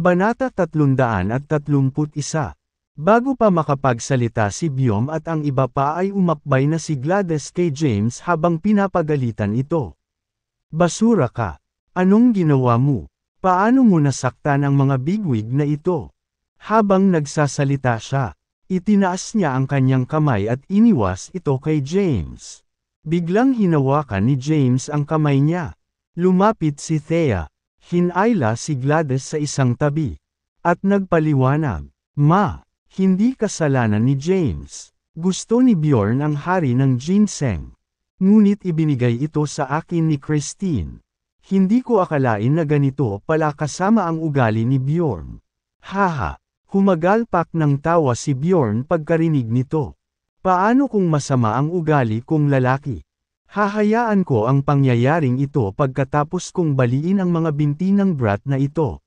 Kabanata 331. Bago pa makapagsalita si Byom at ang iba pa ay umakbay na si Gladys kay James habang pinapagalitan ito. Basura ka! Anong ginawa mo? Paano mo nasaktan ang mga bigwig na ito? Habang nagsasalita siya, itinaas niya ang kanyang kamay at iniwas ito kay James. Biglang hinawakan ni James ang kamay niya. Lumapit si Thea. Hinayla si Gladys sa isang tabi. At nagpaliwanag, "Ma, hindi kasalanan ni James. Gusto ni Bjorn ang hari ng ginseng. Ngunit ibinigay ito sa akin ni Christine. Hindi ko akalain na ganito pala kasama ang ugali ni Bjorn." Haha, humagalpak ng tawa si Bjorn pagkarinig nito. Paano kung masama ang ugali kong lalaki? Hahayaan ko ang pangyayaring ito pagkatapos kong baliin ang mga binti ng brat na ito.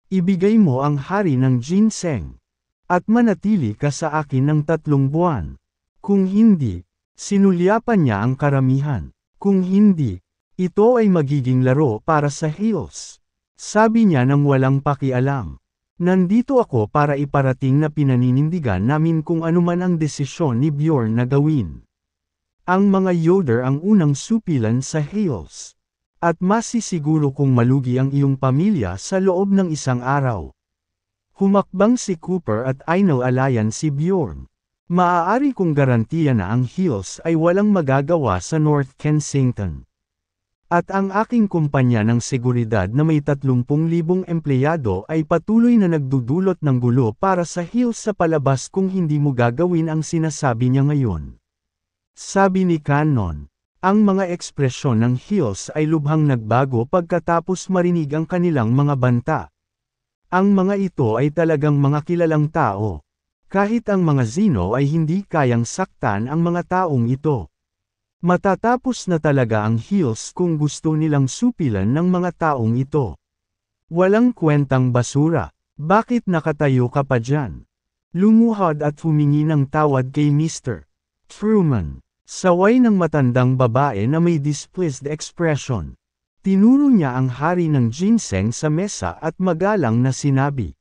Ibigay mo ang hari ng ginseng. At manatili ka sa akin ng 3 buwan. Kung hindi, sinulyapan niya ang karamihan. Kung hindi, ito ay magiging laro para sa Hills. Sabi niya nang walang pakialam. Nandito ako para iparating na pinaninindigan namin kung anuman ang desisyon ni Bjorn na gawin. Ang mga Yoder ang unang supilan sa Hills. At masisiguro kung malugi ang iyong pamilya sa loob ng 1 araw. Humakbang si Cooper at inalayan si Bjorn. Maaari kong garantiya na ang Hills ay walang magagawa sa North Kensington. At ang aking kumpanya ng seguridad na may 30,000 empleyado ay patuloy na nagdudulot ng gulo para sa Hills sa palabas kung hindi mo gagawin ang sinasabi niya ngayon. Sabi ni Cannon, ang mga ekspresyon ng Hills ay lubhang nagbago pagkatapos marinig ang kanilang mga banta. Ang mga ito ay talagang mga kilalang tao. Kahit ang mga Zino ay hindi kayang saktan ang mga taong ito. Matatapos na talaga ang Hills kung gusto nilang supilan ng mga taong ito. Walang kwentang basura. Bakit nakatayo ka pa dyan? Lumuhod at humingi ng tawad kay Mr. Truman. Saway ng matandang babae na may displeased expression. Tinuro niya ang hari ng ginseng sa mesa at magalang na sinabi,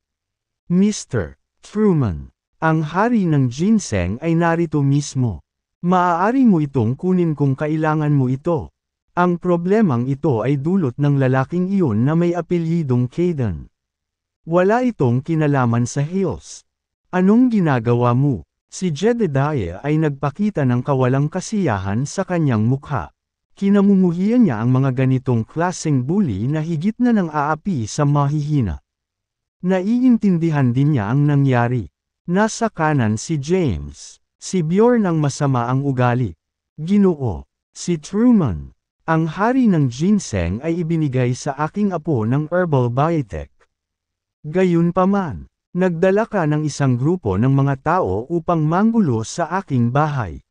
"Mr. Truman, ang hari ng ginseng ay narito mismo. Maaari mo itong kunin kung kailangan mo ito. Ang problemang ito ay dulot ng lalaking iyon na may apelyidong Caden. Wala itong kinalaman sa Hills. Anong ginagawa mo?" Si Jedediah ay nagpakita ng kawalang kasiyahan sa kanyang mukha. Kinamumuhian niya ang mga ganitong klaseng bully na higit na nang aapi sa mahihina. Naiintindihan din niya ang nangyari. Nasa kanan si James. Si Bjorn ang masama ang ugali. Ginoo. Si Truman. Ang hari ng ginseng ay ibinigay sa aking apo ng herbal biotech. Gayunpaman, nagdala ka ng isang grupo ng mga tao upang manggulo sa aking bahay.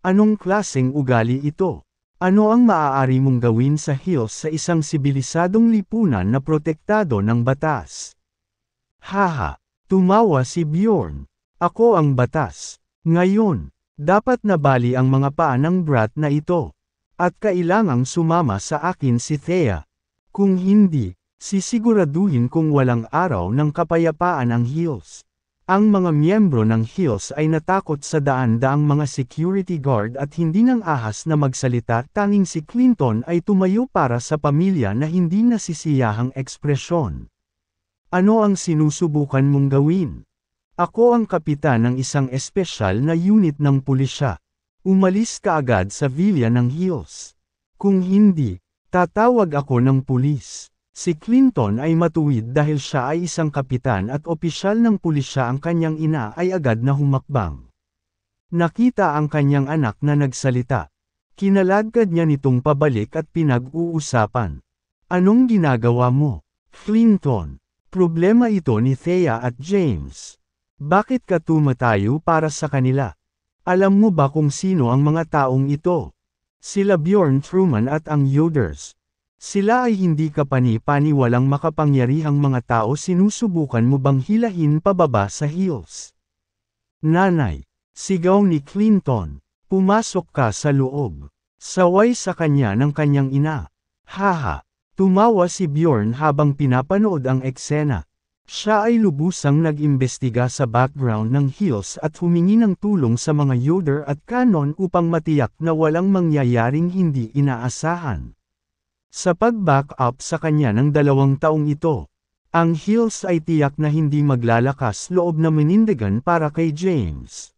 Anong klaseng ugali ito? Ano ang maaari mong gawin sa Hills sa isang sibilisadong lipunan na protektado ng batas? Haha, tumawa si Bjorn. Ako ang batas. Ngayon, dapat nabali ang mga paa ng brat na ito. At kailangang sumama sa akin si Thea. Kung hindi, sisiguraduhin kung walang araw ng kapayapaan ang Hills. Ang mga miyembro ng Hills ay natakot sa daan-daang mga security guard at hindi nang ahas na magsalita, tanging si Clinton ay tumayo para sa pamilya na hindi nasisiyahang ekspresyon. Ano ang sinusubukan mong gawin? Ako ang kapitan ng isang espesyal na unit ng pulisya. Umalis ka agad sa villa ng Hills. Kung hindi, tatawag ako ng pulis. Si Clinton ay matuwid dahil siya ay isang kapitan at opisyal ng pulisya. Ang kanyang ina ay agad na humakbang. Nakita ang kanyang anak na nagsalita. Kinaladkad niya nitong pabalik at pinag-uusapan. Anong ginagawa mo, Clinton? Problema ito ni Thea at James. Bakit ka tumatayo para sa kanila? Alam mo ba kung sino ang mga taong ito? Sila Bjorn Truman at ang Yoders. Sila ay hindi kapani-pani walang makapangyarihang mga tao. Sinusubukan mo bang hilahin pababa sa Hills? Nanay, sigaw ni Clinton. Pumasok ka sa loob. Saway sa kanya ng kanyang ina. Haha, tumawa si Bjorn habang pinapanood ang eksena. Siya ay lubusang nag-imbestiga sa background ng Hills at humingi ng tulong sa mga Yoder at Cannon upang matiyak na walang mangyayaring hindi inaasahan. Sa pag-back up sa kanya ng 2 taong ito, ang Hills ay tiyak na hindi maglalakas loob na manindigan para kay James.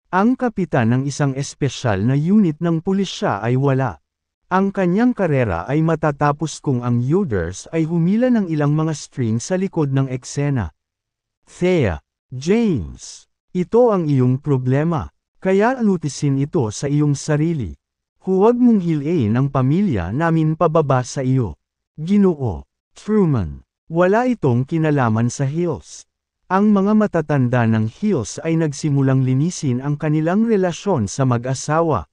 Ang kapitan ng isang espesyal na unit ng pulisya ay wala. Ang kanyang karera ay matatapos kung ang Yoders ay humila ng ilang mga string sa likod ng eksena. Thea, James, ito ang iyong problema, kaya alutisin ito sa iyong sarili. Huwag mong hilain ang pamilya namin pababa sa iyo. Ginoo, Truman, wala itong kinalaman sa Hills. Ang mga matatanda ng Hills ay nagsimulang linisin ang kanilang relasyon sa mag-asawa.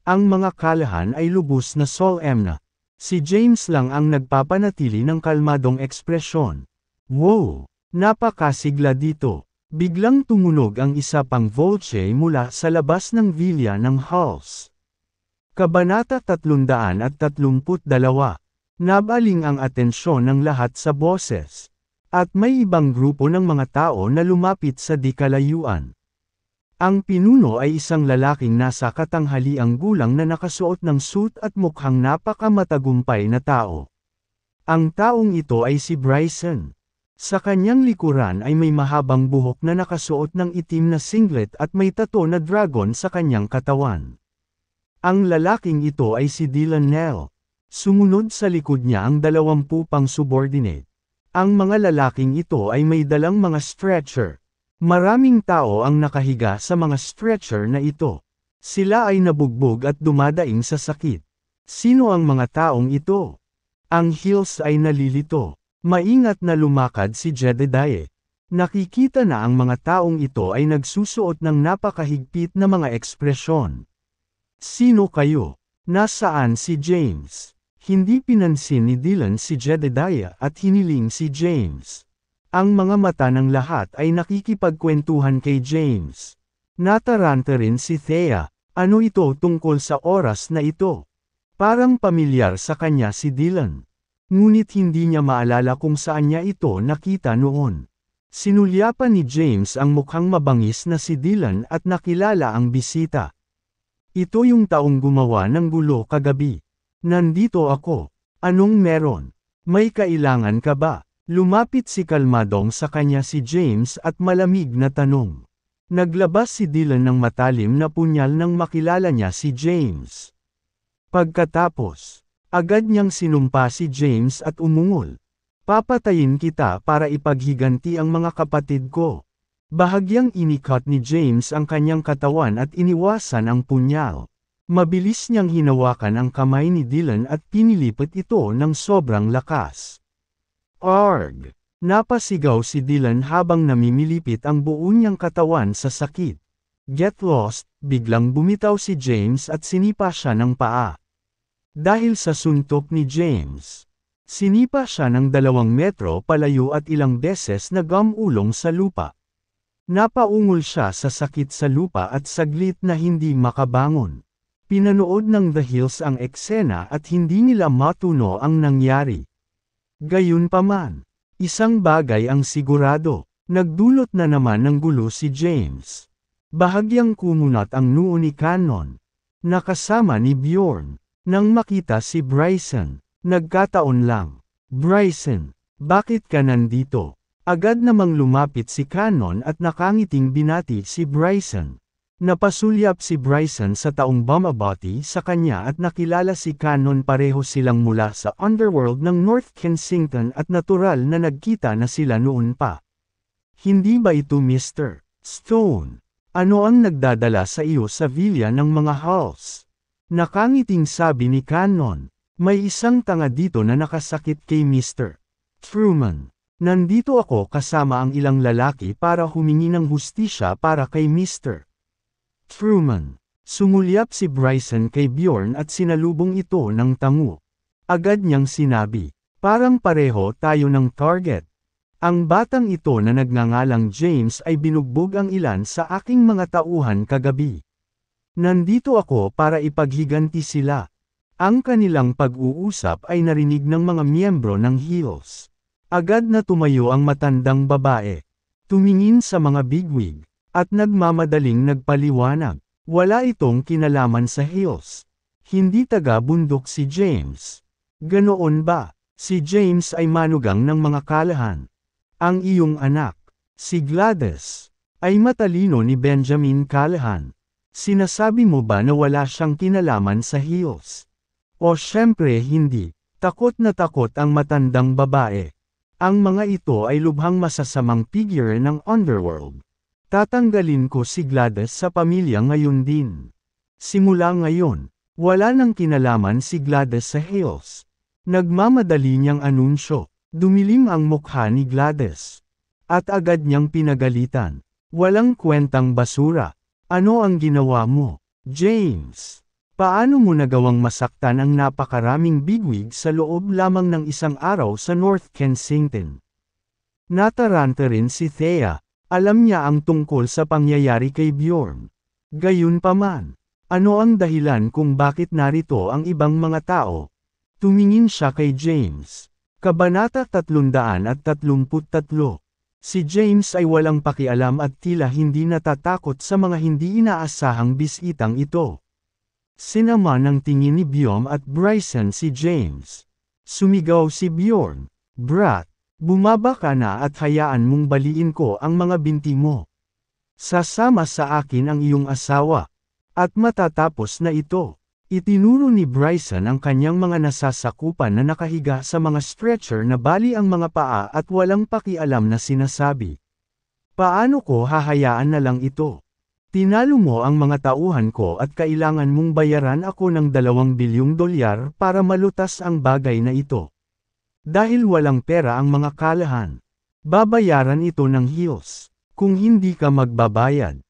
Ang mga kalahan ay lubos na solemn na. Si James lang ang nagpapanatili ng kalmadong ekspresyon. Wow! Napakasigla dito. Biglang tumunog ang isa pang volche mula sa labas ng villa ng Halls. Kabanata 332. Nabaling ang atensyon ng lahat sa boses. At may ibang grupo ng mga tao na lumapit sa di kalayuan. Ang pinuno ay isang lalaking nasa katanghaliang gulang na nakasuot ng suit at mukhang napakamatagumpay na tao. Ang taong ito ay si Bryson. Sa kanyang likuran ay may mahabang buhok na nakasuot ng itim na singlet at may tato na dragon sa kanyang katawan. Ang lalaking ito ay si Dylan Nell. Sumunod sa likod niya ang 20 pang subordinate. Ang mga lalaking ito ay may dalang mga stretcher. Maraming tao ang nakahiga sa mga stretcher na ito. Sila ay nabugbog at dumadaing sa sakit. Sino ang mga taong ito? Ang Hills ay nalilito. Maingat na lumakad si Jedediah. Nakikita na ang mga taong ito ay nagsusuot ng napakahigpit na mga ekspresyon. Sino kayo? Nasaan si James? Hindi pinansin ni Dylan si Jedediah at hiniling si James. Ang mga mata ng lahat ay nakikipagkwentuhan kay James. Nataranta rin si Thea. Ano ito tungkol sa oras na ito? Parang pamilyar sa kanya si Dylan. Ngunit hindi niya maalala kung saan niya ito nakita noon. Sinulyapan ni James ang mukhang mabangis na si Dylan at nakilala ang bisita. Ito yung taong gumawa ng gulo kagabi. Nandito ako. Anong meron? May kailangan ka ba? Lumapit si kalmadong sa kanya si James at malamig na tanong. Naglabas si Dylan ng matalim na punyal nang makilala niya si James. Pagkatapos, agad niyang sinumpa si James at umungol. Papatayin kita para ipaghiganti ang mga kapatid ko. Bahagyang inikat ni James ang kanyang katawan at iniwasan ang punyal. Mabilis niyang hinawakan ang kamay ni Dylan at pinilipit ito ng sobrang lakas. Arg! Napasigaw si Dylan habang namimilipit ang buo niyang katawan sa sakit. Get lost, biglang bumitaw si James at sinipa siya ng paa. Dahil sa suntok ni James, sinipa siya ng 2 metro palayo at ilang beses nagumulong sa lupa. Napaungol siya sa sakit sa lupa at saglit na hindi makabangon. Pinanood ng The Hills ang eksena at hindi nila matuno ang nangyari. Gayunpaman, isang bagay ang sigurado, nagdulot na naman ng gulo si James. Bahagyang kumunat ang noo ni Cannon. Nakasama ni Bjorn. Nang makita si Bryson, nagkataon lang. Bryson, bakit ka nandito? Agad namang lumapit si Cannon at nakangiting binati si Bryson. Napasulyap si Bryson sa taong bumabati sa kanya at nakilala si Cannon, pareho silang mula sa underworld ng North Kensington at natural na nagkita na sila noon pa. Hindi ba ito Mr. Stone? Ano ang nagdadala sa iyo sa villa ng mga Halls? Nakangiting sabi ni Cannon. May isang tanga dito na nakasakit kay Mr. Truman. Nandito ako kasama ang ilang lalaki para humingi ng hustisya para kay Mr. Truman. Sumulyap si Bryson kay Bjorn at sinalubong ito ng tango. Agad niyang sinabi, parang pareho tayo ng target. Ang batang ito na nagngangalang James ay binugbog ang ilan sa aking mga tauhan kagabi. Nandito ako para ipaghiganti sila. Ang kanilang pag-uusap ay narinig ng mga miyembro ng Hills. Agad na tumayo ang matandang babae. Tumingin sa mga bigwig, at nagmamadaling nagpaliwanag. Wala itong kinalaman sa hills. Hindi taga-bundok si James. Ganoon ba? Si James ay manugang ng mga kalahan. Ang iyong anak, si Gladys, ay matalino ni Benjamin Callahan. Sinasabi mo ba na wala siyang kinalaman sa hills? O syempre hindi. Takot na takot ang matandang babae. Ang mga ito ay lubhang masasamang figure ng underworld. Tatanggalin ko si Gladys sa pamilya ngayon din. Simula ngayon, wala nang kinalaman si Gladys sa hills. Nagmamadali niyang anunsyo. Dumilim ang mukha ni Gladys. At agad niyang pinagalitan. Walang kwentang basura. Ano ang ginawa mo, James? Paano mo nagawang masaktan ang napakaraming bigwig sa loob lamang ng isang araw sa North Kensington? Nataranta rin si Thea. Alam niya ang tungkol sa pangyayari kay Bjorn. Gayunpaman, ano ang dahilan kung bakit narito ang ibang mga tao? Tumingin siya kay James. Kabanata 333. Si James ay walang pakialam at tila hindi natatakot sa mga hindi inaasahang bisitang ito. Sinama ng tingin ni Bjorn at Bryson si James. Sumigaw si Bjorn, "Brat, bumaba ka na at hayaan mong baliin ko ang mga binti mo. Sasama sa akin ang iyong asawa. At matatapos na ito." Itinuro ni Bryson ang kanyang mga nasasakupan na nakahiga sa mga stretcher na bali ang mga paa at walang pakialam na sinasabi. "Paano ko hahayaan na lang ito? Tinalo mo ang mga tauhan ko at kailangan mong bayaran ako ng $2 bilyong para malutas ang bagay na ito. Dahil walang pera ang mga kalahan. Babayaran ito ng hills. Kung hindi ka magbabayad,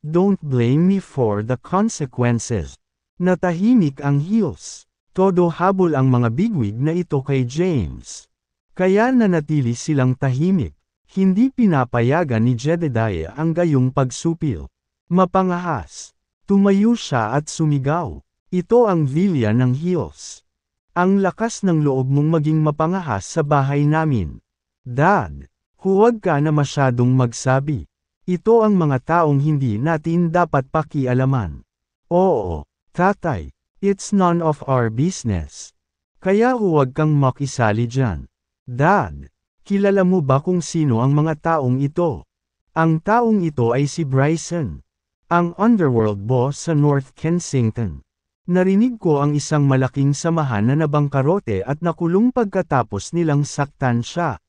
don't blame me for the consequences." Natahimik ang hills. Todo habol ang mga bigwig na ito kay James. Kaya nanatili silang tahimik. Hindi pinapayagan ni Jedediah ang gayong pagsupil. Mapangahas. Tumayo siya at sumigaw. "Ito ang vilya ng hills. Ang lakas ng loob mong maging mapangahas sa bahay namin. Dad, huwag ka na masyadong magsabi. Ito ang mga taong hindi natin dapat pakialaman." "Oo, tatay, it's none of our business. Kaya huwag kang makisali dyan. Dad, kilala mo ba kung sino ang mga taong ito?" Ang taong ito ay si Bryson, ang underworld boss sa North Kensington. Narinig ko ang isang malaking samahan na nabangkarote at nakulong pagkatapos nilang saktan siya.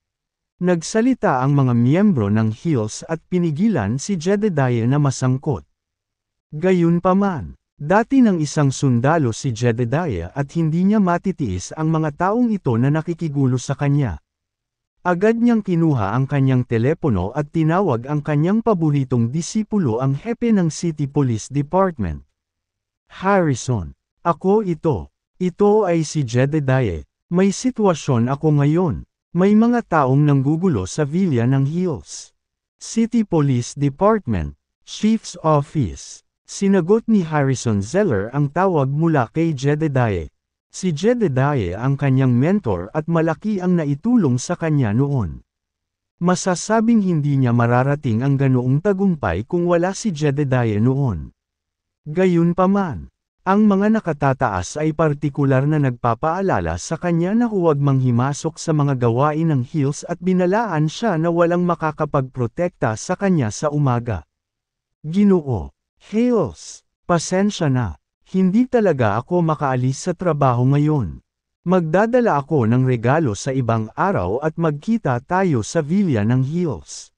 Nagsalita ang mga miyembro ng Hills at pinigilan si Jedediah na masangkot. Gayunpaman, dati ng isang sundalo si Jedediah at hindi niya matitiis ang mga taong ito na nakikigulo sa kanya. Agad niyang kinuha ang kanyang telepono at tinawag ang kanyang paboritong disipulo, ang hepe ng City Police Department. "Harrison, ako ito. Ito ay si Jedediah. May sitwasyon ako ngayon. May mga taong nanggugulo sa Villa ng Hills." "City Police Department, Chief's Office." Sinagot ni Harrison Zeller ang tawag mula kay Jedediah. Si Jedediah ang kanyang mentor at malaki ang naitulong sa kanya noon. Masasabing hindi niya mararating ang ganoong tagumpay kung wala si Jedediah noon. Gayunpaman, ang mga nakatataas ay partikular na nagpapaalala sa kanya na huwag manghimasok sa mga gawain ng Hills at binalaan siya na walang makakapagprotekta sa kanya sa umaga. "Ginoo, Hills, pasensya na. Hindi talaga ako makaalis sa trabaho ngayon. Magdadala ako ng regalo sa ibang araw at magkita tayo sa Villa ng Hills.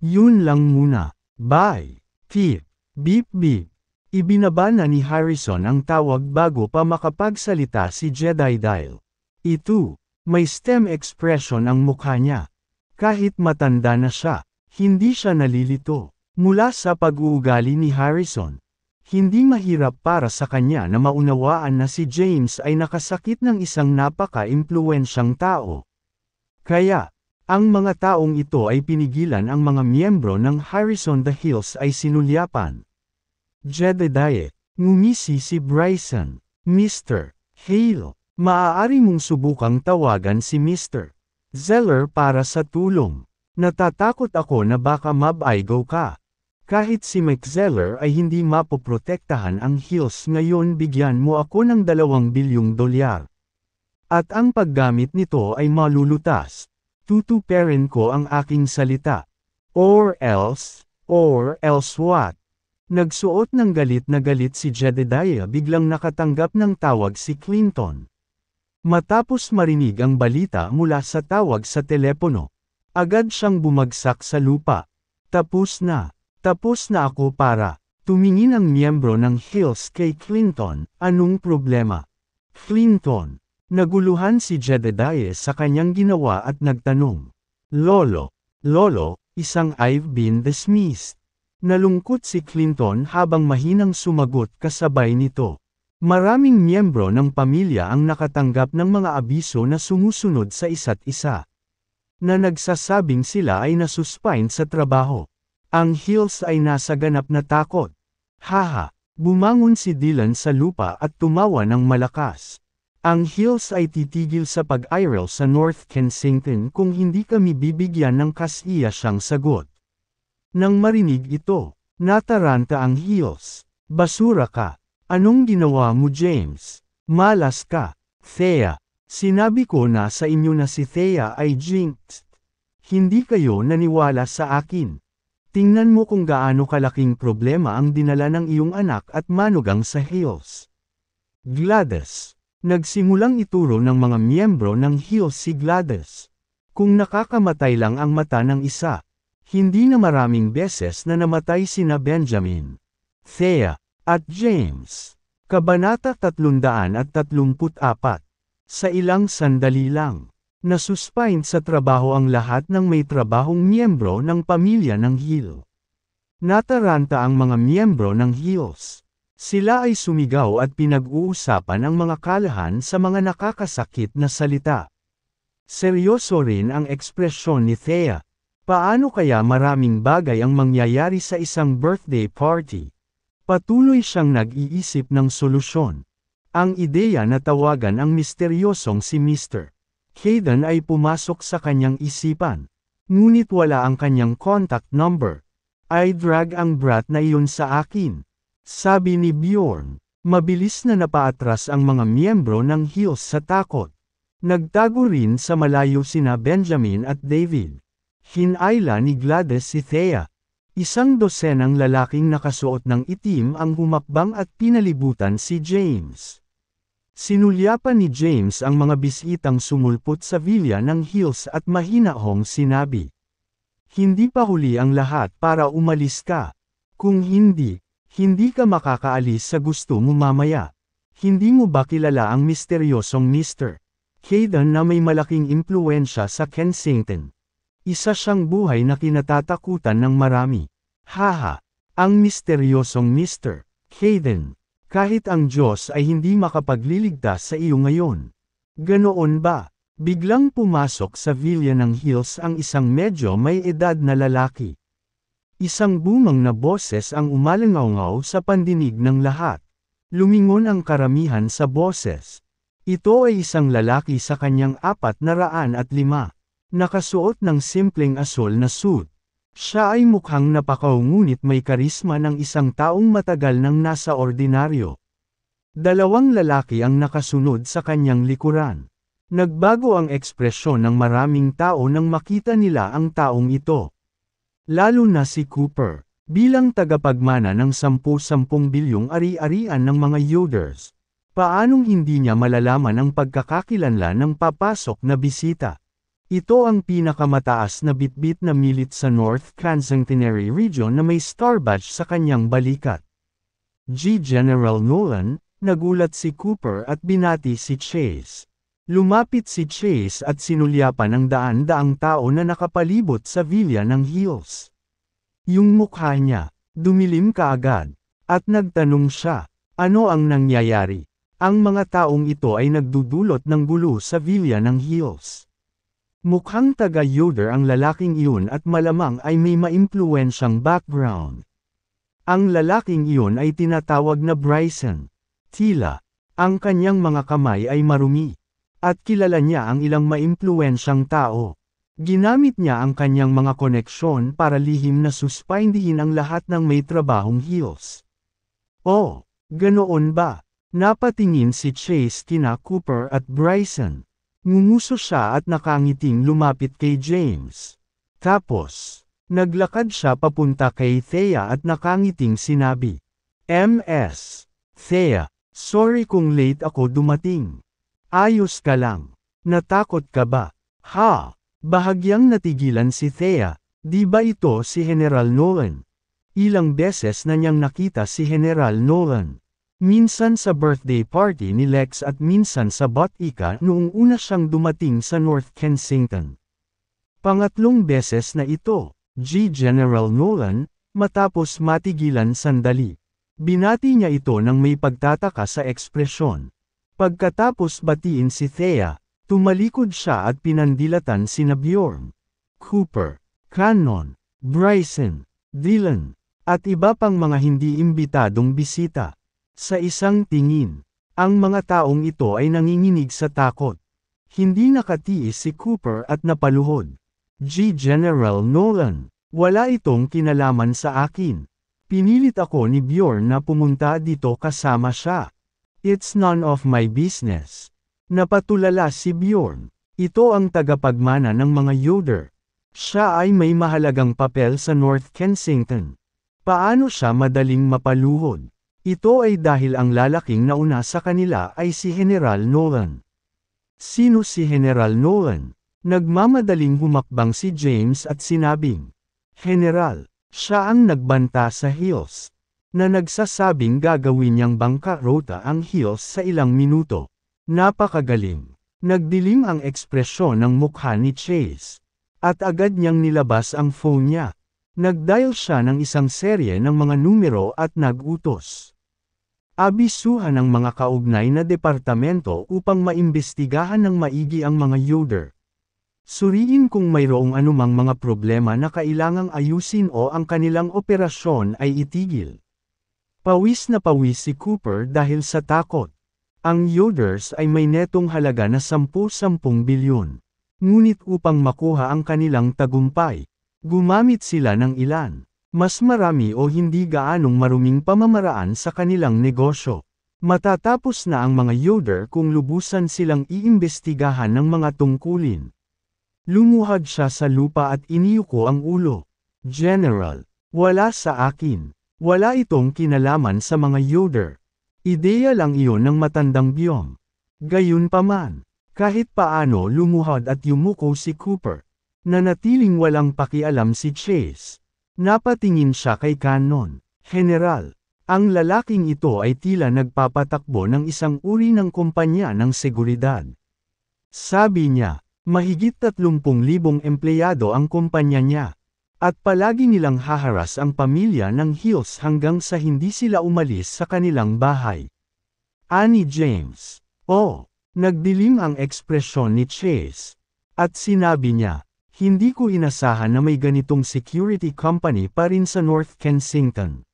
Yun lang muna. Bye." Beep, beep beep. Ibinaba na ni Harrison ang tawag bago pa makapagsalita si Jedediah. Ito, may STEM expression ang mukha niya. Kahit matanda na siya, hindi siya nalilito. Mula sa pag-uugali ni Harrison, hindi mahirap para sa kanya na maunawaan na si James ay nakasakit ng isang napaka-impluwensyang tao. Kaya, ang mga taong ito ay pinigilan, ang mga miyembro ng Harrison the Hills ay sinulyapan. Jedediah, ngumisi si Bryson. "Mr. Hale, maaari mong subukang tawagan si Mr. Zeller para sa tulong. Natatakot ako na baka mabaigaw ka. Kahit si Mike Zeller ay hindi mapoprotektahan ang Hills ngayon bigyan mo ako ng 2 bilyong dolyar. At ang paggamit nito ay malulutas. Tutuperin ko ang aking salita. Or else what? Nagsuot ng galit na galit si Jedediah biglang nakatanggap ng tawag si Clinton. Matapos marinig ang balita mula sa tawag sa telepono, agad siyang bumagsak sa lupa. Tapos na ako para. Tumingin ang miyembro ng Hills kay Clinton, anong problema? Clinton. Naguluhan si Jedediah sa kanyang ginawa at nagtanong. Lolo, isang I've been dismissed. Nalungkot si Clinton habang mahinang sumagot kasabay nito. Maraming miyembro ng pamilya ang nakatanggap ng mga abiso na sumusunod sa isa't isa. Na nagsasabing sila ay nasuspend sa trabaho. Ang Hills ay nasa ganap na takot. Haha, bumangon si Dylan sa lupa at tumawa ng malakas. Ang Hills ay titigil sa pag-aral sa North Kensington kung hindi kami bibigyan ng kasiyasyang sagot. Nang marinig ito, nataranta ang Hills. Basura ka. Anong ginawa mo, James? Malas ka. Thea. Sinabi ko na sa inyo na si Thea ay jinxed. Hindi kayo naniwala sa akin. Tingnan mo kung gaano kalaking problema ang dinala ng iyong anak at manugang sa Hills. Gladys. Nagsimulang ituro ng mga miyembro ng Hills si Gladys. Kung nakakamatay lang ang mata ng isa, hindi na maraming beses na namatay sina Benjamin, Thea, at James. Kabanata 334. Sa ilang sandali lang, nasuspend sa trabaho ang lahat ng may trabahong miyembro ng pamilya ng Hill. Nataranta ang mga miyembro ng Hills. Sila ay sumigaw at pinag-uusapan ang mga kalahan sa mga nakakasakit na salita. Seryoso rin ang ekspresyon ni Thea. Paano kaya maraming bagay ang mangyayari sa isang birthday party? Patuloy siyang nag-iisip ng solusyon. Ang ideya na tawagan ang misteryosong si Mr. Hayden ay pumasok sa kanyang isipan. Ngunit wala ang kanyang contact number. I drag ang brat na iyon sa akin. Sabi ni Bjorn. Mabilis na napaatras ang mga miyembro ng Hills sa takot. Nagtago rin sa malayo sina Benjamin at David. Hinayla ni Gladys si Thea. Isang dosenang lalaking nakasuot ng itim ang humakbang at pinalibutan si James. Sinulyapan ni James ang mga bisitang sumulpot sa villa ng Hills at mahinahong sinabi. Hindi pa huli ang lahat para umalis ka. Kung hindi ka makakaalis sa gusto mo mamaya. Hindi mo ba kilala ang misteryosong Mr. Hayden na may malaking impluensya sa Kensington? Isa siyang buhay na kinatatakutan ng marami. Haha, ang misteryosong Mr. Hayden. Kahit ang Diyos ay hindi makapagliligtas sa iyo ngayon. Ganoon ba? Biglang pumasok sa villa ng Hills ang isang medyo may edad na lalaki. Isang bumang na boses ang umalangaw sa pandinig ng lahat. Lumingon ang karamihan sa boses. Ito ay isang lalaki sa kanyang 405. Nakasuot ng simpleng asol na suit. Siya ay mukhang napakaw ngunit may karisma ng isang taong matagal nang nasa ordinaryo. 2 lalaki ang nakasunod sa kanyang likuran. Nagbago ang ekspresyon ng maraming tao nang makita nila ang taong ito. Lalo na si Cooper, bilang tagapagmana ng 10 bilyong ari-arian ng mga Youders. Paanong hindi niya malalaman ang pagkakakilanlan ng papasok na bisita? Ito ang pinakamataas na bitbit na milit sa North Kensingtonary region na may star badge sa kanyang balikat. General Nolan, nagulat si Cooper at binati si Chase. Lumapit si Chase at sinulyapan ang daan-daang tao na nakapalibot sa villa ng Hills. Yung mukha niya, dumilim kaagad, at nagtanong siya, ano ang nangyayari? Ang mga taong ito ay nagdudulot ng gulo sa villa ng Hills. Mukhang taga-Yoder ang lalaking iyon at malamang ay may maimpluwensyang background. Ang lalaking iyon ay tinatawag na Bryson. Tila, ang kanyang mga kamay ay marumi. At kilala niya ang ilang maimpluwensyang tao. Ginamit niya ang kanyang mga koneksyon para lihim na suspindihin ang lahat ng may trabahong Hills. Oh, ganoon ba? Napatingin si Chase kina Cooper at Bryson. Ngumuso siya at nakangiting lumapit kay James. Tapos, naglakad siya papunta kay Thea at nakangiting sinabi, "Ms. Thea, sorry kung late ako dumating. Ayos ka lang. Natakot ka ba?" "Ha?" Bahagyang natigilan si Thea, "Di ba ito si General Nolan?" Ilang beses na niyang nakita si General Nolan. Minsan sa birthday party ni Lex at minsan sa Botica noong una siyang dumating sa North Kensington. Pangatlong beses na ito, General Nolan, matapos matigilan sandali. Binati niya ito ng may pagtataka sa ekspresyon. Pagkatapos batiin si Thea, tumalikod siya at pinandilatan sina Bjorn, Cooper, Cannon, Bryson, Dylan, at iba pang mga hindi imbitadong bisita. Sa isang tingin, ang mga taong ito ay nanginginig sa takot. Hindi nakatiis si Cooper at napaluhod. General Nolan, wala itong kinalaman sa akin. Pinilit ako ni Bjorn na pumunta dito kasama siya. It's none of my business. Napatulala si Bjorn. Ito ang tagapagmana ng mga Yoder. Siya ay may mahalagang papel sa North Kensington. Paano siya madaling mapaluhod? Ito ay dahil ang lalaking nauna sa kanila ay si General Nolan. Sino si General Nolan? Nagmamadaling humakbang si James at sinabing, "General, siya ang nagbanta sa Hills, na nagsasabing gagawin niyang bangkarota ang Hills sa ilang minuto." Napakagaling. Nagdilim ang ekspresyon ng mukha ni Chase. At agad niyang nilabas ang phone niya. Nagdial siya ng isang serye ng mga numero at nag-utos. Abisuhan ang mga kaugnay na departamento upang maimbestigahan ng maigi ang mga Yoder. Suriin kung mayroong anumang mga problema na kailangang ayusin o ang kanilang operasyon ay itigil. Pawis na pawis si Cooper dahil sa takot. Ang Yoders ay may netong halaga na 10 bilyon. Ngunit upang makuha ang kanilang tagumpay, gumamit sila ng ilan, mas marami o hindi gaanong maruming pamamaraan sa kanilang negosyo. Matatapos na ang mga Yoder kung lubusan silang iimbestigahan ng mga tungkulin. Lumuhad siya sa lupa at iniyuko ang ulo. "General, wala sa akin. Wala itong kinalaman sa mga Yoder. Ideya lang iyon ng matandang Byong." Gayunpaman, kahit paano lumuhad at yumuko si Cooper. Nanatiling walang pakialam si Chase. Napatingin siya kay Cannon. "General, ang lalaking ito ay tila nagpapatakbo ng isang uri ng kumpanya ng seguridad." Sabi niya, mahigit 30,000 empleyado ang kumpanya niya. At palagi nilang haharas ang pamilya ng Hills hanggang sa hindi sila umalis sa kanilang bahay. Ani James. "Oh." Nagdilim ang ekspresyon ni Chase. At sinabi niya, "Hindi ko inasahan na may ganitong security company pa rin sa North Kensington.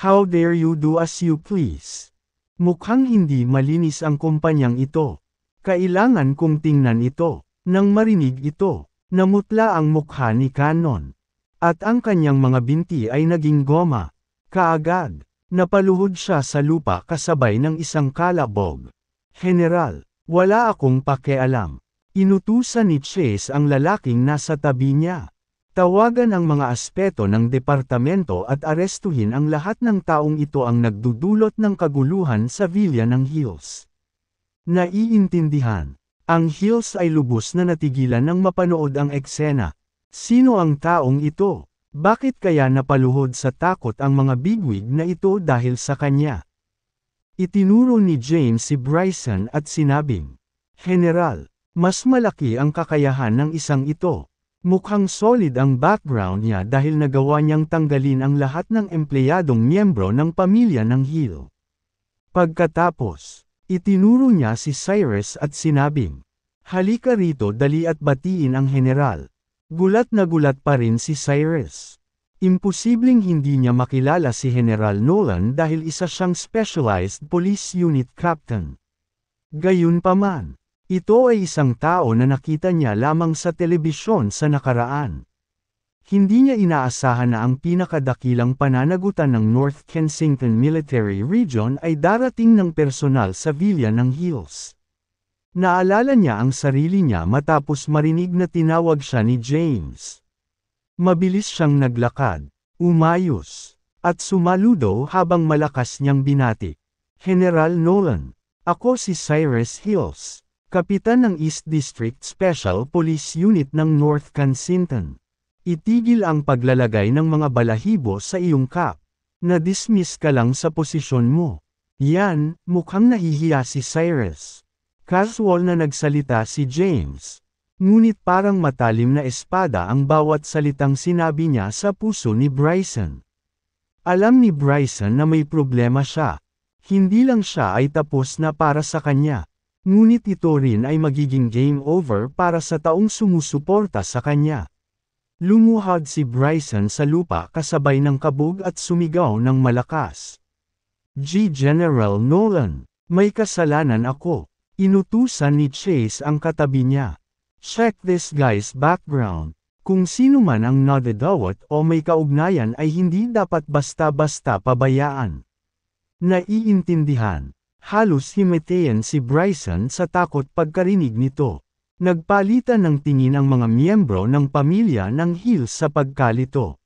How dare you do as you please?" Mukhang hindi malinis ang kumpanyang ito. Kailangan kong tingnan ito. Nang marinig ito, namutla ang mukha ni Cannon. At ang kanyang mga binti ay naging goma. Kaagad, napaluhod siya sa lupa kasabay ng isang kalabog. "General, wala akong pakialam." Inutusan ni Chase ang lalaking nasa tabi niya. Tawagan ang mga aspeto ng departamento at arestuhin ang lahat ng taong ito ang nagdudulot ng kaguluhan sa Villa ng Hills. Naiintindihan. Ang Hills ay lubos na natigilan nang mapanood ang eksena. Sino ang taong ito? Bakit kaya napaluhod sa takot ang mga bigwig na ito dahil sa kanya? Itinuro ni James si Bryson at sinabing, "General, mas malaki ang kakayahan ng isang ito. Mukhang solid ang background niya dahil nagawa niyang tanggalin ang lahat ng empleyadong miyembro ng pamilya ng Hill." Pagkatapos, itinuro niya si Cyrus at sinabing, "Halika rito dali at batiin ang general." Gulat na gulat pa rin si Cyrus. Imposibleng hindi niya makilala si General Nolan dahil isa siyang specialized police unit captain. Gayunpaman, Ito ay isang tao na nakita niya lamang sa telebisyon sa nakaraan. Hindi niya inaasahan na ang pinakadakilang pananagutan ng North Kensington Military Region ay darating ng personal sa Villa ng Hills. Naalala niya ang sarili niya matapos marinig na tinawag siya ni James. Mabilis siyang naglakad, umayos, at sumaludo habang malakas niyang binati. General Nolan, ako si Cyrus Hills, kapitan ng East District Special Police Unit ng North Kensington. Itigil ang paglalagay ng mga balahibo sa iyong cap. Na-dismiss ka lang sa posisyon mo. Yan, mukhang nahihiya si Cyrus. Casual na nagsalita si James. Ngunit parang matalim na espada ang bawat salitang sinabi niya sa puso ni Bryson. Alam ni Bryson na may problema siya. Hindi lang siya ay tapos na para sa kanya. Ngunit ito rin ay magiging game over para sa taong sumusuporta sa kanya. Lumuhod si Bryson sa lupa kasabay ng kabog at sumigaw ng malakas. General Nolan, may kasalanan ako. Inutusan ni Chase ang katabi niya. Check this guy's background. Kung sino man ang nadadawat o may kaugnayan ay hindi dapat basta-basta pabayaan. Naiintindihan. Halos himatayan si Bryson sa takot pagkarinig nito. Nagpalitan ng tingin ang mga miyembro ng pamilya ng Hills sa pagkalito.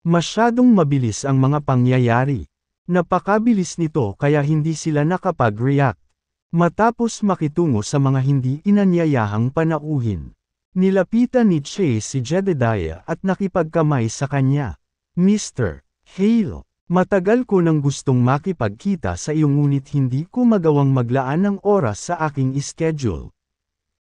Masyadong mabilis ang mga pangyayari. Napakabilis nito kaya hindi sila nakapag-react. Matapos makitungo sa mga hindi inanyayahang panauhin. Nilapitan ni Chase si Jedediah at nakipagkamay sa kanya. Mr. Hale, matagal ko nang gustong makipagkita sa iyo ngunit hindi ko magawang maglaan ng oras sa aking schedule.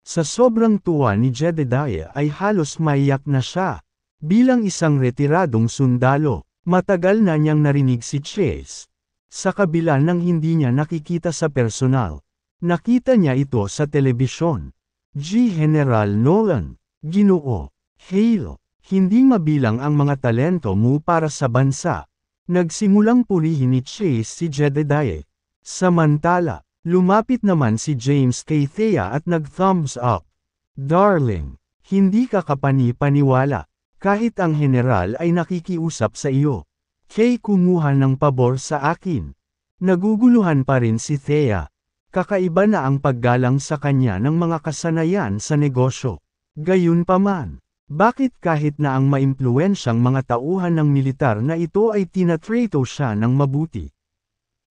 Sa sobrang tuwa ni Jedediah ay halos maiyak na siya. Bilang isang retiradong sundalo, matagal na niyang narinig si Chase. Sa kabila ng hindi niya nakikita sa personal, nakita niya ito sa telebisyon. General Nolan, Ginoo, Hale, hindi mabilang ang mga talento mo para sa bansa. Nagsimulang purihin ni Chase si Jedediah. Samantala, lumapit naman si James kay Thea at nag-thumbs up. Darling, hindi ka kapani-paniwala. Kahit ang general ay nakikiusap sa iyo. Kay kumuha ng pabor sa akin. Naguguluhan pa rin si Thea. Kakaiba na ang paggalang sa kanya ng mga kasanayan sa negosyo. Gayunpaman, bakit kahit na ang maimpluwensyang mga tauhan ng militar na ito ay tinatrato siya ng mabuti?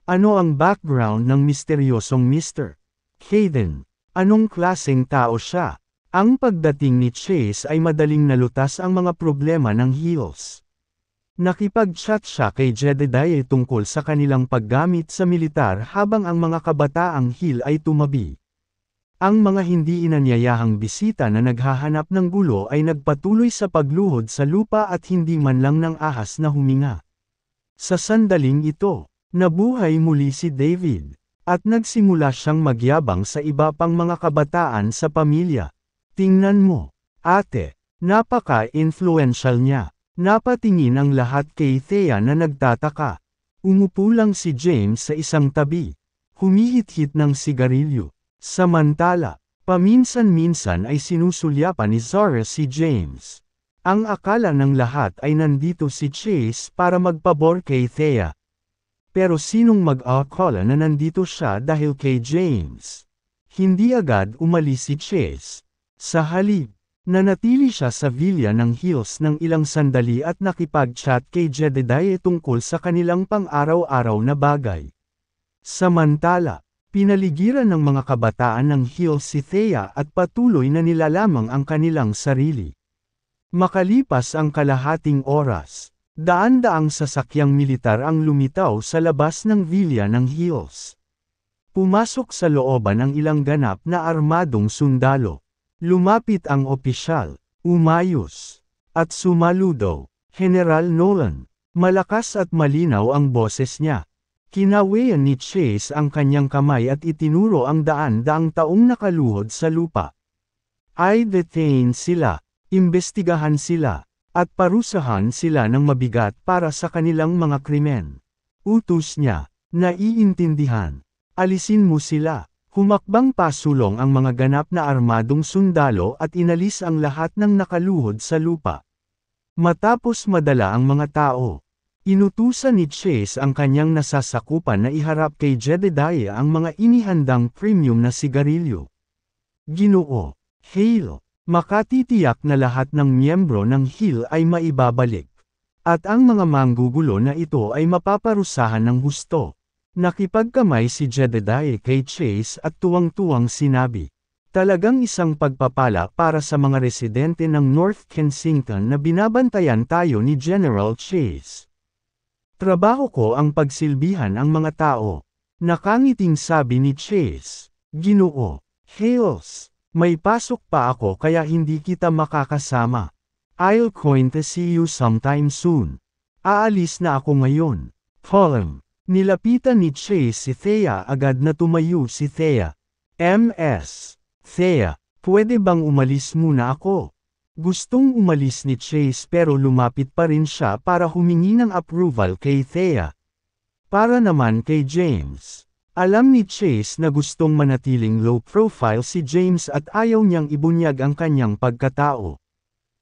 Ano ang background ng misteryosong Mr. Hayden? Anong klaseng tao siya? Ang pagdating ni Chase ay madaling nalutas ang mga problema ng Hills. Nakipag-chat siya kay Jedediah tungkol sa kanilang paggamit sa militar habang ang mga kabataang Hill ay tumabi. Ang mga hindi inanyayahang bisita na naghahanap ng gulo ay nagpatuloy sa pagluhod sa lupa at hindi man lang ng ahas na huminga. Sa sandaling ito, nabuhay muli si David, at nagsimula siyang magyabang sa iba pang mga kabataan sa pamilya. Tingnan mo, ate, napaka-influential niya. Napatingin ang lahat kay Thea na nagtataka. Umupo lang si James sa isang tabi. Humihit-hit ng sigarilyo. Samantala, paminsan-minsan ay sinusulyapan ni Zara si James. Ang akala ng lahat ay nandito si Chase para magpabor kay Thea. Pero sinong mag-akala na nandito siya dahil kay James? Hindi agad umalis si Chase. Sa halip, nanatili siya sa Villa ng Hills ng ilang sandali at nakipag-chat kay Jedediah tungkol sa kanilang pang-araw-araw na bagay. Samantala, pinaligiran ng mga kabataan ng Hills si Thea at patuloy na nilalamang ang kanilang sarili. Makalipas ang kalahating oras, daan-daang sasakyang militar ang lumitaw sa labas ng Villa ng Hills. Pumasok sa looban ang ilang ganap na armadong sundalo. Lumapit ang opisyal, umayos, at sumaludo. General Nolan, malakas at malinaw ang boses niya. Kinawayan ni Chase ang kanyang kamay at itinuro ang daan-daang taong nakaluhod sa lupa. I detain sila, imbestigahan sila, at parusahan sila ng mabigat para sa kanilang mga krimen. Utos niya, naiintindihan. Alisin mo sila. Humakbang pasulong ang mga ganap na armadong sundalo at inalis ang lahat ng nakaluhod sa lupa. Matapos madala ang mga tao, inutusan ni Chase ang kanyang nasasakupan na iharap kay Jedediah ang mga inihandang premium na sigarilyo. Ginoo, Hale, makatitiyak na lahat ng miyembro ng Hill ay maibabalik. At ang mga manggugulo na ito ay mapaparusahan ng husto. Nakipagkamay si Jedediah kay Chase at tuwang-tuwang sinabi, "Talagang isang pagpapala para sa mga residente ng North Kensington na binabantayan tayo ni General Chase. Trabaho ko ang pagsilbihan ang mga tao." Nakangiting sabi ni Chase, "Ginoo, Hales, may pasok pa ako kaya hindi kita makakasama. I'll going to see you sometime soon. Aalis na ako ngayon." Column. Nilapitan ni Chase si Thea agad na tumayo si Thea. "Ms. Thea, pwede bang umalis muna ako?" Gustong umalis ni Chase pero lumapit pa rin siya para humingi ng approval kay Thea. Para naman kay James. Alam ni Chase na gustong manatiling low profile si James at ayaw niyang ibunyag ang kanyang pagkatao.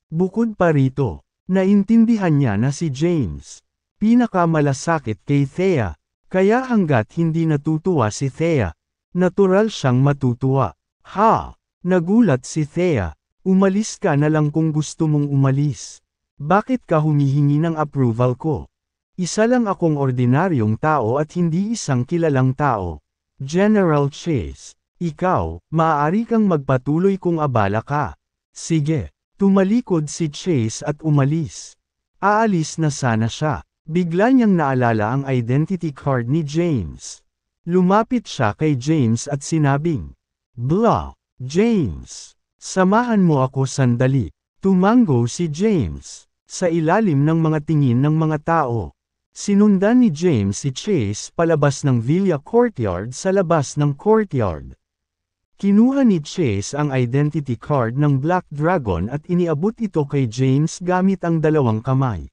Bukod pa rito, naintindihan niya na si James pinakamalasakit kay Thea, kaya hanggat hindi natutuwa si Thea, natural siyang matutuwa. "Ha?" Nagulat si Thea. "Umalis ka na lang kung gusto mong umalis. Bakit ka humihingi ng approval ko? Isa lang akong ordinaryong tao at hindi isang kilalang tao." "General Chase, ikaw, maaari kang magpatuloy kung abala ka." "Sige." Tumalikod si Chase at umalis. Aalis na sana siya. Bigla niyang naalala ang identity card ni James. Lumapit siya kay James at sinabing, "Blah, James, samahan mo ako sandali." Tumango si James, sa ilalim ng mga tingin ng mga tao. Sinundan ni James si Chase palabas ng Villa Courtyard sa labas ng courtyard. Kinuha ni Chase ang identity card ng Black Dragon at iniabot ito kay James gamit ang dalawang kamay.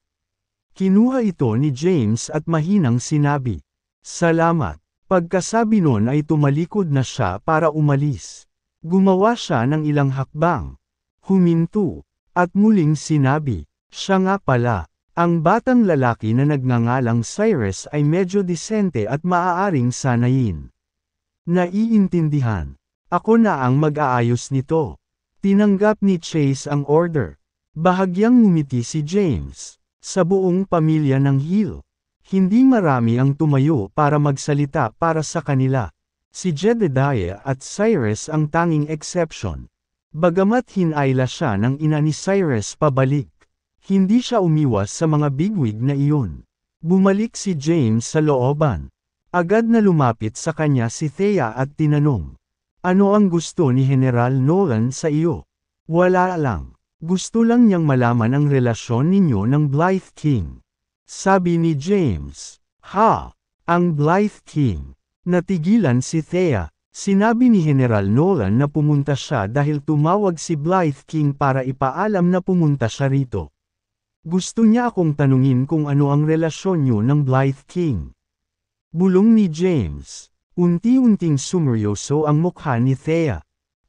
Kinuha ito ni James at mahinang sinabi, "Salamat." Pagkasabi nun ay tumalikod na siya para umalis. Gumawa siya ng ilang hakbang. Huminto, at muling sinabi, "Siya nga pala, ang batang lalaki na nagngangalang Cyrus ay medyo disente at maaaring sanayin. Naiintindihan. Ako na ang mag-aayos nito." Tinanggap ni Chase ang order. Bahagyang ngumiti si James. Sa buong pamilya ng Hill, hindi marami ang tumayo para magsalita para sa kanila. Si Jedediah at Cyrus ang tanging exception. Bagamat hinayla siya ng ina ni Cyrus pabalik, hindi siya umiwas sa mga bigwig na iyon. Bumalik si James sa looban. Agad na lumapit sa kanya si Thea at tinanong, "Ano ang gusto ni General Nolan sa iyo?" "Wala lang. Gusto lang niyang malaman ang relasyon ninyo ng Blythe King." Sabi ni James. "Ha? Ang Blythe King?" Natigilan si Thea. Sinabi ni General Nolan na pumunta siya dahil tumawag si Blythe King para ipaalam na pumunta siya rito. "Gusto niya akong tanungin kung ano ang relasyon niyo ng Blythe King." Bulong ni James. Unti-unting sumeryoso ang mukha ni Thea.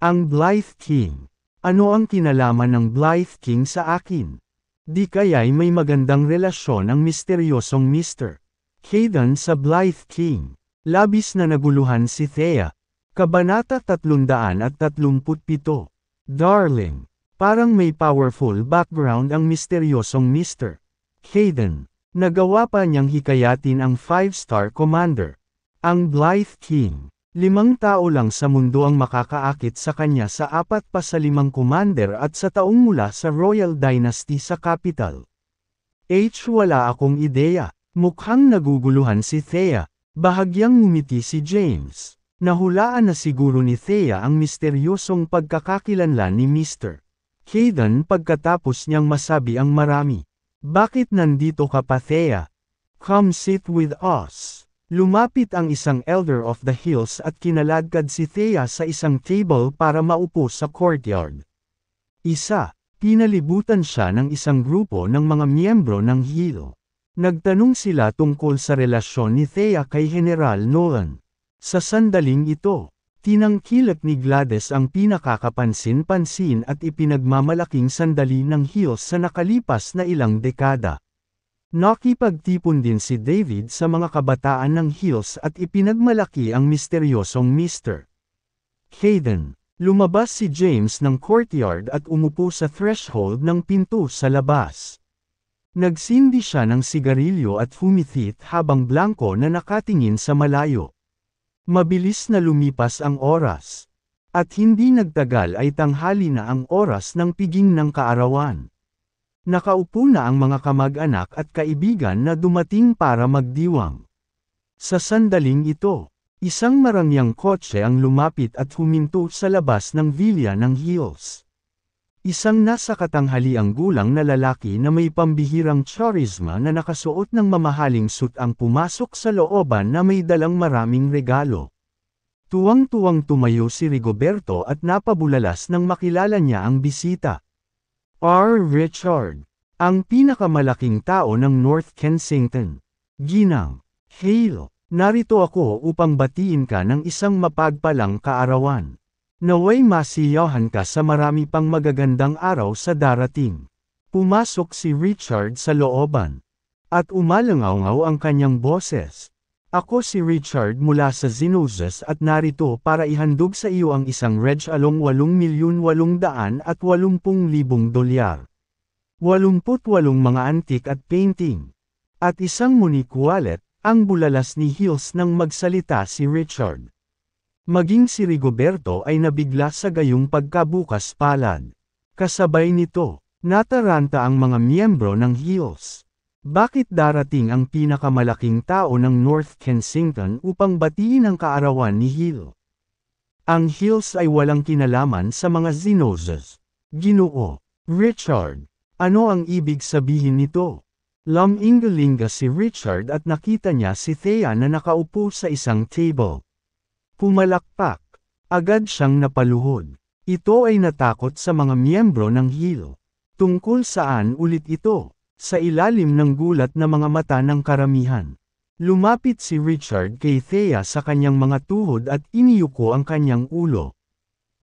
"Ang Blythe King? Ano ang kinalaman ng Blythe King sa akin? Di kaya'y may magandang relasyon ang misteryosong Mr. Hayden sa Blythe King?" Labis na naguluhan si Thea. Kabanata 337. "Darling, parang may powerful background ang misteryosong Mr. Hayden. Nagawa pa niyang hikayatin ang 5-star commander. Ang Blythe King. 5 tao lang sa mundo ang makakaakit sa kanya sa 4 pa sa 5 commander at sa taong mula sa Royal Dynasty sa capital." Wala akong ideya." Mukhang naguguluhan si Thea. Bahagyang ngumiti si James. Nahulaan na siguro ni Thea ang misteryosong pagkakakilanlan ni Mr. Hayden pagkatapos niyang masabi ang marami. "Bakit nandito ka pa, Thea? Come sit with us." Lumapit ang isang elder of the hills at kinaladkad si Thea sa isang table para maupo sa courtyard. Pinalibutan siya ng isang grupo ng mga miyembro ng Hill. Nagtanong sila tungkol sa relasyon ni Thea kay General Nolan. Sa sandaling ito, Tinangkilik ni Gladys ang pinakakapansin-pansin at ipinagmamalaking sandali ng Hills sa nakalipas na ilang dekada. Nakipagtipon din si David sa mga kabataan ng Hills at ipinagmalaki ang misteryosong Mr. Hayden. Lumabas si James ng courtyard at umupo sa threshold ng pinto sa labas. Nagsindi siya ng sigarilyo at humithit habang blanko na nakatingin sa malayo. Mabilis na lumipas ang oras. At hindi nagtagal ay tanghali na ang oras ng piging ng kaarawan. Nakaupo na ang mga kamag-anak at kaibigan na dumating para magdiwang. Sa sandaling ito, isang marangyang kotse ang lumapit at huminto sa labas ng villa ng Hills. Isang nasa katanghaliang gulang na lalaki na may pambihirang charisma na nakasuot ng mamahaling suit ang pumasok sa looban na may dalang maraming regalo. Tuwang-tuwang tumayo si Rigoberto at napabulalas nang makilala niya ang bisita. R. Richard, ang pinakamalaking tao ng North Kensington. Ginang Hale, narito ako upang batiin ka ng isang mapagpalang kaarawan. Naway masiyahan ka sa marami pang magagandang araw sa darating. Pumasok si Richard sa looban. At umalangaw ang kanyang boses. Ako si Richard mula sa Zinoses at narito para ihandog sa iyo ang isang Reg Along 8,880,000 dolyar. 88 mga antik at painting. At isang Munich wallet, ang bulalas ni Hills nang magsalita si Richard. Maging si Rigoberto ay nabigla sa gayong pagkabukas palad. Kasabay nito, nataranta ang mga miyembro ng Hills. Bakit darating ang pinakamalaking tao ng North Kensington upang batiin ang kaarawan ni Hill? Ang Hills ay walang kinalaman sa mga Zinoses. Ginoo Richard, ano ang ibig sabihin nito? Lumingalinga si Richard at nakita niya si Thea na nakaupo sa isang table. Pumalakpak. Agad siyang napaluhod. Ito ay natakot sa mga miyembro ng Hill. Tungkol saan ulit ito? Sa ilalim ng gulat na mga mata ng karamihan. Lumapit si Richard kay Thea sa kanyang mga tuhod at iniyuko ang kanyang ulo.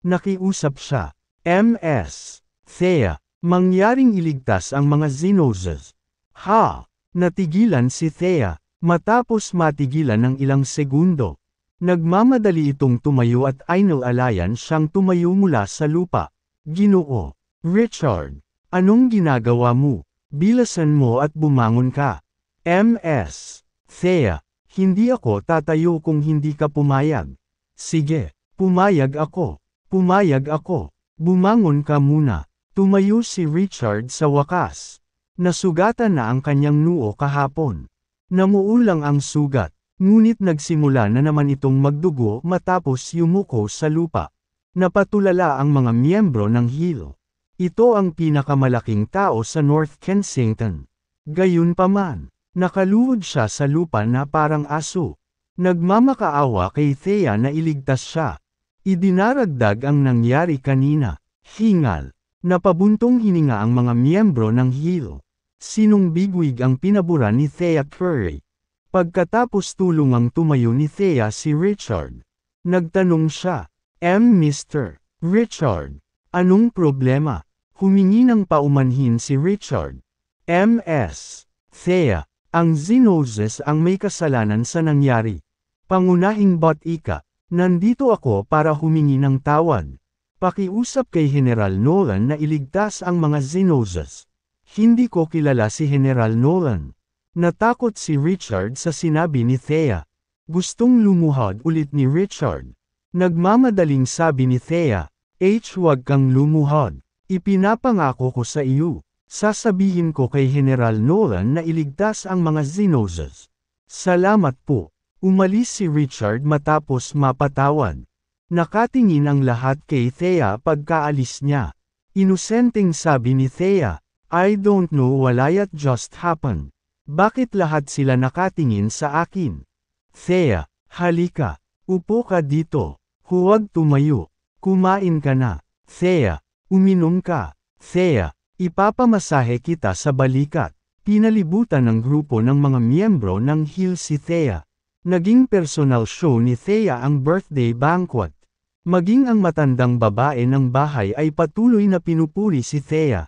Nakiusap siya. Ms. Thea, mangyaring iligtas ang mga Zinoses. Ha! Natigilan si Thea, matapos matigilan ng ilang segundo. Nagmamadali itong tumayo at inalalayan siyang tumayo mula sa lupa. Ginoo Richard, anong ginagawa mo? Bilasan mo at bumangon ka. Ms. Thea, hindi ako tatayo kung hindi ka pumayag. Sige, pumayag ako. Pumayag ako. Bumangon ka muna. Tumayo si Richard sa wakas. Nasugatan na ang kanyang noo kahapon. Namuulang ang sugat, ngunit nagsimula na naman itong magdugo matapos yumuko sa lupa. Napatulala ang mga miyembro ng Hill. Ito ang pinakamalaking tao sa North Kensington. Gayunpaman, nakaluhod siya sa lupa na parang aso. Nagmamakaawa kay Thea na iligtas siya. Idinaragdag ang nangyari kanina. Hingal. Napabuntong hininga ang mga miyembro ng Hill. Sinong bigwig ang pinabura ni Thea Curry? Pagkatapos tulungang tumayo ni Thea si Richard. Nagtanong siya, Mr. Richard, anong problema? Humingi ng paumanhin si Richard. Ms. Thea, ang Zinoses ang may kasalanan sa nangyari. Pangunahing Ika, nandito ako para humingi ng tawad. Pakiusap kay General Nolan na iligtas ang mga Zinoses. Hindi ko kilala si General Nolan. Natakot si Richard sa sinabi ni Thea. Gustong lumuhod ulit ni Richard. Nagmamadaling sabi ni Thea, huwag kang lumuhod. Ipinapangako ko sa iyo. Sasabihin ko kay General Nolan na iligtas ang mga Zinoses. Salamat po. Umalis si Richard matapos mapatawad. Nakatingin ang lahat kay Thea pagkaalis niya. Inosenteng sabi ni Thea, I don't know why it just happened. Bakit lahat sila nakatingin sa akin? Thea, halika. Upo ka dito. Huwag tumayo. Kumain ka na. Thea, uminom ka. Thea, ipapamasahe kita sa balikat. Pinalibutan ng grupo ng mga miyembro ng Hill si Thea. Naging personal show ni Thea ang birthday banquet. Maging ang matandang babae ng bahay ay patuloy na pinupuri si Thea.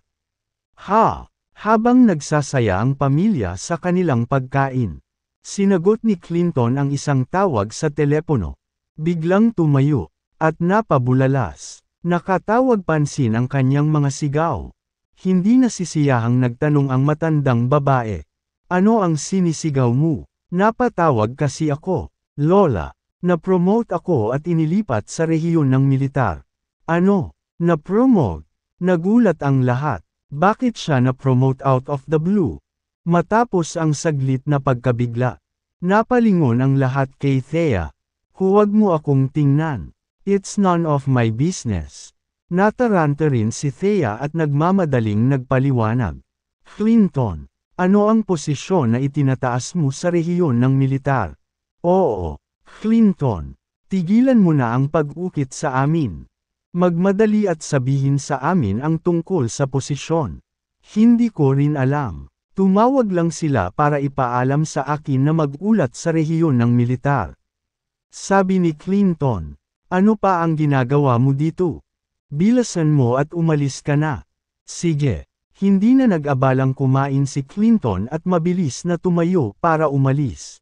Habang nagsasaya ang pamilya sa kanilang pagkain. Sinagot ni Clinton ang isang tawag sa telepono. Biglang tumayo, at napabulalas. Nakatawag pansin ang kanyang mga sigaw. Hindi nasisiyahang nagtanong ang matandang babae. Ano ang sinisigaw mo? Napatawag kasi ako, Lola. Na-promote ako at inilipat sa rehiyon ng militar. Ano? Na-promote? Nagulat ang lahat. Bakit siya na-promote out of the blue? Matapos ang saglit na pagkabigla. Napalingon ang lahat kay Thea. Huwag mo akong tingnan. It's none of my business. Nataranta rin si Thea at nagmamadaling nagpaliwanag. Clinton, ano ang posisyon na itinataas mo sa rehiyon ng militar? Oo. Clinton, tigilan mo na ang pag-ukit sa amin. Magmadali at sabihin sa amin ang tungkol sa posisyon. Hindi ko rin alam. Tumawag lang sila para ipaalam sa akin na mag-ulat sa rehiyon ng militar. Sabi ni Clinton, ano pa ang ginagawa mo dito? Bilasan mo at umalis ka na. Sige. Hindi na nag-abalang kumain si Clinton at mabilis na tumayo para umalis.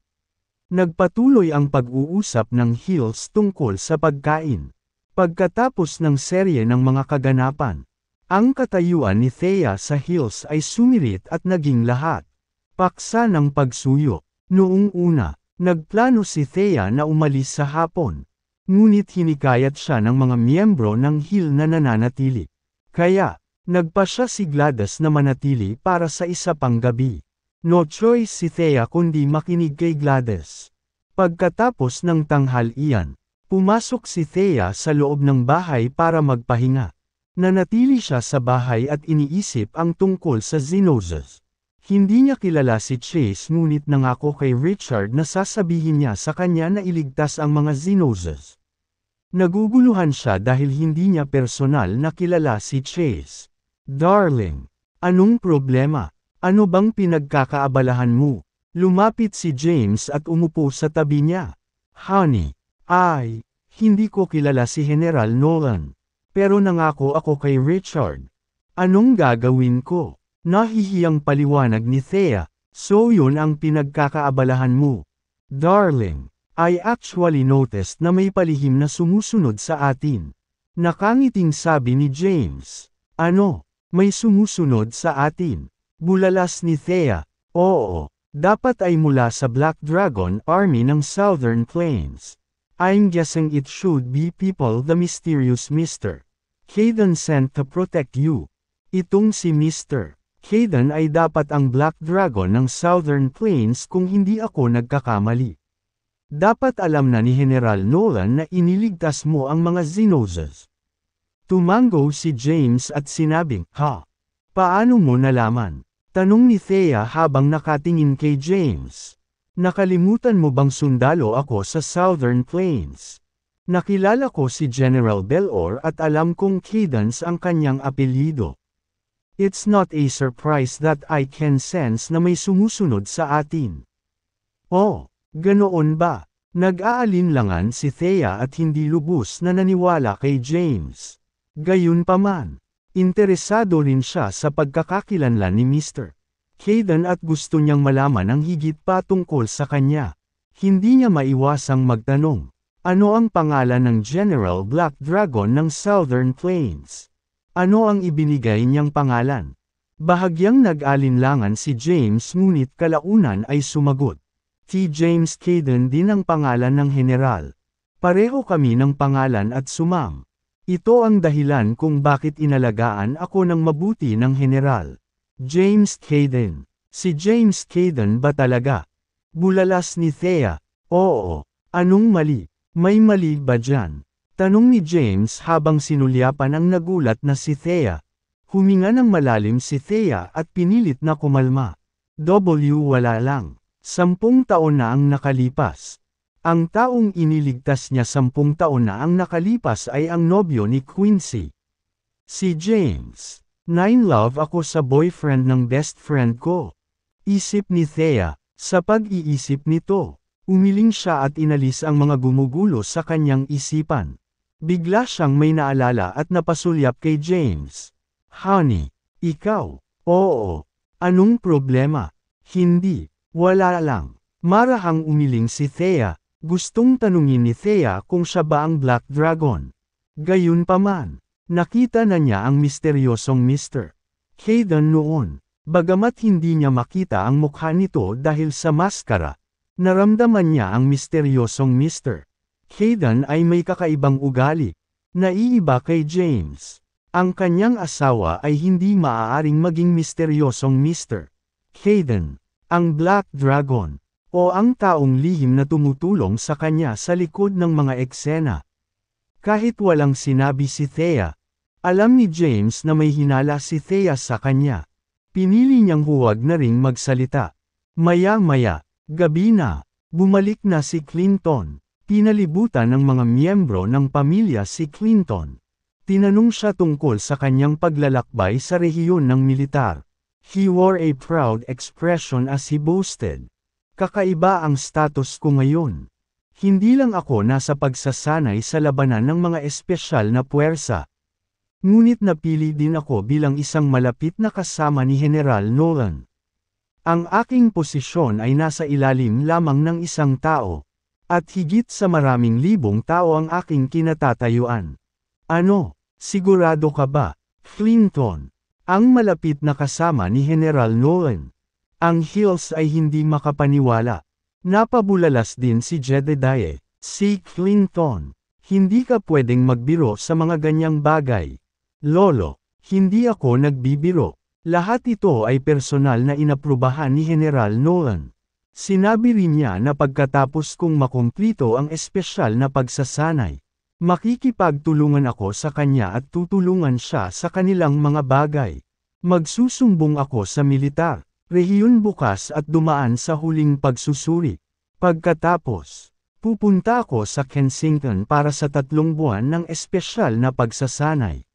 Nagpatuloy ang pag-uusap ng Hills tungkol sa pagkain. Pagkatapos ng serye ng mga kaganapan, ang katayuan ni Thea sa Hills ay sumirit at naging lahat. Paksa ng pagsuyo. Noong una, nagplano si Thea na umalis sa hapon. Ngunit hinikayat siya ng mga miyembro ng Hill na nananatili. Kaya, nagpasya si Gladys na manatili para sa isa pang gabi. No choice si Thea kundi makinig kay Gladys. Pagkatapos ng tanghalian, pumasok si Thea sa loob ng bahay para magpahinga. Nanatili siya sa bahay at iniisip ang tungkol sa Xenozas. Hindi niya kilala si Chase ngunit nangako kay Richard na sasabihin niya sa kanya na iligtas ang mga Xenozas. Naguguluhan siya dahil hindi niya personal na kilala si Chase. Darling, anong problema? Ano bang pinagkakaabalahan mo? Lumapit si James at umupo sa tabi niya. Honey, hindi ko kilala si General Nolan. Pero nangako ako kay Richard. Anong gagawin ko? Nahihiyang paliwanag ni Thea. So yun ang pinagkakaabalahan mo. Darling, I actually noticed na may palihim na sumusunod sa atin. Nakangiting sabi ni James. Ano? May sumusunod sa atin? Bulalas ni Thea. Oo, dapat ay mula sa Black Dragon Army ng Southern Plains. I'm guessing it should be people the mysterious Mr. Caden sent to protect you. Itong si Mr. Caden ay dapat ang Black Dragon ng Southern Plains kung hindi ako nagkakamali. Dapat alam na ni General Nolan na iniligtas mo ang mga Xenozas. Tumango si James at sinabing, paano mo nalaman? Tanong ni Thea habang nakatingin kay James. Nakalimutan mo bang sundalo ako sa Southern Plains? Nakilala ko si General Belor at alam kong Cadence ang kanyang apelyido. It's not a surprise that I can sense na may sumusunod sa atin. Oh, ganoon ba? Nag-aalinlangan si Thea at hindi lubos na naniwala kay James. Gayunpaman, interesado rin siya sa pagkakakilanlan ni Mr. Caden at gusto niyang malaman ang higit pa tungkol sa kanya. Hindi niya maiwasang magtanong, ano ang pangalan ng General Black Dragon ng Southern Plains? Ano ang ibinigay niyang pangalan? Bahagyang nag-alinlangan si James ngunit kalaunan ay sumagot. Si James Caden din ang pangalan ng general. Pareho kami ng pangalan at sumam. Ito ang dahilan kung bakit inalagaan ako ng mabuti ng general. James Caden. Si James Caden ba talaga? Bulalas ni Thea. Oo. Anong mali? May mali ba dyan? Tanong ni James habang sinulyapan ang nagulat na si Thea. Huminga ng malalim si Thea at pinilit na kumalma. Wala lang. 10 taon na ang nakalipas. Ang taong iniligtas niya 10 taon na ang nakalipas ay ang nobyo ni Quincy. Si James. 9 love ako sa boyfriend ng best friend ko. Isip ni Thea. Sa pag-iisip nito, umiling siya at inalis ang mga gumugulo sa kanyang isipan. Bigla siyang may naalala at napasulyap kay James. Honey, ikaw? Oo. Anong problema? Hindi. Wala lang. Marahang umiling si Thea. Gustong tanungin ni Thea kung siya ba ang Black Dragon. Gayunpaman, nakita na niya ang misteryosong Mr. Hayden noon. Bagamat hindi niya makita ang mukha nito dahil sa maskara, naramdaman niya ang misteryosong Mr. Hayden ay may kakaibang ugali. Naiiba kay James. Ang kanyang asawa ay hindi maaaring maging misteryosong Mr. Hayden, ang Black Dragon, o ang taong lihim na tumutulong sa kanya sa likod ng mga eksena. Kahit walang sinabi si Thea, alam ni James na may hinala si Thea sa kanya. Pinili niyang huwag na ring magsalita. Maya-maya, gabi na, bumalik na si Clinton. Pinalibutan ng mga miyembro ng pamilya si Clinton. Tinanong siya tungkol sa kanyang paglalakbay sa rehiyon ng militar. He wore a proud expression as he boasted. Kakaiba ang status ko ngayon. Hindi lang ako nasa pagsasanay sa labanan ng mga espesyal na puwersa. Ngunit napili din ako bilang isang malapit na kasama ni General Nolan. Ang aking posisyon ay nasa ilalim lamang ng isang tao, at higit sa maraming libong tao ang aking kinatatayuan. Ano, sigurado ka ba, Clinton? Ang malapit na kasama ni General Nolan. Ang Hills ay hindi makapaniwala. Napabulalas din si Jedediah. Si Clinton, hindi ka pwedeng magbiro sa mga ganyang bagay. Lolo, hindi ako nagbibiro. Lahat ito ay personal na inaprubahan ni General Nolan. Sinabi rin niya na pagkatapos kong makumplito ang espesyal na pagsasanay, makikipagtulungan ako sa kanya at tutulungan siya sa kanilang mga bagay. Magsusumbong ako sa militar, rehiyon bukas at dumaan sa huling pagsusuri. Pagkatapos, pupunta ako sa Kensington para sa 3 buwan ng espesyal na pagsasanay.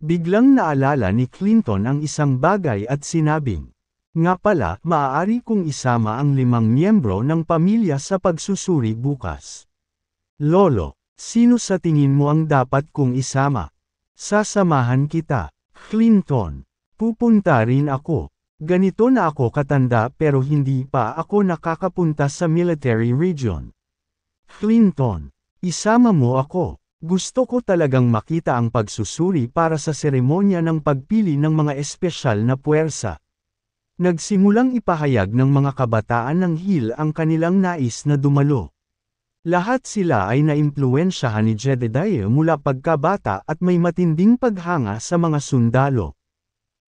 Biglang naalala ni Clinton ang isang bagay at sinabing, nga pala, maaari kong isama ang 5 miyembro ng pamilya sa pagsusuri bukas. Lolo, sino sa tingin mo ang dapat kong isama? Sasamahan kita, Clinton. Pupunta rin ako. Ganito na ako katanda pero hindi pa ako nakakapunta sa military region. Clinton, isama mo ako. Gusto ko talagang makita ang pagsusuri para sa seremonya ng pagpili ng mga espesyal na puwersa. Nagsimulang ipahayag ng mga kabataan ng Hill ang kanilang nais na dumalo. Lahat sila ay naimpluwensyahan ni Jedediah mula pagkabata at may matinding paghanga sa mga sundalo.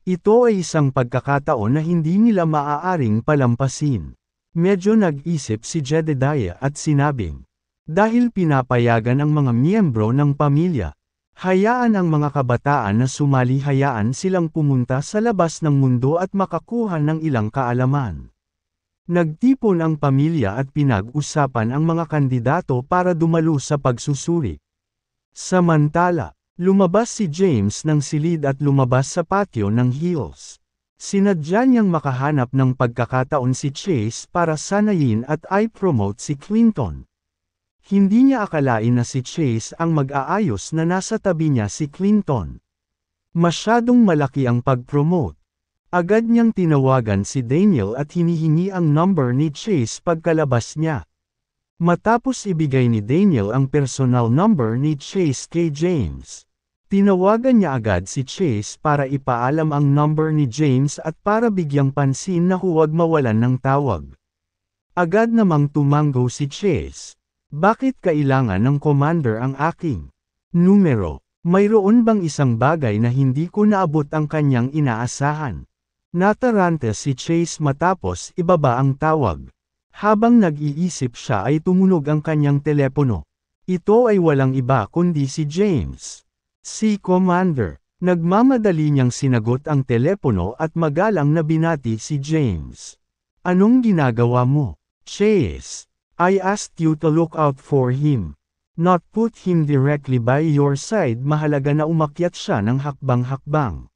Ito ay isang pagkakataon na hindi nila maaaring palampasin. Medyo nag-isip si Jedediah at sinabing, dahil pinapayagan ang mga miyembro ng pamilya, hayaan ang mga kabataan na sumali, hayaan silang pumunta sa labas ng mundo at makakuha ng ilang kaalaman. Nagtipon ang pamilya at pinag-usapan ang mga kandidato para dumalo sa pagsusuri. Samantala, lumabas si James ng silid at lumabas sa patio ng Hills. Sinadya niyang makahanap ng pagkakataon si Chase para sanayin at i-promote si Clinton. Hindi niya akalain na si Chase ang mag-aayos na nasa tabi niya si Clinton. Masyadong malaki ang pag-promote. Agad niyang tinawagan si Daniel at hinihingi ang number ni Chase pagkalabas niya. Matapos ibigay ni Daniel ang personal number ni Chase kay James, tinawagan niya agad si Chase para ipaalam ang number ni James at para bigyang pansin na huwag mawalan ng tawag. Agad namang tumango si Chase. Bakit kailangan ng commander ang aking numero? Mayroon bang isang bagay na hindi ko naabot ang kanyang inaasahan? Nataranta si Chase matapos ibaba ang tawag. Habang nag-iisip siya ay tumunog ang kanyang telepono. Ito ay walang iba kundi si James. Si Commander. Nagmamadali niyang sinagot ang telepono at magalang na binati si James. Anong ginagawa mo, Chase? I asked you to look out for him. Not put him directly by your side. Mahalaga na umakyat siya ng hakbang-hakbang.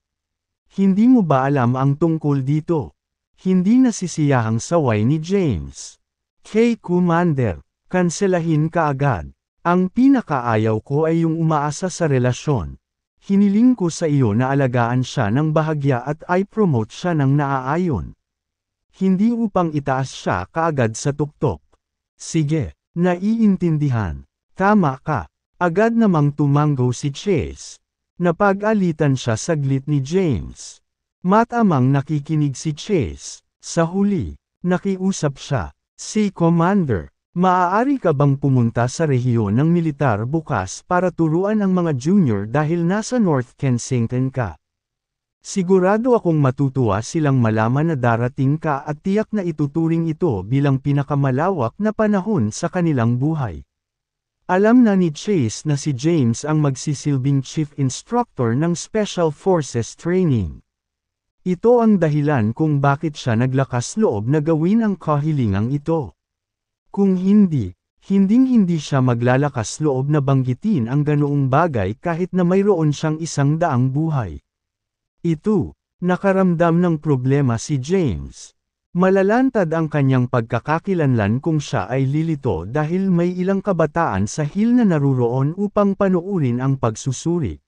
Hindi mo ba alam ang tungkol dito? Hindi nasisiyahang saway ni James. Kay Commander, kanselahin ka agad. Ang pinakaayaw ko ay yung umaasa sa relasyon. Hiniling ko sa iyo na alagaan siya ng bahagya at i-promote siya ng naaayon. Hindi upang itaas siya kaagad sa tuktok. Sige, naiintindihan. Tama ka. Agad namang tumanggo si Chase. Napag-alitan siya saglit ni James. Matamang nakikinig si Chase. Sa huli, nakiusap siya. Si Commander, maaari ka bang pumunta sa rehiyon ng militar bukas para turuan ang mga junior dahil nasa North Kensington ka? Sigurado akong matutuwa silang malaman na darating ka at tiyak na ituturing ito bilang pinakamalawak na panahon sa kanilang buhay. Alam na ni Chase na si James ang magsisilbing chief instructor ng Special Forces Training. Ito ang dahilan kung bakit siya naglakas loob na gawin ang kahilingang ito. Kung hinding-hindi siya maglalakas loob na banggitin ang ganoong bagay kahit na mayroon siyang 100 buhay. Nakaramdam ng problema si James. Malalantad ang kanyang pagkakakilanlan kung siya ay lilito dahil may ilang kabataan sa hill na naruroon upang panuurin ang pagsusuri.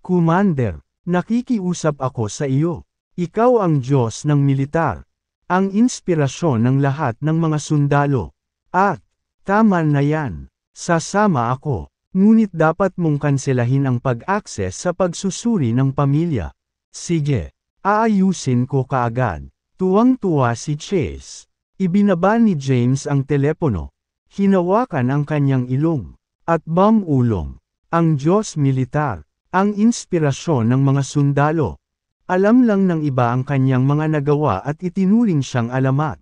Commander, nakikiusap ako sa iyo. Ikaw ang Diyos ng militar. Ang inspirasyon ng lahat ng mga sundalo. At, tama na yan. Sasama ako. Ngunit dapat mong kanselahin ang pag-access sa pagsusuri ng pamilya. Sige, aayusin ko kaagad. Tuwang-tuwa si Chase. Ibinaba ni James ang telepono. Hinawakan ang kanyang ilong. At bamulong. Ang Diyos militar. Ang inspirasyon ng mga sundalo. Alam lang ng iba ang kanyang mga nagawa at itinuring siyang alamat.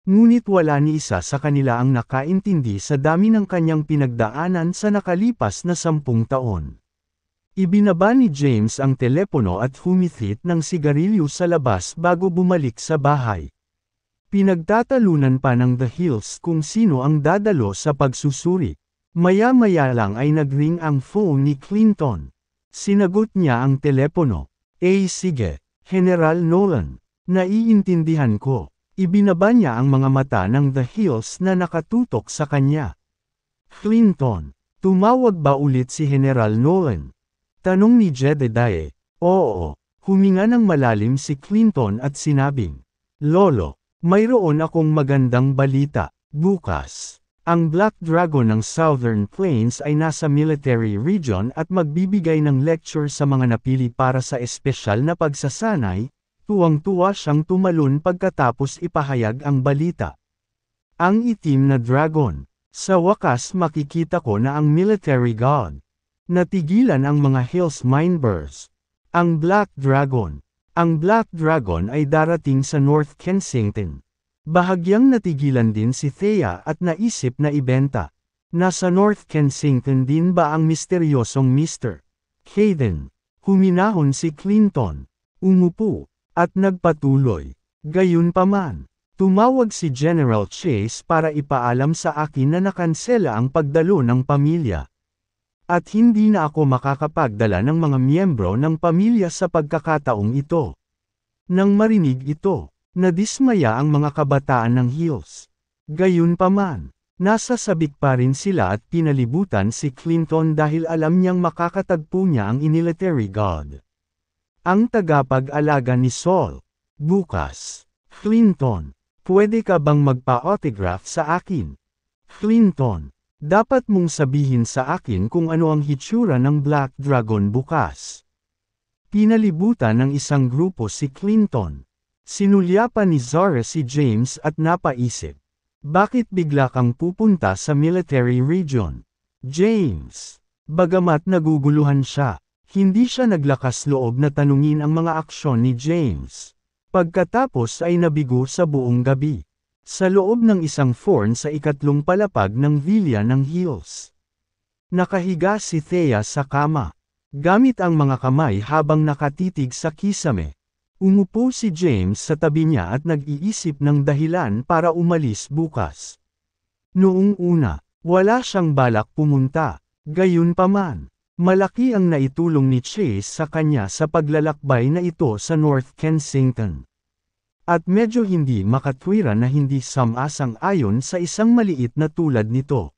Ngunit wala ni isa sa kanila ang nakaintindi sa dami ng kanyang pinagdaanan sa nakalipas na 10 taon. Ibinaba ni James ang telepono at humithit ng sigarilyo sa labas bago bumalik sa bahay. Pinagtatalunan pa ng The Hills kung sino ang dadalo sa pagsusuri. Maya-maya lang ay nagring ang phone ni Clinton. Sinagot niya ang telepono. Sige, General Nolan. Naiintindihan ko. Ibinaba niya ang mga mata ng The Hills na nakatutok sa kanya. Clinton, tumawag ba ulit si General Nolan? Tanong ni Jedediah. Oo, huminga ng malalim si Clinton at sinabing, Lolo, mayroon akong magandang balita. Bukas, ang Black Dragon ng Southern Plains ay nasa military region at magbibigay ng lecture sa mga napili para sa espesyal na pagsasanay. Tuwang-tuwa siyang tumalon pagkatapos ipahayag ang balita. Ang itim na dragon. Sa wakas makikita ko na ang military god. Natigilan ang mga Hills Minebirds. Ang Black Dragon. Ang Black Dragon ay darating sa North Kensington. Bahagyang natigilan din si Thea at naisip na ibenta. Nasa North Kensington din ba ang misteryosong Mr. Hayden? Huminahon si Clinton. Umupo. At nagpatuloy. Gayunpaman, tumawag si General Chase para ipaalam sa akin na nakansela ang pagdalo ng pamilya. At hindi na ako makakapagdala ng mga miyembro ng pamilya sa pagkakataong ito. Nang marinig ito, nadismaya ang mga kabataan ng Hills. Gayunpaman, nasa sabik pa rin sila at pinalibutan si Clinton dahil alam niyang makakatagpo niya ang military god. Ang tagapag-alaga ni Saul. Bukas. Clinton, pwede ka bang magpa-autograph sa akin? Clinton, dapat mong sabihin sa akin kung ano ang hitsura ng Black Dragon bukas. Pinalibutan ng isang grupo si Clinton. Sinulyapan ni Zara si James at napaisip. Bakit bigla kang pupunta sa military region? James. Bagamat naguguluhan siya. Hindi siya naglakas loob na tanungin ang mga aksyon ni James. Pagkatapos ay nabigo sa buong gabi. Sa loob ng isang forn sa ikatlong palapag ng villa ng Hills. Nakahiga si Thea sa kama. Gamit ang mga kamay habang nakatitig sa kisame. Umupo si James sa tabi niya at nag-iisip ng dahilan para umalis bukas. Noong una, wala siyang balak pumunta. Gayunpaman, malaki ang naitulong ni Chase sa kanya sa paglalakbay na ito sa North Kensington. At medyo hindi makatwiran na hindi samasang-ayon sa isang maliit na tulad nito.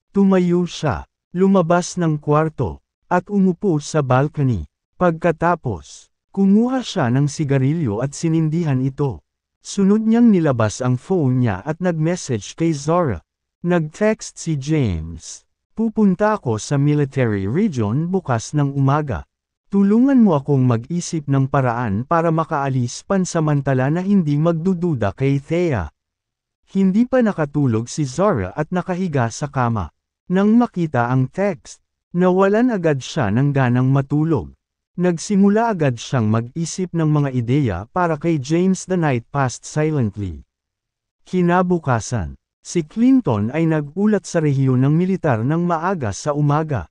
Tumayo siya, lumabas ng kwarto, at umupo sa balcony. Pagkatapos, kumuha siya ng sigarilyo at sinindihan ito. Sunod niyang nilabas ang phone niya at nag-message kay Zora. Nag-text si James. Pupunta ako sa military region bukas ng umaga. Tulungan mo akong mag-isip ng paraan para makaalis pansamantala na hindi magdududa kay Thea. Hindi pa nakatulog si Zora at nakahiga sa kama. Nang makita ang text, nawalan agad siya ng ganang matulog. Nagsimula agad siyang mag-isip ng mga ideya para kay James. The night passed silently. Kinabukasan, si Clinton ay nag-ulat sa rehiyon ng militar ng maaga sa umaga.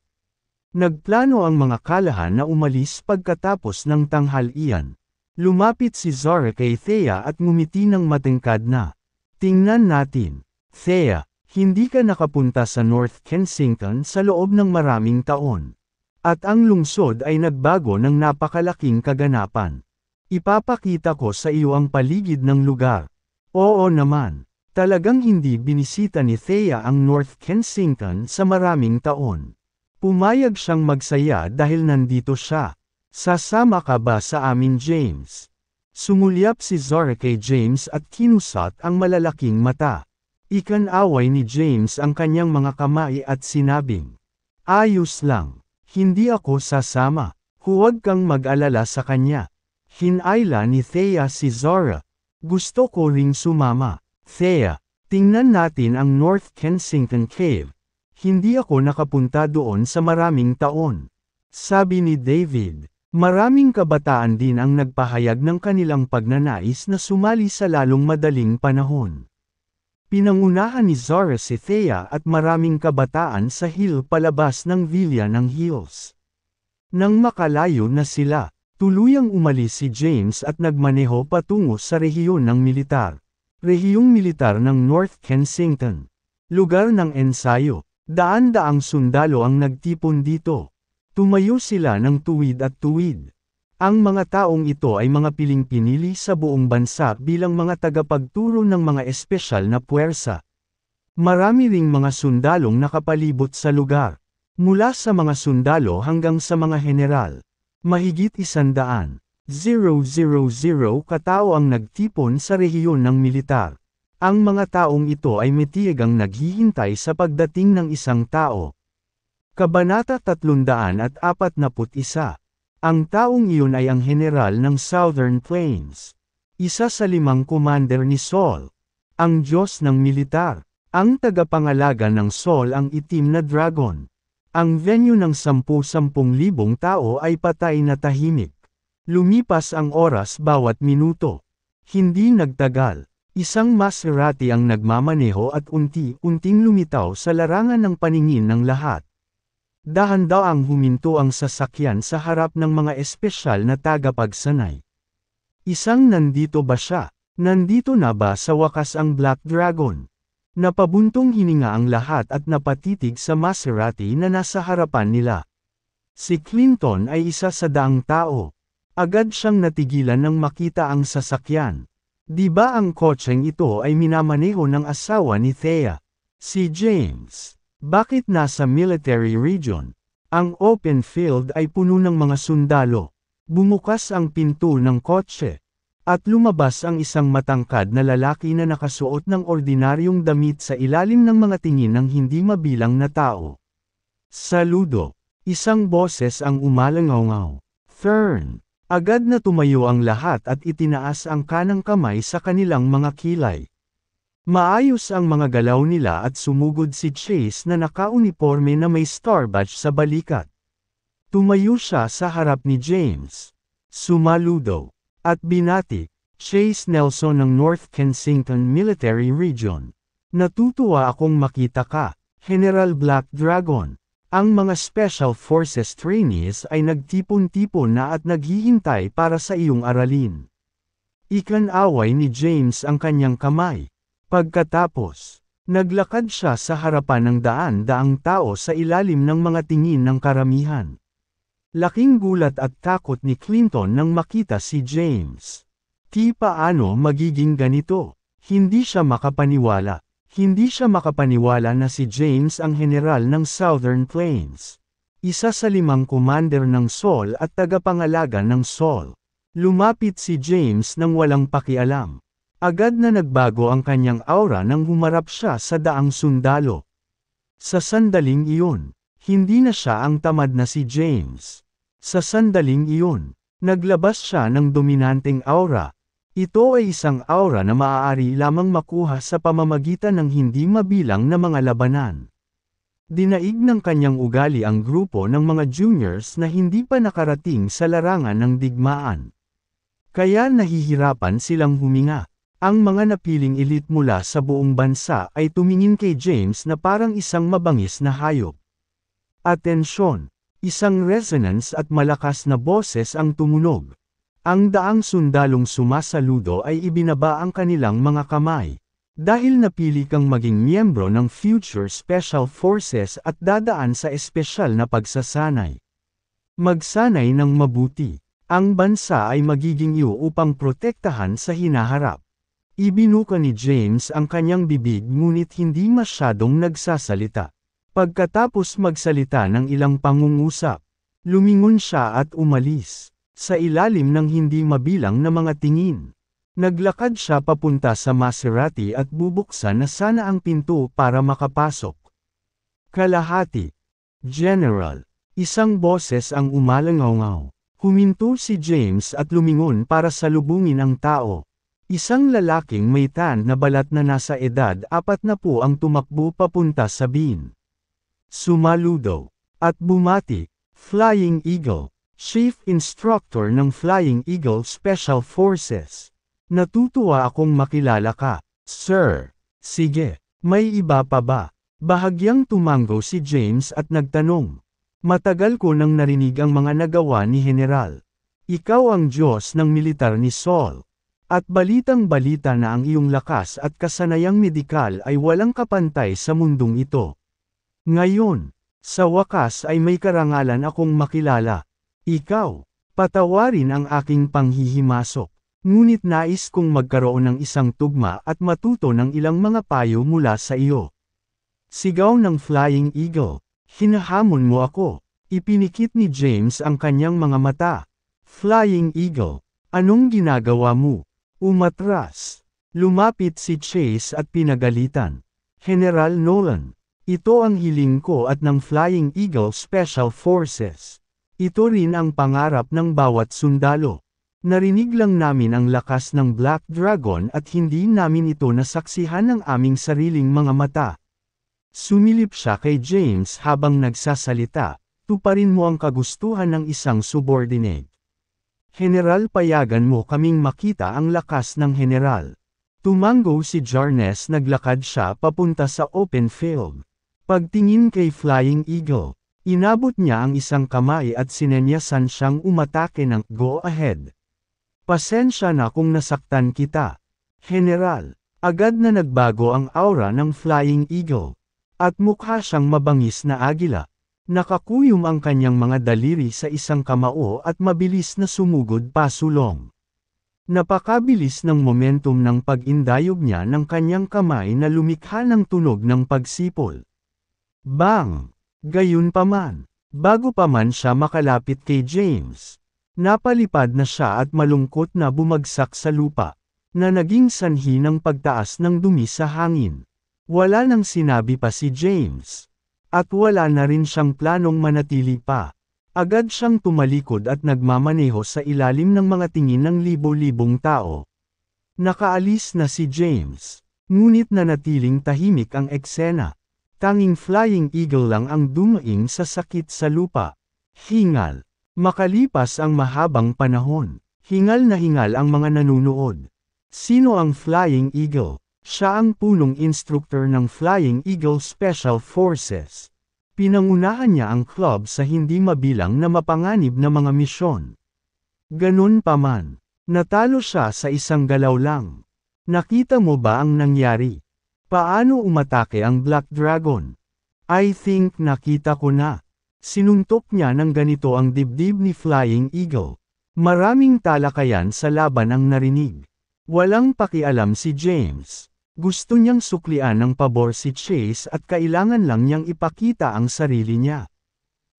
Nagplano ang mga kalahan na umalis pagkatapos ng tanghalian. Lumapit si Zora kay Thea at ngumiti ng matingkad na. Tingnan natin, Thea, hindi ka nakapunta sa North Kensington sa loob ng maraming taon. At ang lungsod ay nagbago ng napakalaking kaganapan. Ipapakita ko sa iyo ang paligid ng lugar. Oo naman, talagang hindi binisita ni Thea ang North Kensington sa maraming taon. Pumayag siyang magsaya dahil nandito siya. Sasama ka ba sa amin, James? Sumulyap si Zora kay James at kinusat ang malalaking mata. Ikanaway ni James ang kanyang mga kamay at sinabing, ayos lang, hindi ako sasama, huwag kang mag-alala sa kanya. Hinayla ni Thea si Zora. Gusto ko ring sumama. Thea, tingnan natin ang North Kensington Cave. Hindi ako nakapunta doon sa maraming taon. Sabi ni David, maraming kabataan din ang nagpahayag ng kanilang pagnanais na sumali sa lalong madaling panahon. Pinangunahan ni Zora si Thea at maraming kabataan sa hill palabas ng Villa ng Hills. Nang makalayo na sila, tuluyang umalis si James at nagmaneho patungo sa rehiyon ng militar. Rehiyong militar ng North Kensington. Lugar ng ensayo. Daan-daang sundalo ang nagtipon dito. Tumayo sila ng tuwid at tuwid. Ang mga taong ito ay mga piling pinili sa buong bansa bilang mga tagapagturo ng mga espesyal na puwersa. Marami ring mga sundalong nakapalibot sa lugar. Mula sa mga sundalo hanggang sa mga general. Mahigit 100,000 katao ang nagtipon sa rehiyon ng militar. Ang mga taong ito ay metiyagang naghihintay sa pagdating ng isang tao. Kabanata 341. Ang taong iyon ay ang general ng Southern Plains. Isa sa 5 commander ni Saul. Ang Diyos ng militar. Ang tagapangalaga ng Saul ang itim na dragon. Ang venue ng 10,000 tao ay patay na tahimik. Lumipas ang oras bawat minuto. Hindi nagtagal. Isang Maserati ang nagmamaneho at unti-unting lumitaw sa larangan ng paningin ng lahat. Dahan-daang huminto ang sasakyan sa harap ng mga espesyal na tagapagsanay. Isang nandito ba siya? Nandito na ba sa wakas ang Black Dragon? Napabuntong hininga ang lahat at napatitig sa Maserati na nasa harapan nila. Si Clinton ay isa sa daang tao. Agad siyang natigilan nang makita ang sasakyan. Di ba ang kotseng ito ay minamaneho ng asawa ni Thea? Si James. Bakit nasa military region? Ang open field ay puno ng mga sundalo. Bumukas ang pinto ng kotse. At lumabas ang isang matangkad na lalaki na nakasuot ng ordinaryong damit sa ilalim ng mga tingin ng hindi mabilang na tao. Saludo. Isang boses ang umalangaw. Fern. Agad na tumayo ang lahat at itinaas ang kanang kamay sa kanilang mga kilay. Maayos ang mga galaw nila at sumugod si Chase na nakauniporme na may star badge sa balikat. Tumayo siya sa harap ni James. Sumaludo. At binati, Chase Nelson ng North Kensington Military Region. Natutuwa akong makita ka, General Black Dragon. Ang mga Special Forces trainees ay nagtipon-tipon na at naghihintay para sa iyong aralin. Ikanaway ni James ang kanyang kamay. Pagkatapos, naglakad siya sa harapan ng daan-daang tao sa ilalim ng mga tingin ng karamihan. Laking gulat at takot ni Clinton nang makita si James. Paano magiging ganito? Hindi siya makapaniwala. Hindi siya makapaniwala na si James ang general ng Southern Plains. Isa sa 5 commander ng Sol at tagapangalaga ng Sol. Lumapit si James nang walang pakialam. Agad na nagbago ang kanyang aura nang humarap siya sa daang sundalo. Sa sandaling iyon, hindi na siya ang tamad na si James. Sa sandaling iyon, naglabas siya ng dominanteng aura. Ito ay isang aura na maaari lamang makuha sa pamamagitan ng hindi mabilang na mga labanan. Dinaig ng kanyang ugali ang grupo ng mga juniors na hindi pa nakarating sa larangan ng digmaan. Kaya nahihirapan silang huminga. Ang mga napiling elite mula sa buong bansa ay tumingin kay James na parang isang mabangis na hayop. Atensyon! Isang resonance at malakas na boses ang tumunog. Ang daang sundalong sumasaludo ay ibinaba ang kanilang mga kamay. Dahil napili kang maging miyembro ng Future Special Forces at dadaan sa espesyal na pagsasanay. Magsanay ng mabuti. Ang bansa ay magiging iyo upang protektahan sa hinaharap. Ibinuka ni James ang kanyang bibig ngunit hindi masyadong nagsasalita. Pagkatapos magsalita ng ilang pangungusap, lumingon siya at umalis. Sa ilalim ng hindi mabilang na mga tingin. Naglakad siya papunta sa Maserati at bubuksan na sana ang pinto para makapasok. Kalahati. General. Isang boses ang umalangaw-ngaw. Huminto si James at lumingon para salubungin ang tao. Isang lalaking may tan na balat na nasa edad 40 ang tumakbo papunta sa bin. Sumaludo. At bumati. Flying Eagle. Chief Instructor ng Flying Eagle Special Forces. Natutuwa akong makilala ka, sir. Sige, may iba pa ba? Bahagyang tumango si James at nagtanong. Matagal ko nang narinig ang mga nagawa ni General. Ikaw ang Diyos ng militar ni Sol. At balitang-balita na ang iyong lakas at kasanayang medikal ay walang kapantay sa mundong ito. Ngayon, sa wakas ay may karangalan akong makilala. Ikaw, patawarin ang aking panghihimasok. Ngunit nais kong magkaroon ng isang tugma at matuto ng ilang mga payo mula sa iyo. Sigaw ng Flying Eagle. Hinahamon mo ako. Ipinikit ni James ang kanyang mga mata. Flying Eagle, anong ginagawa mo? Umatras. Lumapit si Chase at pinagalitan. General Nolan, ito ang hiling ko at ng Flying Eagle Special Forces. Ito rin ang pangarap ng bawat sundalo. Narinig lang namin ang lakas ng Black Dragon at hindi namin ito nasaksihan ng aming sariling mga mata. Sumilip siya kay James habang nagsasalita, tuparin mo ang kagustuhan ng isang subordinate. General, payagan mo kaming makita ang lakas ng general. Tumango si Jarnes, naglakad siya papunta sa open field. Pagtingin kay Flying Eagle, inabot niya ang isang kamay at sinenyasan siyang umatake ng go ahead. Pasensya na kung nasaktan kita. General, agad na nagbago ang aura ng Flying Eagle. At mukha siyang mabangis na agila. Nakakuyom ang kanyang mga daliri sa isang kamao at mabilis na sumugod pasulong. Napakabilis ng momentum ng pag-indayog niya ng kanyang kamay na lumikha ng tunog ng pagsipol. Bang! Gayunpaman, bago pa man siya makalapit kay James, napalipad na siya at malungkot na bumagsak sa lupa, na naging sanhi ng pagtaas ng dumi sa hangin. Wala nang sinabi pa si James. At wala na rin siyang planong manatili pa. Agad siyang tumalikod at nagmamaneho sa ilalim ng mga tingin ng libo-libong tao. Nakaalis na si James. Ngunit nanatiling tahimik ang eksena. Tanging Flying Eagle lang ang dumaing sa sakit sa lupa. Hingal. Makalipas ang mahabang panahon, hingal na hingal ang mga nanunood. Sino ang Flying Eagle? Siya ang punong instructor ng Flying Eagle Special Forces. Pinangunahan niya ang club sa hindi mabilang na mapanganib na mga misyon. Ganun pa man, natalo siya sa isang galaw lang. Nakita mo ba ang nangyari? Paano umatake ang Black Dragon? I think nakita ko na. Sinuntok niya ng ganito ang dibdib ni Flying Eagle. Maraming talakayan sa laban ang narinig. Walang pakialam si James. Gusto niyang suklian ng pabor si Chase at kailangan lang niyang ipakita ang sarili niya.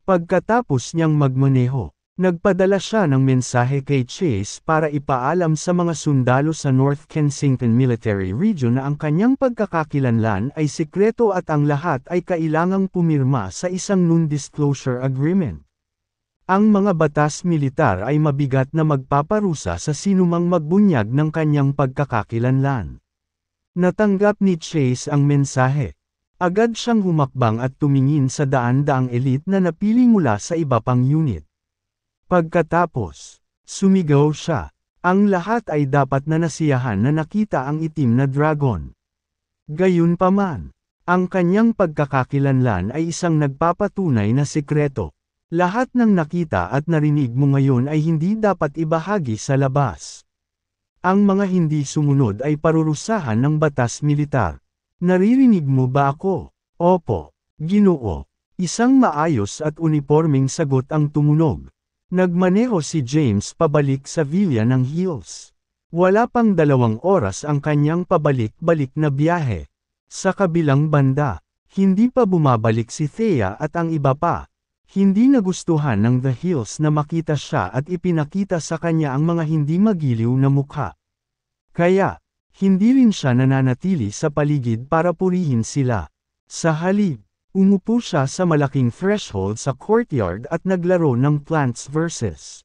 Pagkatapos niyang magmaneho, nagpadala siya ng mensahe kay Chase para ipaalam sa mga sundalo sa North Kensington Military Region na ang kanyang pagkakakilanlan ay sikreto at ang lahat ay kailangang pumirma sa isang non-disclosure agreement. Ang mga batas militar ay mabigat na magpaparusa sa sinumang magbunyag ng kanyang pagkakakilanlan. Natanggap ni Chase ang mensahe. Agad siyang humakbang at tumingin sa daan-daang elite na napili mula sa iba pang unit. Pagkatapos, sumigaw siya. Ang lahat ay dapat na nasiyahan na nakita ang itim na dragon. Gayunpaman, ang kanyang pagkakakilanlan ay isang nagpapatunay na sikreto. Lahat ng nakita at narinig mo ngayon ay hindi dapat ibahagi sa labas. Ang mga hindi sumunod ay parurusahan ng batas militar. Naririnig mo ba ako? Opo, Ginoo. Isang maayos at unipormeng sagot ang tumunog. Nagmaneho si James pabalik sa Villa ng Hills. Wala pang 2 oras ang kanyang pabalik-balik na biyahe. Sa kabilang banda, hindi pa bumabalik si Thea at ang iba pa. Hindi nagustuhan ng The Hills na makita siya at ipinakita sa kanya ang mga hindi magiliw na mukha. Kaya, hindi rin siya nananatili sa paligid para purihin sila. Sa halip, umupo siya sa malaking threshold sa courtyard at naglaro ng Plants vs.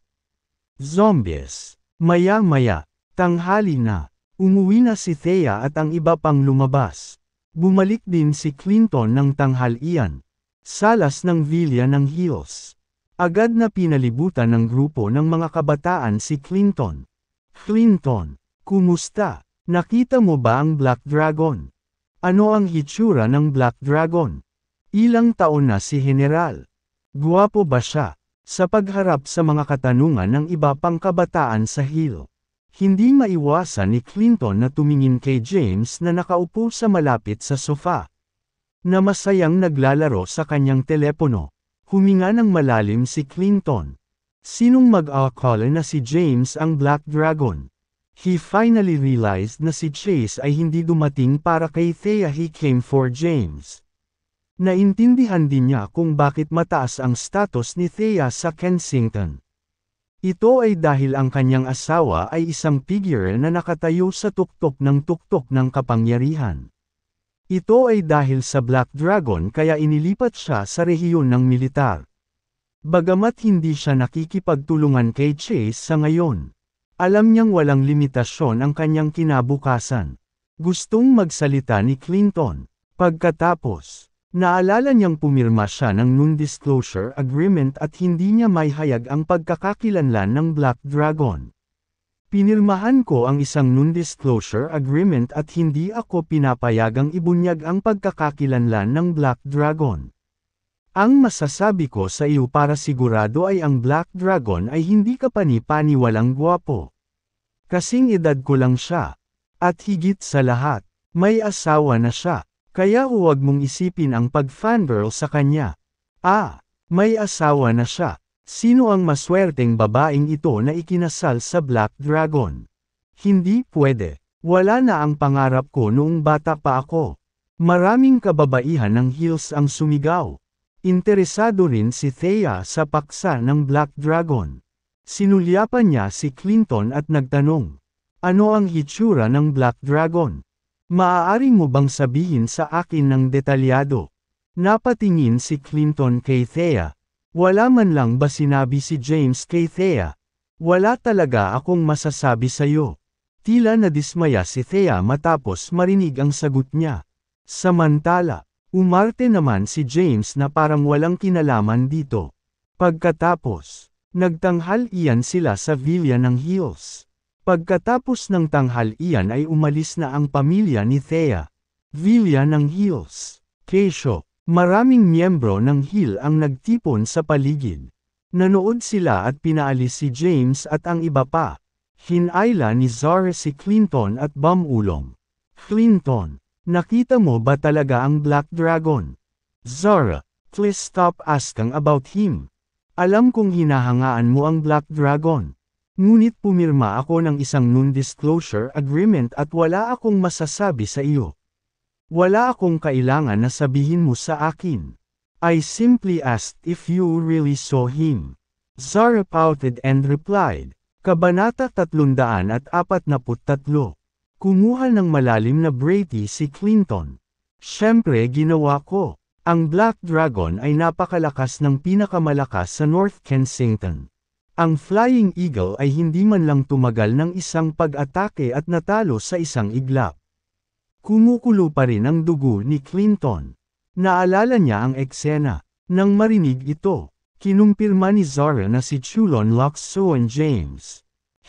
Zombies. Maya-maya, tanghali na. Umuwi na si Thea at ang iba pang lumabas. Bumalik din si Clinton ng tanghalian. Salas ng Villa ng Hills. Agad na pinalibutan ng grupo ng mga kabataan si Clinton. Clinton, kumusta? Nakita mo ba ang Black Dragon? Ano ang hitsura ng Black Dragon? Ilang taon na si General? Guwapo ba siya? Sa pagharap sa mga katanungan ng iba pang kabataan sa Hill. Hindi maiwasan ni Clinton na tumingin kay James na nakaupo sa malapit sa sofa. Na masayang naglalaro sa kanyang telepono. Huminga ng malalim si Clinton. Sinong mag-akala na si James ang Black Dragon? He finally realized na si Chase ay hindi dumating para kay Thea, he came for James. Naintindihan din niya kung bakit mataas ang status ni Thea sa Kensington. Ito ay dahil ang kanyang asawa ay isang figure na nakatayo sa tuktok ng kapangyarihan. Ito ay dahil sa Black Dragon kaya inilipat siya sa rehiyon ng militar. Bagamat hindi siya nakikipagtulungan kay Chase sa ngayon. Alam niyang walang limitasyon ang kanyang kinabukasan. Gustong magsalita ni Clinton. Pagkatapos, naalala niyang pumirma siya ng non-disclosure agreement at hindi niya maihayag ang pagkakakilanlan ng Black Dragon. Pinirmahan ko ang isang non-disclosure agreement at hindi ako pinapayagang ibunyag ang pagkakakilanlan ng Black Dragon. Ang masasabi ko sa iyo para sigurado ay ang Black Dragon ay hindi kapani-paniwalang gwapo. Kasing edad ko lang siya. At higit sa lahat, may asawa na siya. Kaya huwag mong isipin ang pag-fangirl sa kanya. May asawa na siya. Sino ang maswerteng babaeng ito na ikinasal sa Black Dragon? Hindi pwede. Wala na ang pangarap ko noong bata pa ako. Maraming kababaihan ng Hills ang sumigaw. Interesado rin si Thea sa paksa ng Black Dragon. Sinulyapan niya si Clinton at nagtanong. Ano ang hitsura ng Black Dragon? Maaari mo bang sabihin sa akin ng detalyado? Napatingin si Clinton kay Thea. Wala man lang ba sinabi si James kay Thea? Wala talaga akong masasabi sa'yo. Tila nadismaya si Thea matapos marinig ang sagot niya. Samantala, umarte naman si James na parang walang kinalaman dito. Pagkatapos, nagtanghal-iyan sila sa Villa ng Hills. Pagkatapos ng tanghal-iyan ay umalis na ang pamilya ni Thea. Villa ng Hills. Kesyo. Maraming miyembro ng Hill ang nagtipon sa paligid. Nanood sila at pinaalis si James at ang iba pa. Hinayla ni Zara si Clinton at bumulong. Clinton, nakita mo ba talaga ang Black Dragon? Zara, please stop asking about him. Alam kong hinahangaan mo ang Black Dragon. Ngunit pumirma ako ng isang non-disclosure agreement at wala akong masasabi sa iyo. Wala akong kailangan na sabihin mo sa akin. I simply asked if you really saw him. Zara pouted and replied. Kabanata 343. Kumuha ng malalim na breathie si Clinton. Siyempre ginawa ko. Ang Black Dragon ay napakalakas ng pinakamalakas sa North Kensington. Ang Flying Eagle ay hindi man lang tumagal ng isang pag-atake at natalo sa isang iglap. Kumukulo pa rin ang dugo ni Clinton. Naalala niya ang eksena. Nang marinig ito, kinumpirma ni Zara na si Chulon Locke James.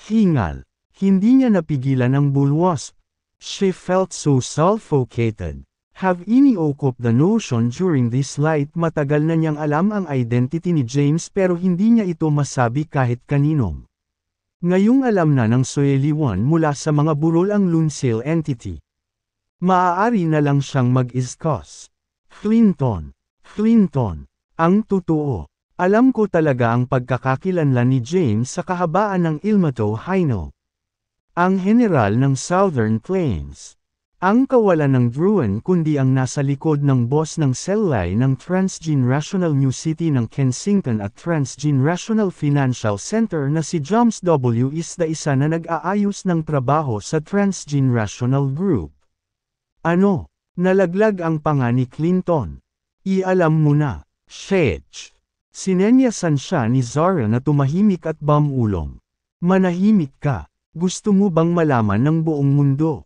Hingal. Hindi niya napigilan ang bullwasp. She felt so suffocated. Have iniokop the notion during this light matagal na niyang alam ang identity ni James pero hindi niya ito masabi kahit kaninong. Ngayong alam na ng Soyeliwan mula sa mga burol ang Lunsil entity. Maaari na lang siyang mag-iscos. Clinton. Ang totoo. Alam ko talaga ang pagkakakilanlan ni James sa kahabaan ng Ilmato Hino. Ang general ng Southern Plains. Ang kawalan ng Druan kundi ang nasa likod ng boss ng Sellay ng Transgenerational New City ng Kensington at Transgenerational Financial Center na si James W. is the isa na nag-aayos ng trabaho sa Transgenerational Group. Ano? Nalaglag ang panga ni Clinton. Ialam mo na, Shech. Sinenyasan siya ni Zara na tumahimik at bamulong. Manahimik ka. Gusto mo bang malaman ng buong mundo?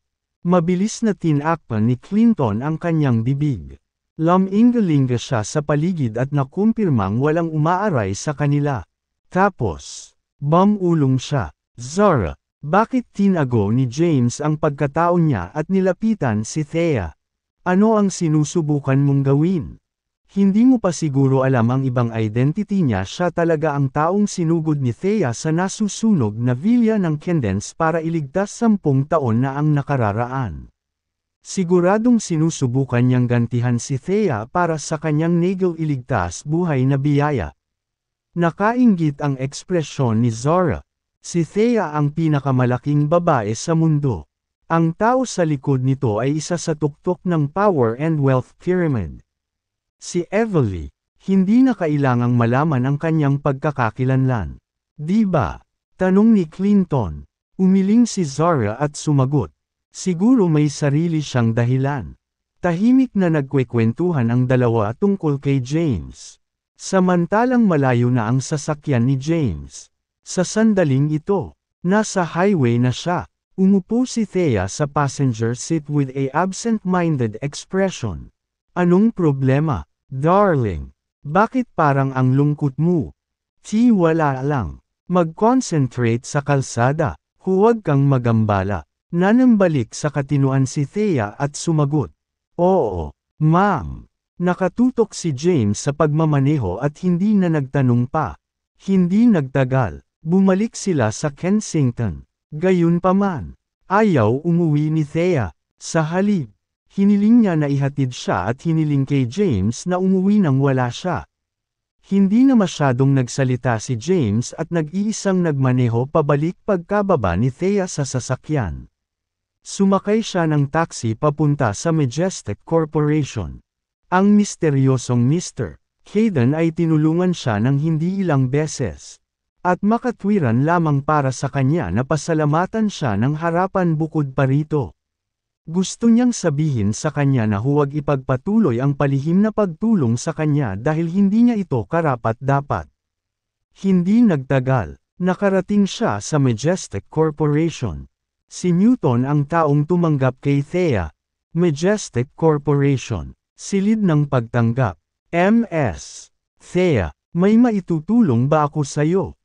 Mabilis na tinakpan ni Clinton ang kanyang bibig. Lumingalinga siya sa paligid at nakumpirmang walang umaaray sa kanila. Tapos, bamulong siya. Zara, bakit tinago ni James ang pagkatao niya at nilapitan si Thea? Ano ang sinusubukan mong gawin? Hindi mo pa siguro alam ang ibang identity niya. Siya talaga ang taong sinugod ni Thea sa nasusunog na villa ng Kendens para iligtas 10 taon na ang nakararaan. Siguradong sinusubukan niyang gantihan si Thea para sa kanyang negil iligtas buhay na biyaya. Nakainggit ang ekspresyon ni Zara. Si Thea ang pinakamalaking babae sa mundo. Ang tao sa likod nito ay isa sa tuktok ng power and wealth pyramid. Si Evely, hindi na kailangang malaman ang kanyang pagkakakilanlan. Di ba? Tanong ni Clinton. Umiling si Zara at sumagot. Siguro may sarili siyang dahilan. Tahimik na nagkwekwentuhan ang dalawa tungkol kay James. Samantalang malayo na ang sasakyan ni James. Sa sandaling ito, nasa highway na siya. Umupo si Thea sa passenger seat with a absent-minded expression. Anong problema, darling? Bakit parang ang lungkot mo? Wala lang. Mag-concentrate sa kalsada. Huwag kang magambala. Nanambalik sa katinuan si Thea at sumagot. Oo, ma'am. Nakatutok si James sa pagmamaneho at hindi na nagtanong pa. Hindi nagtagal. Bumalik sila sa Kensington. Gayunpaman, ayaw umuwi ni Thea. Sa halip, hiniling niya na ihatid siya at hiniling kay James na umuwi nang wala siya. Hindi na masyadong nagsalita si James at nag-iisang nagmaneho pabalik pagkababa ni Thea sa sasakyan. Sumakay siya ng taxi papunta sa Majestic Corporation. Ang misteryosong Mr. Hayden ay tinulungan siya ng hindi ilang beses. At makatwiran lamang para sa kanya na pasalamatan siya ng harapan bukod pa rito. Gusto niyang sabihin sa kanya na huwag ipagpatuloy ang palihim na pagtulong sa kanya dahil hindi niya ito karapat-dapat. Hindi nagtagal, nakarating siya sa Majestic Corporation. Si Newton ang taong tumanggap kay Thea. Majestic Corporation, silid ng pagtanggap. MS. Thea, may maitutulong ba ako sa'yo?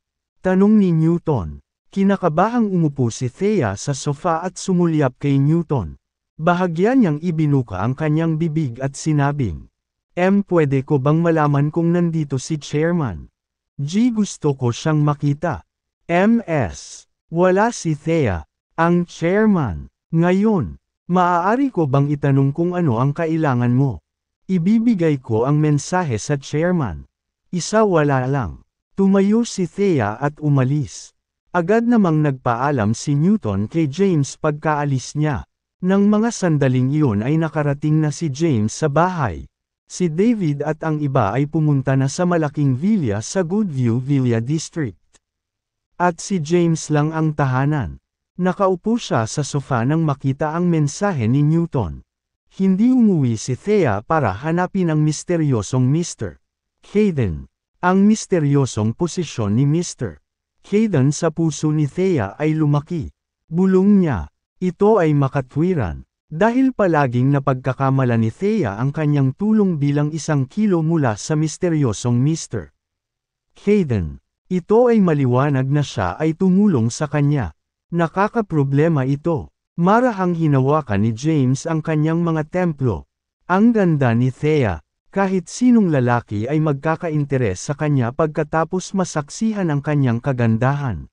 Tanong ni Newton. Kinakabahang umupo si Thea sa sofa at sumulyap kay Newton. Bahagya niyang ibinuka ang kanyang bibig at sinabing, pwede ko bang malaman kung nandito si Chairman? Gusto ko siyang makita. MS. Wala si Thea, ang Chairman. Ngayon, maaari ko bang itanong kung ano ang kailangan mo? Ibibigay ko ang mensahe sa Chairman. Isa wala lang. Tumayo si Thea at umalis. Agad namang nagpaalam si Newton kay James pagkaalis niya. Nang mga sandaling iyon ay nakarating na si James sa bahay. Si David at ang iba ay pumunta na sa malaking villa sa Goodview Villa District. At si James lang ang tahanan. Nakaupo siya sa sofa nang makita ang mensahe ni Newton. Hindi umuwi si Thea para hanapin ang misteryosong Mr. Hayden. Ang misteryosong posisyon ni Mr. Hayden sa puso ni Thea ay lumaki. Bulong niya, ito ay makatwiran. Dahil palaging napagkakamala ni Thea ang kanyang tulong bilang isang kilo mula sa misteryosong Mr. Hayden. Ito ay maliwanag na siya ay tumulong sa kanya. Nakakaproblema ito. Marahang hinawakan ni James ang kanyang mga templo. Ang ganda ni Thea. Kahit sinong lalaki ay magkakainteres sa kanya pagkatapos masaksihan ang kanyang kagandahan.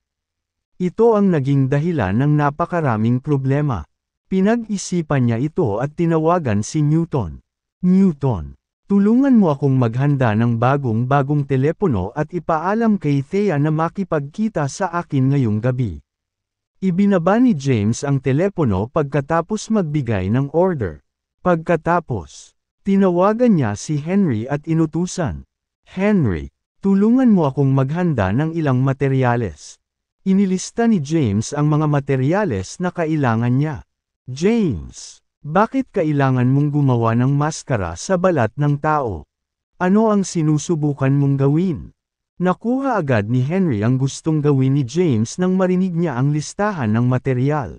Ito ang naging dahilan ng napakaraming problema. Pinag-isipan niya ito at tinawagan si Newton. Newton, tulungan mo akong maghanda ng bagong telepono at ipaalam kay Thea na makipagkita sa akin ngayong gabi. Ibinaba ni James ang telepono pagkatapos magbigay ng order. Pagkatapos, tinawagan niya si Henry at inutusan. Henry, tulungan mo akong maghanda ng ilang materyales. Inilista ni James ang mga materyales na kailangan niya. James, bakit kailangan mong gumawa ng maskara sa balat ng tao? Ano ang sinusubukan mong gawin? Nakuha agad ni Henry ang gustong gawin ni James nang marinig niya ang listahan ng materyal.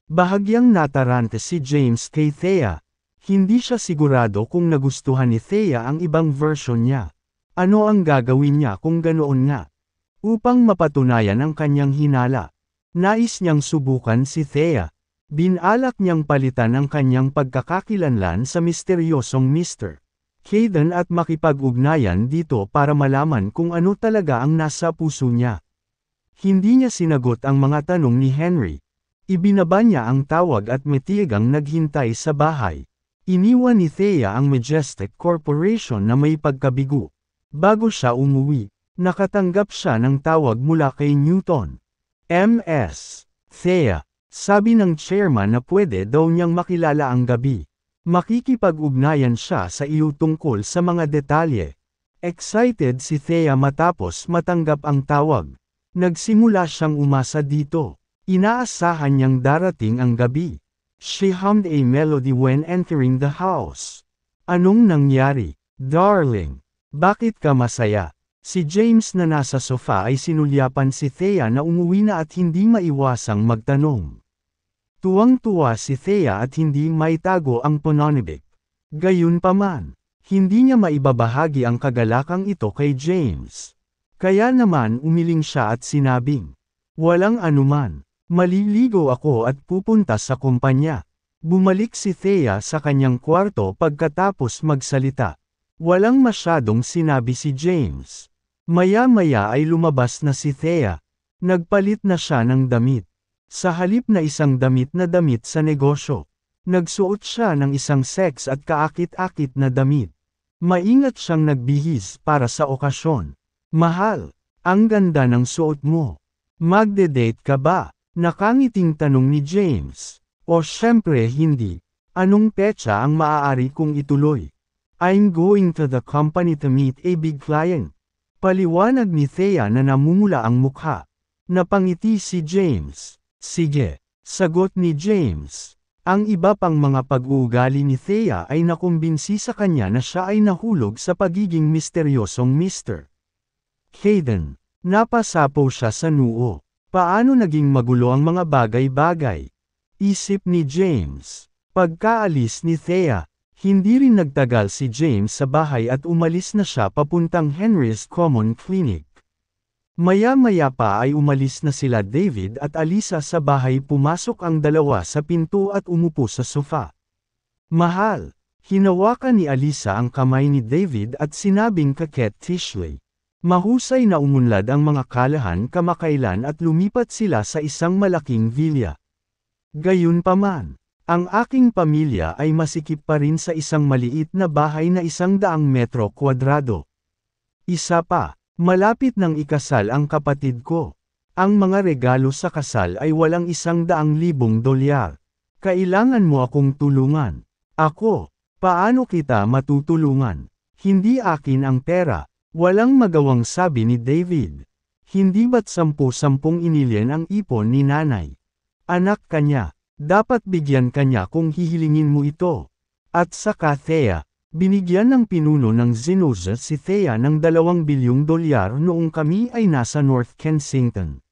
Bahagyang natarante si James kay Thea. Hindi siya sigurado kung nagustuhan ni Thea ang ibang version niya. Ano ang gagawin niya kung ganoon nga? Upang mapatunayan ang kanyang hinala, nais niyang subukan si Thea. Binalak niyang palitan ang kanyang pagkakakilanlan sa misteryosong Mr. Hayden at makipag-ugnayan dito para malaman kung ano talaga ang nasa puso niya. Hindi niya sinagot ang mga tanong ni Henry. Ibinaba niya ang tawag at matigang naghintay sa bahay. Iniwan ni Thea ang Majestic Corporation na may pagkabigo. Bago siya umuwi, nakatanggap siya ng tawag mula kay Newton. Ms. Thea, sabi ng chairman na pwede daw niyang makilala ang gabi. Makikipag-ugnayan siya sa iyo tungkol sa mga detalye. Excited si Thea matapos matanggap ang tawag. Nagsimula siyang umasa dito. Inaasahan niyang darating ang gabi. She hummed a melody when entering the house. Anong nangyari, darling? Bakit ka masaya? Si James na nasa sofa ay sinulyapan si Thea na umuwi na at hindi maiwasang magtanong. Tuwang-tuwa si Thea at hindi maitago ang pananibik. Gayunpaman, hindi niya maibabahagi ang kagalakang ito kay James. Kaya naman umiling siya at sinabing, walang anuman. Maliligo ako at pupunta sa kumpanya. Bumalik si Thea sa kanyang kwarto pagkatapos magsalita. Walang masyadong sinabi si James. Maya-maya ay lumabas na si Thea. Nagpalit na siya ng damit. Sa halip na isang damit sa negosyo. Nagsuot siya ng isang sex at kaakit-akit na damit. Maingat siyang nagbihis para sa okasyon. Mahal, ang ganda ng suot mo. Magde-date ka ba? Nakangiting tanong ni James. O syempre hindi. Anong petsa ang maaari kong ituloy? I'm going to the company to meet a big client. Paliwanag ni Thea na namumula ang mukha. Napangiti si James. Sige, sagot ni James. Ang iba pang mga pag-uugali ni Thea ay nakumbinsi sa kanya na siya ay nahulog sa pagiging misteryosong Mr. Hayden. Napasapaw siya sa noo. Paano naging magulo ang mga bagay-bagay? Isip ni James. Pagkaalis ni Thea, hindi rin nagtagal si James sa bahay at umalis na siya papuntang Henry's Common Clinic. Maya-maya pa ay umalis na sila David at Alisa sa bahay. Pumasok ang dalawa sa pinto at umupo sa sofa. Mahal, hinawakan ni Alisa ang kamay ni David at sinabing kaketishly. Mahusay na umunlad ang mga kalahan kamakailan at lumipat sila sa isang malaking villa. Gayunpaman, ang aking pamilya ay masikip pa rin sa isang maliit na bahay na 100 metro kwadrado. Isa pa, malapit nang ikasal ang kapatid ko. Ang mga regalo sa kasal ay walang $100,000. Kailangan mo akong tulungan. Ako, paano kita matutulungan? Hindi akin ang pera. Walang magawang sabi ni David. Hindi ba't 10-10 inilyen ang ipon ni nanay? Anak kanya, dapat bigyan kanya kung hihilingin mo ito. At saka Thea, binigyan ng pinuno ng Zenoza si Thea ng $2 bilyong noong kami ay nasa North Kensington.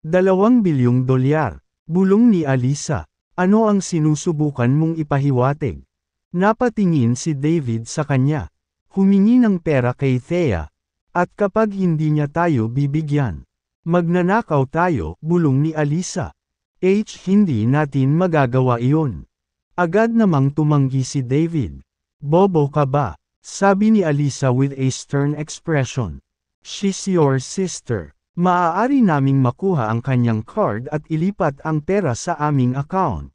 $2 bilyong, bulong ni Alisa. Ano ang sinusubukan mong ipahiwatig? Napatingin si David sa kanya. Humingi ng pera kay Thea. At kapag hindi niya tayo bibigyan, magnanakaw tayo, bulong ni Alisa. Hindi natin magagawa iyon. Agad namang tumanggi si David. Bobo ka ba? Sabi ni Alisa with a stern expression. She's your sister. Maaari naming makuha ang kanyang card at ilipat ang pera sa aming account.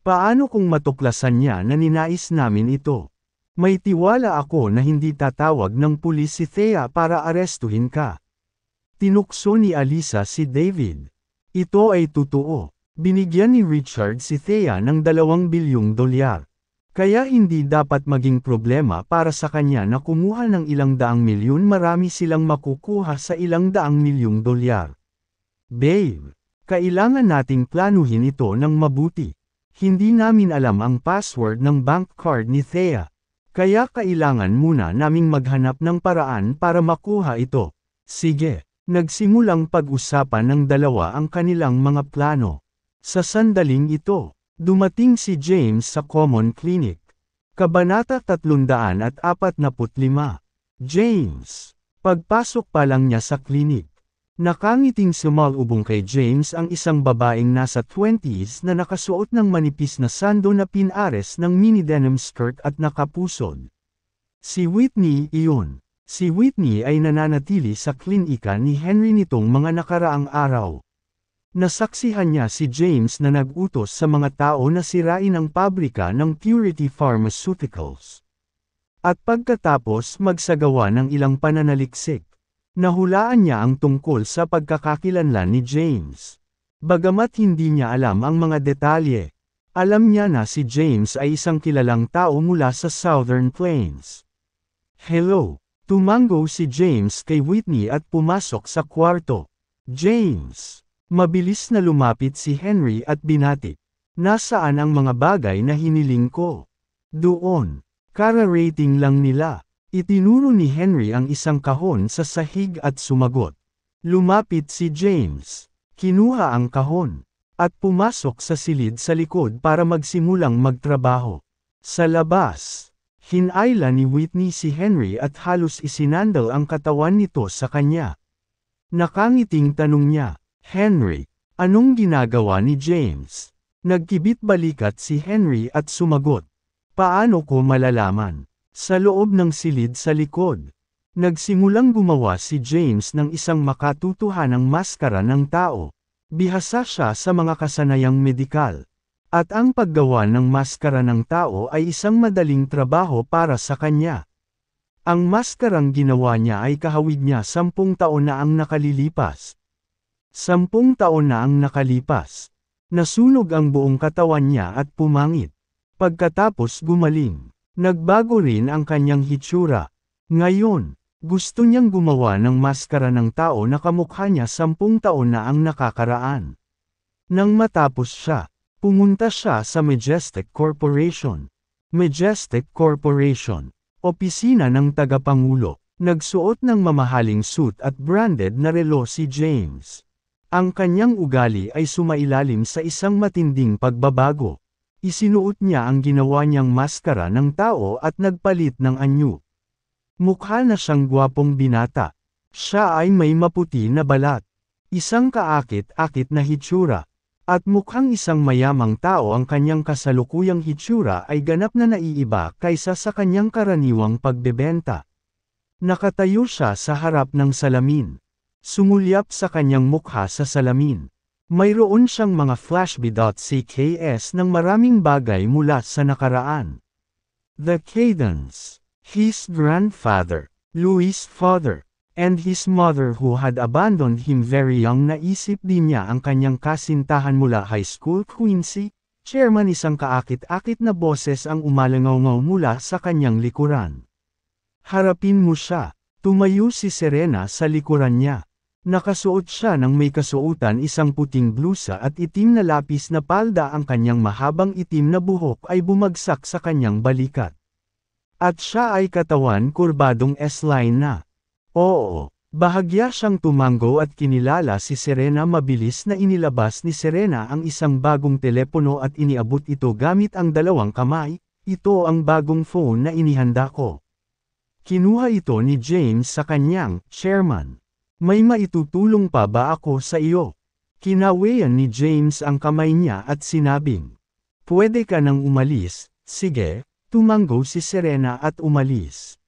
Paano kung matuklasan niya na ninais namin ito? May tiwala ako na hindi tatawag ng pulis si Thea para arestuhin ka. Tinukso ni Alisa si David. Ito ay totoo. Binigyan ni Richard si Thea ng $2 bilyong. Kaya hindi dapat maging problema para sa kanya na kumuha ng $100 milyon. Marami silang makukuha sa $100 milyong. Babe, kailangan nating planuhin ito ng mabuti. Hindi namin alam ang password ng bank card ni Thea. Kaya kailangan muna naming maghanap ng paraan para makuha ito. Sige, nagsimulang pag-usapan ng dalawa ang kanilang mga plano. Sa sandaling ito, dumating si James sa Common Clinic. Kabanata 345. James. Pagpasok pa lang niya sa klinik. Nakangiting sumalubong kay James ang isang babaeng nasa 20s na nakasuot ng manipis na sando na pinares ng mini denim skirt at nakapusod. Si Whitney iyon. Si Whitney ay nananatili sa klinika ni Henry nitong mga nakaraang araw. Nasaksihan niya si James na nag-utos sa mga tao na sirain ang pabrika ng Purity Pharmaceuticals. At pagkatapos magsagawa ng ilang pananaliksik. Nahulaan niya ang tungkol sa pagkakakilanlan ni James. Bagamat hindi niya alam ang mga detalye, alam niya na si James ay isang kilalang tao mula sa Southern Plains. Hello, tumango si James kay Whitney at pumasok sa kwarto. James. Mabilis na lumapit si Henry at binati. Nasaan ang mga bagay na hiniling ko? Doon. Kara-rating lang nila. Itinuro ni Henry ang isang kahon sa sahig at sumagot. Lumapit si James. Kinuha ang kahon. At pumasok sa silid sa likod para magsimulang magtrabaho. Sa labas, hinayla ni Whitney si Henry at halos isinandal ang katawan nito sa kanya. Nakangiting tanong niya, Henry, anong ginagawa ni James? Nagkibit balikat si Henry at sumagot. Paano ko malalaman? Sa loob ng silid sa likod. Nagsimulang gumawa si James ng isang makatutuhanang maskara ng tao. Bihasa siya sa mga kasanayang medikal. At ang paggawa ng maskara ng tao ay isang madaling trabaho para sa kanya. Ang maskarang ginawa niya ay kahawig niya 10 taon na ang nakalilipas. 10 taon na ang nakalipas. Nasunog ang buong katawan niya at pumangit. Pagkatapos gumaling. Nagbago rin ang kanyang hitsura. Ngayon, gusto niyang gumawa ng maskara ng tao na kamukha niya 10 taon na ang nakakaraan. Nang matapos siya, pumunta siya sa Majestic Corporation. Majestic Corporation, opisina ng tagapangulo. Nagsuot ng mamahaling suit at branded na relo si James. Ang kanyang ugali ay sumailalim sa isang matinding pagbabago. Isinuot niya ang ginawa niyang maskara ng tao at nagpalit ng anyo. Mukha na siyang gwapong binata. Siya ay may maputi na balat. Isang kaakit-akit na hitsura. At mukhang isang mayamang tao ang kanyang kasalukuyang hitsura ay ganap na naiiba kaysa sa kanyang karaniwang pagbebenta. Nakatayo siya sa harap ng salamin. Sumulyap sa kanyang mukha sa salamin. Mayroon siyang mga flashby.cks ng maraming bagay mula sa nakaraan. The Cadence. His grandfather. Louis' father. And his mother who had abandoned him very young. Naisip din niya ang kanyang kasintahan mula high school. Quincy, chairman, isang kaakit-akit na boses ang umalangaw-ngaw mula sa kanyang likuran. Harapin mo siya. Tumayo si Serena sa likuran niya. Nakasuot siya ng may kasuotan, isang puting blusa at itim na lapis na palda. Ang kanyang mahabang itim na buhok ay bumagsak sa kanyang balikat. At siya ay katawan kurbadong S-line na. Oo, bahagya siyang tumango at kinilala si Serena. Mabilis na inilabas ni Serena ang isang bagong telepono at iniabot ito gamit ang dalawang kamay. Ito ang bagong phone na inihanda ko. Kinuha ito ni James sa kanyang, chairman. May maitutulong pa ba ako sa iyo? Kinawayan ni James ang kamay niya at sinabing, pwede ka nang umalis. Sige, tumango si Serena at umalis.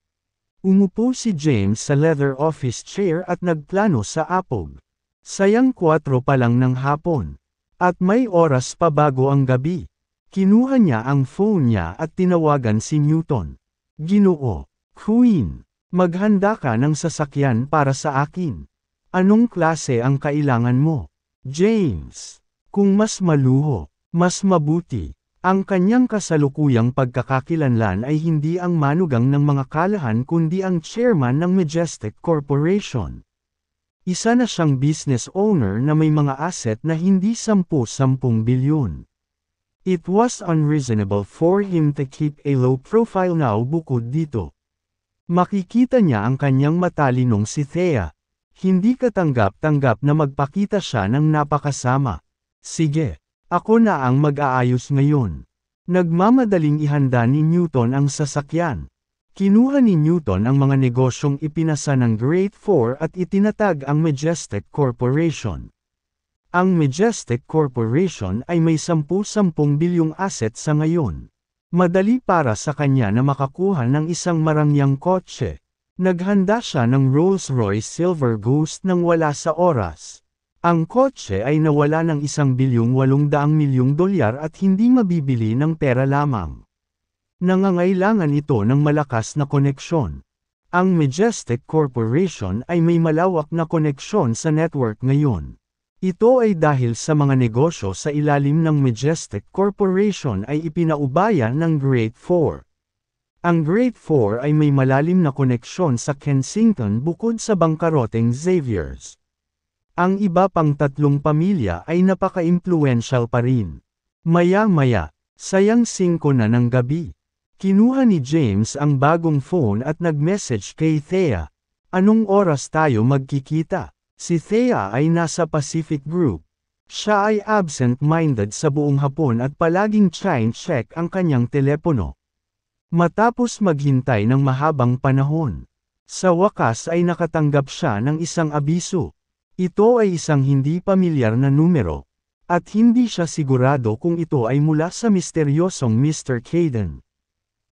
Umupo si James sa leather office chair at nagplano sa apog. Sayang 4 pa lang ng hapon. At may oras pa bago ang gabi. Kinuha niya ang phone niya at tinawagan si Newton. Ginoo, Queen, maghanda ka ng sasakyan para sa akin. Anong klase ang kailangan mo? James, kung mas maluho, mas mabuti. Ang kanyang kasalukuyang pagkakakilanlan ay hindi ang manugang ng mga kalahan kundi ang chairman ng Majestic Corporation. Isa na siyang business owner na may mga asset na hindi 10 bilyon. It was unreasonable for him to keep a low profile now. Bukod dito, makikita niya ang kanyang matalinong si Thea. Hindi katanggap-tanggap na magpakita siya ng napakasama. Sige. Ako na ang mag-aayos ngayon. Nagmamadaling ihanda ni Newton ang sasakyan. Kinuha ni Newton ang mga negosyong ipinasa ng Grade 4 at itinatag ang Majestic Corporation. Ang Majestic Corporation ay may 10 bilyong asset sa ngayon. Madali para sa kanya na makakuha ng isang marangyang kotse. Naghanda siya ng Rolls-Royce Silver Ghost nang wala sa oras. Ang kotse ay nawala ng $1.8 bilyong at hindi mabibili ng pera lamang. Nangangailangan ito ng malakas na koneksyon. Ang Majestic Corporation ay may malawak na koneksyon sa network ngayon. Ito ay dahil sa mga negosyo sa ilalim ng Majestic Corporation ay ipinaubaya ng Grade 4. Ang Grade 4 ay may malalim na koneksyon sa Kensington bukod sa bangkaroteng Xavier's. Ang iba pang 3 pamilya ay napaka-impluwensyal pa rin. Maya-maya, sayang 5 na ng gabi. Kinuha ni James ang bagong phone at nag-message kay Thea. Anong oras tayo magkikita? Si Thea ay nasa Pacific Group. Siya ay absent-minded sa buong hapon at palaging check ang kanyang telepono. Matapos maghintay ng mahabang panahon, sa wakas ay nakatanggap siya ng isang abiso. Ito ay isang hindi pamilyar na numero, at hindi siya sigurado kung ito ay mula sa misteryosong Mr. Caden.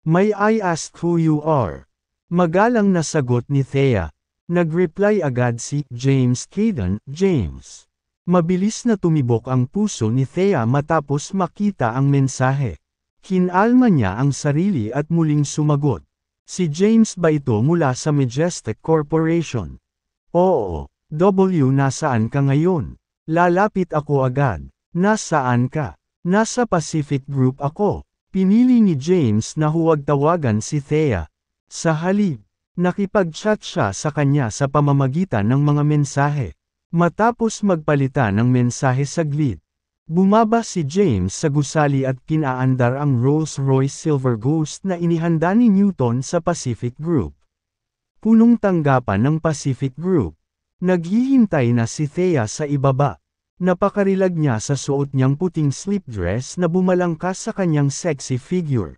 May I ask who you are? Magalang na sagot ni Thea. Nag-reply agad si James Caden. James. Mabilis na tumibok ang puso ni Thea matapos makita ang mensahe. Kinalma niya ang sarili at muling sumagot. Si James ba ito mula sa Majestic Corporation? Oo. Nasaan ka ngayon? Lalapit ako agad. Nasaan ka? Nasa Pacific Group ako. Pinili ni James na huwag tawagan si Thea. Sa halip, nakipag-chat siya sa kanya sa pamamagitan ng mga mensahe. Matapos magpalitan ng mensahe saglit, bumaba si James sa gusali at pinaandar ang Rolls-Royce Silver Ghost na inihanda ni Newton sa Pacific Group. Punong tanggapan ng Pacific Group. Naghihintay na si Thea sa ibaba. Napakarilag niya sa suot niyang puting slip dress na bumalangkas sa kanyang sexy figure.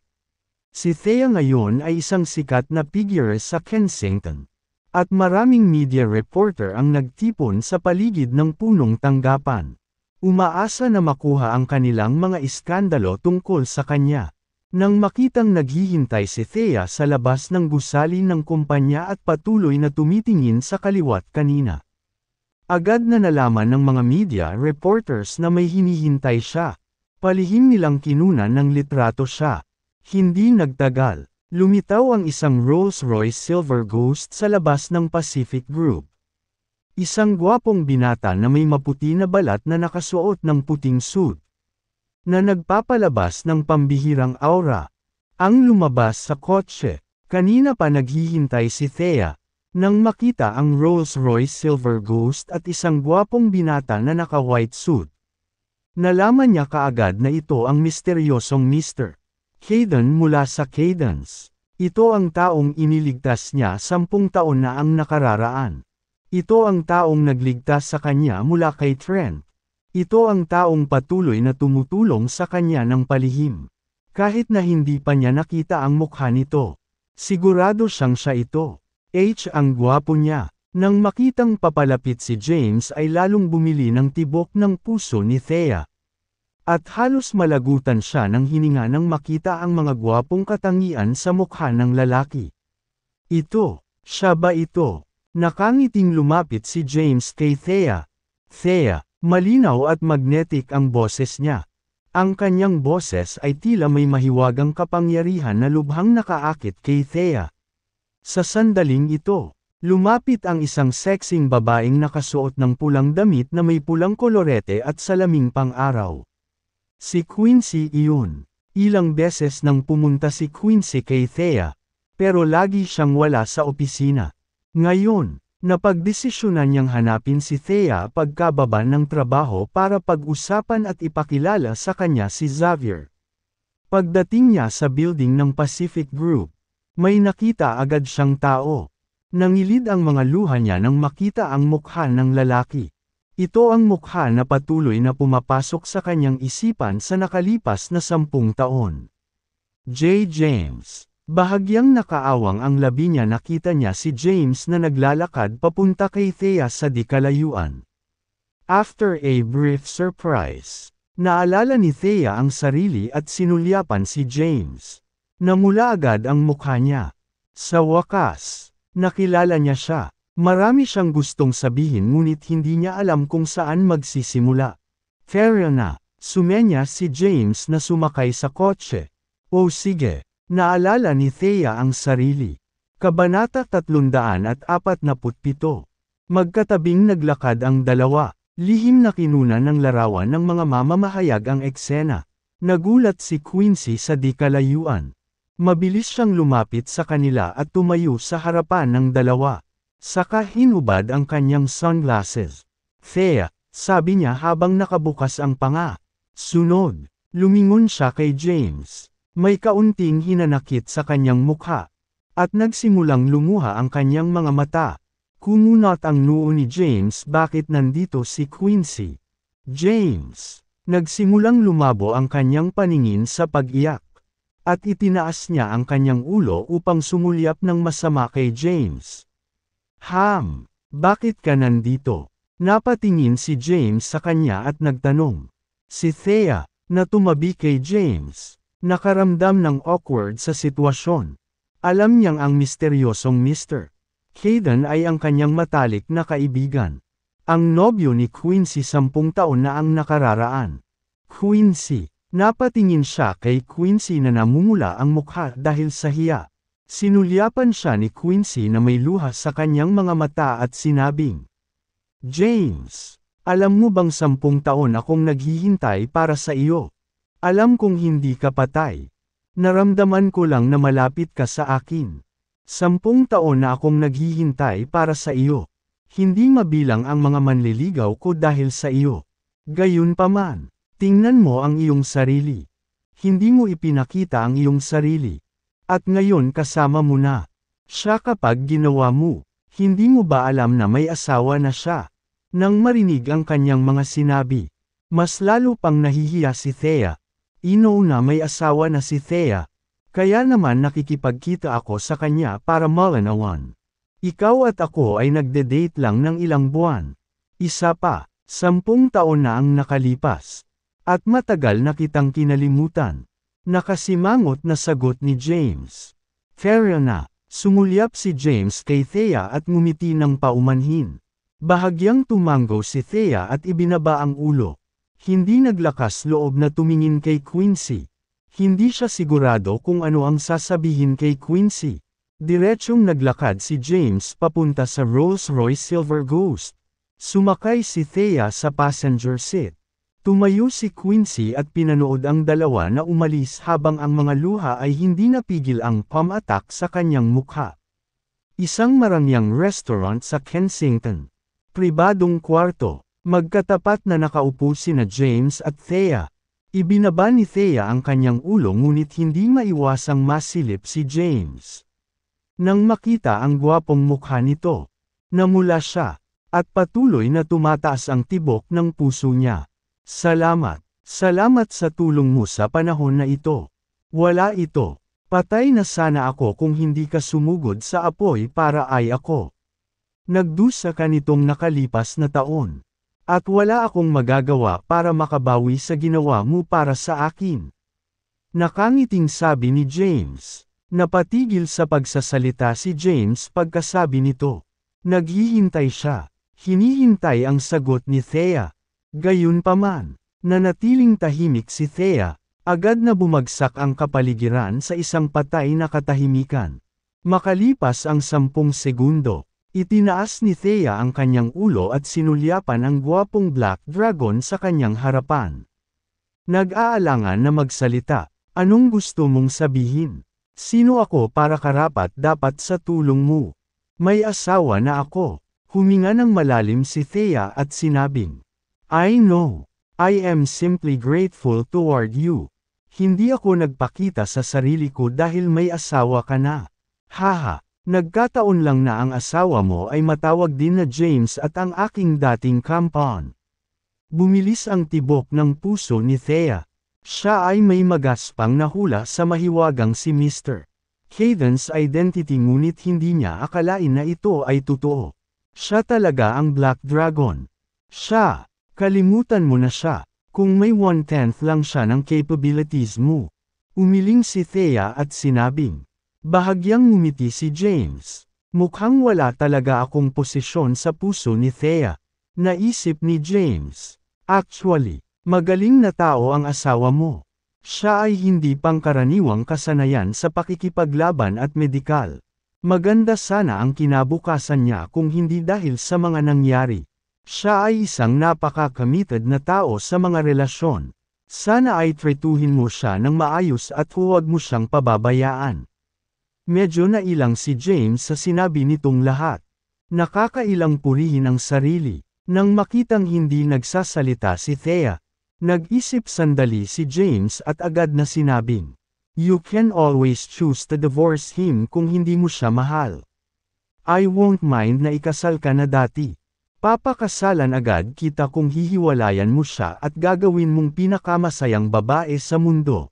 Si Thea ngayon ay isang sikat na figure sa Kensington. At maraming media reporter ang nagtipon sa paligid ng punong tanggapan. Umaasa na makuha ang kanilang mga iskandalo tungkol sa kanya. Nang makitang naghihintay si Thea sa labas ng gusali ng kumpanya at patuloy na tumitingin sa kaliwat kanina. Agad na nalaman ng mga media reporters na may hinihintay siya. Palihim nilang kinunan ng litrato siya. Hindi nagtagal. Lumitaw ang isang Rolls-Royce Silver Ghost sa labas ng Pacific Group. Isang gwapong binata na may maputi na balat na nakasuot ng puting suit, na nagpapalabas ng pambihirang aura, ang lumabas sa kotse. Kanina pa naghihintay si Thea, nang makita ang Rolls-Royce Silver Ghost at isang gwapong binata na naka-white suit. Nalaman niya kaagad na ito ang misteryosong Mr. Caden mula sa Cadence. Ito ang taong iniligtas niya 10 taon na ang nakararaan. Ito ang taong nagligtas sa kanya mula kay Trent. Ito ang taong patuloy na tumutulong sa kanya ng palihim. Kahit na hindi pa niya nakita ang mukha nito. Sigurado siyang siya ito. Ang gwapo niya. Nang makitang papalapit si James ay lalong bumili ng tibok ng puso ni Thea. At halos malagutan siya ng hininga nang makita ang mga gwapong katangian sa mukha ng lalaki. Siya ba ito? Nakangiting lumapit si James kay Thea. Thea, malinaw at magnetic ang boses niya. Ang kanyang boses ay tila may mahiwagang kapangyarihan na lubhang nakaakit kay Thea. Sa sandaling ito, lumapit ang isang sexing babaeng nakasuot ng pulang damit na may pulang kolorete at salaming pang-araw. Si Quincy iyon. Ilang beses nang pumunta si Quincy kay Thea, pero lagi siyang wala sa opisina. Ngayon, napagdesisyonan niyang hanapin si Thea pagkababa ng trabaho para pag-usapan at ipakilala sa kanya si Xavier. Pagdating niya sa building ng Pacific Group, may nakita agad siyang tao. Nangilid ang mga luha niya nang makita ang mukha ng lalaki. Ito ang mukha na patuloy na pumapasok sa kanyang isipan sa nakalipas na 10 taon. James. Bahagyang nakaawang ang labi niya nakita niya si James na naglalakad papunta kay Thea sa di kalayuan. After a brief surprise, naalala ni Thea ang sarili at sinulyapan si James. Namula agad ang mukha niya. Sa wakas, nakilala niya siya. Marami siyang gustong sabihin ngunit hindi niya alam kung saan magsisimula. Fair na, sumenya si James na sumakay sa kotse. O sige, naalala ni Thea ang sarili. Kabanata 347. Magkatabing naglakad ang dalawa. Lihim na kinunan ng larawan ng mga mamamahayag ang eksena. Nagulat si Quincy sa di kalayuan. Mabilis siyang lumapit sa kanila at tumayo sa harapan ng dalawa. Saka hinubad ang kanyang sunglasses. Thea, sabi niya habang nakabukas ang panga. Sunod, lumingon siya kay James. May kaunting hinanakit sa kanyang mukha. At nagsimulang lumuha ang kanyang mga mata. Kumunot ang noo ni James bakit nandito si Quincy. James, nagsimulang lumabo ang kanyang paningin sa pag-iyak. At itinaas niya ang kanyang ulo upang sumulyap ng masama kay James. Bakit ka nandito? Napatingin si James sa kanya at nagtanong. Si Thea, na tumabi kay James, nakaramdam ng awkward sa sitwasyon. Alam niyang ang misteryosong Mr. Caden ay ang kanyang matalik na kaibigan. Ang nobyo ni Quincy 10 taon na ang nakararaan. Quincy, napatingin siya kay Quincy na namumula ang mukha dahil sa hiya. Sinulyapan siya ni Quincy na may luha sa kanyang mga mata at sinabing, James, alam mo bang 10 taon akong naghihintay para sa iyo? Alam kong hindi ka patay. Naramdaman ko lang na malapit ka sa akin. 10 taon na akong naghihintay para sa iyo. Hindi mabilang ang mga manliligaw ko dahil sa iyo. Gayunpaman, tingnan mo ang iyong sarili. Hindi mo ipinakita ang iyong sarili. At ngayon kasama mo na siya kapag ginawa mo. Hindi mo ba alam na may asawa na siya? Nang marinig ang kanyang mga sinabi, mas lalo pang nahihiya si Thea. Na may asawa na si Thea. Kaya naman nakikipagkita ako sa kanya para malanawan. Ikaw at ako ay nagde-date lang ng ilang buwan. Isa pa, 10 taon na ang nakalipas. At matagal na kitang kinalimutan. Nakasimangot na sagot ni James. Fair na, sumulyap si James kay Thea at ngumiti ng paumanhin. Bahagyang tumango si Thea at ibinaba ang ulo. Hindi naglakas loob na tumingin kay Quincy. Hindi siya sigurado kung ano ang sasabihin kay Quincy. Diretsyong naglakad si James papunta sa Rolls-Royce Silver Ghost. Sumakay si Thea sa passenger seat. Tumayo si Quincy at pinanood ang dalawa na umalis habang ang mga luha ay hindi napigil ang pam-attack sa kanyang mukha. Isang marangyang restaurant sa Kensington. Pribadong kwarto. Magkatapat na nakaupo sina James at Thea. Ibinaba ni Thea ang kanyang ulo ngunit hindi maiwasang masilip si James. Nang makita ang gwapong mukha nito, namula siya, at patuloy na tumataas ang tibok ng puso niya. Salamat. Salamat sa tulong mo sa panahon na ito. Wala ito. Patay na sana ako kung hindi ka sumugod sa apoy para ay ako. Nagdusa ka nitong nakalipas na taon. At wala akong magagawa para makabawi sa ginawa mo para sa akin. Nakangiting sabi ni James. Napatigil sa pagsasalita si James pagkasabi nito. Naghihintay siya. Hinihintay ang sagot ni Thea. Gayunpaman, nanatiling tahimik si Thea. Agad na bumagsak ang kapaligiran sa isang patay na katahimikan. Makalipas ang 10 segundo, itinaas ni Thea ang kanyang ulo at sinulyapan ang gwapong Black Dragon sa kanyang harapan. Nag-aalangan na magsalita. Anong gusto mong sabihin? Sino ako para karapat dapat sa tulong mo? May asawa na ako. Huminga ng malalim si Thea at sinabing, I know. I am simply grateful toward you. Hindi ako nagpakita sa sarili ko dahil may asawa ka na. Haha, nagkataon lang na ang asawa mo ay matawag din na James at ang aking dating compound. Bumilis ang tibok ng puso ni Thea. Siya ay may magaspang na hula sa mahiwagang si Mr. Cadence identity ngunit hindi niya akalain na ito ay totoo. Siya talaga ang Black Dragon. Siya, kalimutan mo na siya, kung may 1/10 lang siya ng capabilities mo. Umiling si Thea at sinabing. Bahagyang ngumiti si James. Mukhang wala talaga akong posisyon sa puso ni Thea. Naisip ni James. Actually, magaling na tao ang asawa mo. Siya ay hindi pangkaraniwang kasanayan sa pakikipaglaban at medikal. Maganda sana ang kinabukasan niya kung hindi dahil sa mga nangyari. Siya ay isang napaka-committed na tao sa mga relasyon. Sana ay tretuhin mo siya ng maayos at huwag mo siyang pababayaan. Medyo nailang si James sa sinabi nitong lahat. Nakakailang purihin ang sarili. Nang makitang hindi nagsasalita si Thea, nag-isip sandali si James at agad na sinabing, You can always choose to divorce him kung hindi mo siya mahal. I won't mind na ikasal ka na dati. Papakasalan agad kita kung hihiwalayan mo siya at gagawin mong pinakamasayang babae sa mundo.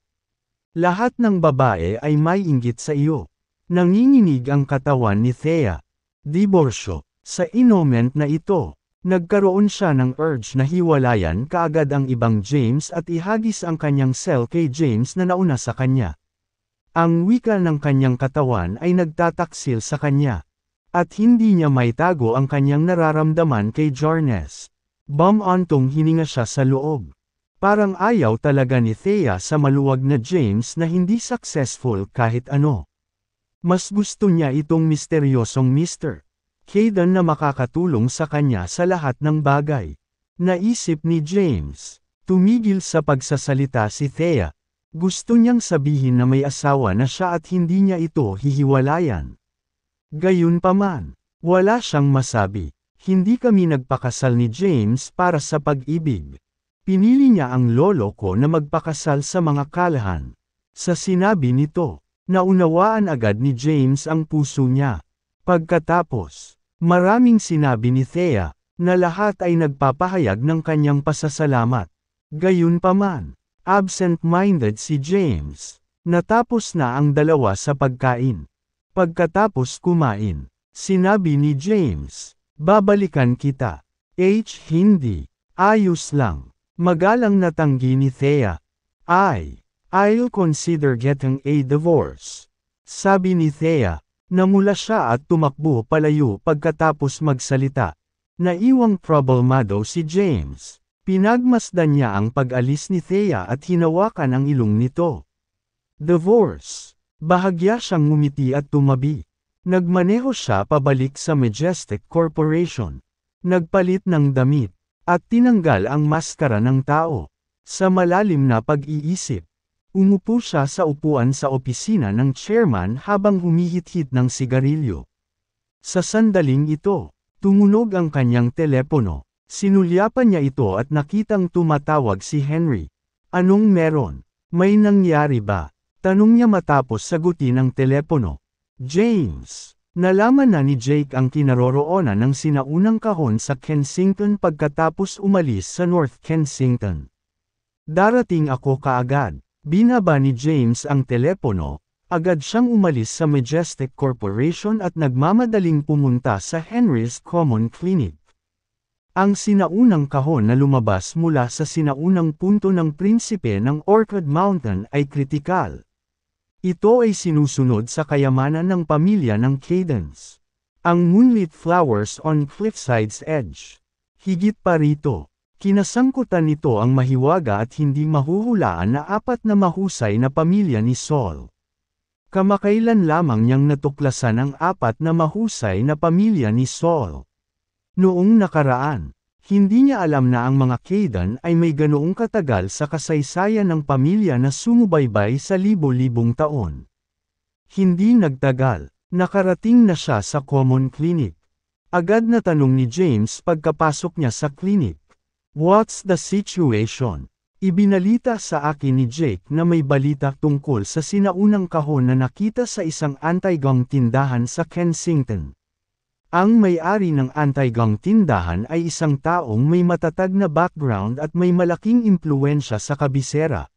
Lahat ng babae ay may inggit sa iyo. Nanginginig ang katawan ni Thea. Diborsyo. Sa inoment na ito, nagkaroon siya ng urge na hiwalayan kaagad ang ibang James at ihagis ang kanyang cell kay James na nauna sa kanya. Ang wika ng kanyang katawan ay nagtataksil sa kanya. At hindi niya maitago ang kanyang nararamdaman kay Jarnes. Bum-ontong hininga siya sa loob. Parang ayaw talaga ni Thea sa maluwag na James na hindi successful kahit ano. Mas gusto niya itong misteryosong Mr. Caden na makakatulong sa kanya sa lahat ng bagay. Naisip ni James. Tumigil sa pagsasalita si Thea. Gusto niyang sabihin na may asawa na siya at hindi niya ito hihiwalayan. Gayunpaman, wala siyang masabi. Hindi kami nagpakasal ni James para sa pag-ibig. Pinili niya ang lolo ko na magpakasal sa mga kalahan. Sa sinabi nito, naunawaan agad ni James ang puso niya. Pagkatapos, maraming sinabi ni Thea, na lahat ay nagpapahayag ng kanyang pasasalamat. Gayunpaman, absent-minded si James. Natapos na ang dalawa sa pagkain. Pagkatapos kumain, sinabi ni James, babalikan kita. Hindi. Ayos lang. Magalang natanggi ni Thea. I'll consider getting a divorce. Sabi ni Thea. Namula siya at tumakbo palayo pagkatapos magsalita. Naiwang problemado si James. Pinagmasdan niya ang pag-alis ni Thea at hinawakan ang ilong nito. Divorce. Bahagya siyang ngumiti at tumabi. Nagmaneho siya pabalik sa Majestic Corporation. Nagpalit ng damit, at tinanggal ang maskara ng tao. Sa malalim na pag-iisip, umupo siya sa upuan sa opisina ng chairman habang humihit-hit ng sigarilyo. Sa sandaling ito, tumunog ang kanyang telepono. Sinulyapan niya ito at nakitang tumatawag si Henry. Anong meron? May nangyari ba? Tanong niya matapos sagutin ang telepono. James. Nalaman na ni Jake ang kinaroroonan ng sinaunang kahon sa Kensington pagkatapos umalis sa North Kensington. Darating ako kaagad. Binaba ni James ang telepono, agad siyang umalis sa Majestic Corporation at nagmamadaling pumunta sa Henry's Common Clinic. Ang sinaunang kahon na lumabas mula sa sinaunang punto ng prinsipe ng Orchid Mountain ay kritikal. Ito ay sinusunod sa kayamanan ng pamilya ng Cadence. Ang moonlit flowers on Cliffside's edge. Higit pa rito, kinasangkutan nito ang mahiwaga at hindi mahuhulaan na apat na mahusay na pamilya ni Saul. Kamakailan lamang niyang natuklasan ang apat na mahusay na pamilya ni Saul. Noong nakaraan, hindi niya alam na ang mga Caden ay may ganoong katagal sa kasaysayan ng pamilya na sumubaybay sa libo-libong taon. Hindi nagtagal, nakarating na siya sa Common Clinic. Agad na tanong ni James pagkapasok niya sa clinic. What's the situation? Ibinalita sa akin ni Jake na may balita tungkol sa sinaunang kahon na nakita sa isang anti-gang tindahan sa Kensington. Ang may-ari ng anti-gang tindahan ay isang taong may matatag na background at may malaking impluwensya sa kabisera.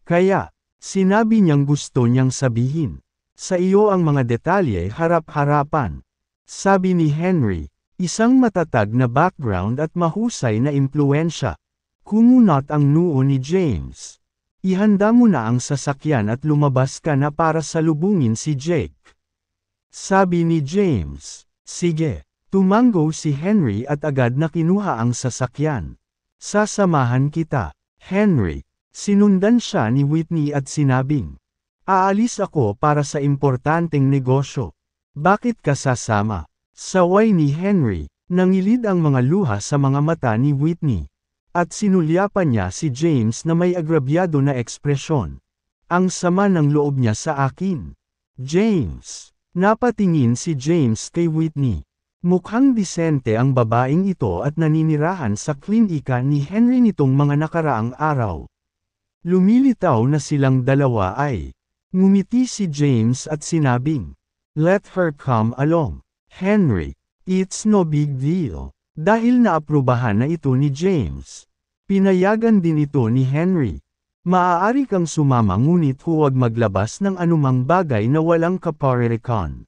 Kaya, sinabi niyang gusto niyang sabihin sa iyo ang mga detalye harap-harapan. Sabi ni Henry, isang matatag na background at mahusay na impluwensya. Kumunot ang noo ni James. Ihanda mo na ang sasakyan at lumabas ka na para salubungin si Jake. Sabi ni James. Sige, tumango si Henry at agad na kinuha ang sasakyan. Sasamahan kita, Henry. Sinundan siya ni Whitney at sinabing, aalis ako para sa importanteng negosyo. Bakit ka sasama? Saway ni Henry, nangilid ang mga luha sa mga mata ni Whitney. At sinulyapan niya si James na may agrabyado na ekspresyon. Ang sama ng loob niya sa akin. James. Napatingin si James kay Whitney. Mukhang disente ang babaeng ito at naninirahan sa klinika ni Henry nitong mga nakaraang araw. Lumilitaw na silang dalawa ay. Ngumiti si James at sinabing, let her come along, Henry. It's no big deal. Dahil naaprubahan na ito ni James. Pinayagan din ito ni Henry. Maaari kang sumama ngunit huwag maglabas ng anumang bagay na walang kaparerikan.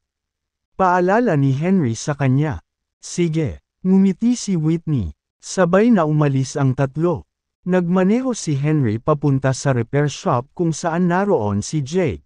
Paalala ni Henry sa kanya. Sige, ngumiti si Whitney. Sabay na umalis ang tatlo. Nagmaneho si Henry papunta sa repair shop kung saan naroon si Jake.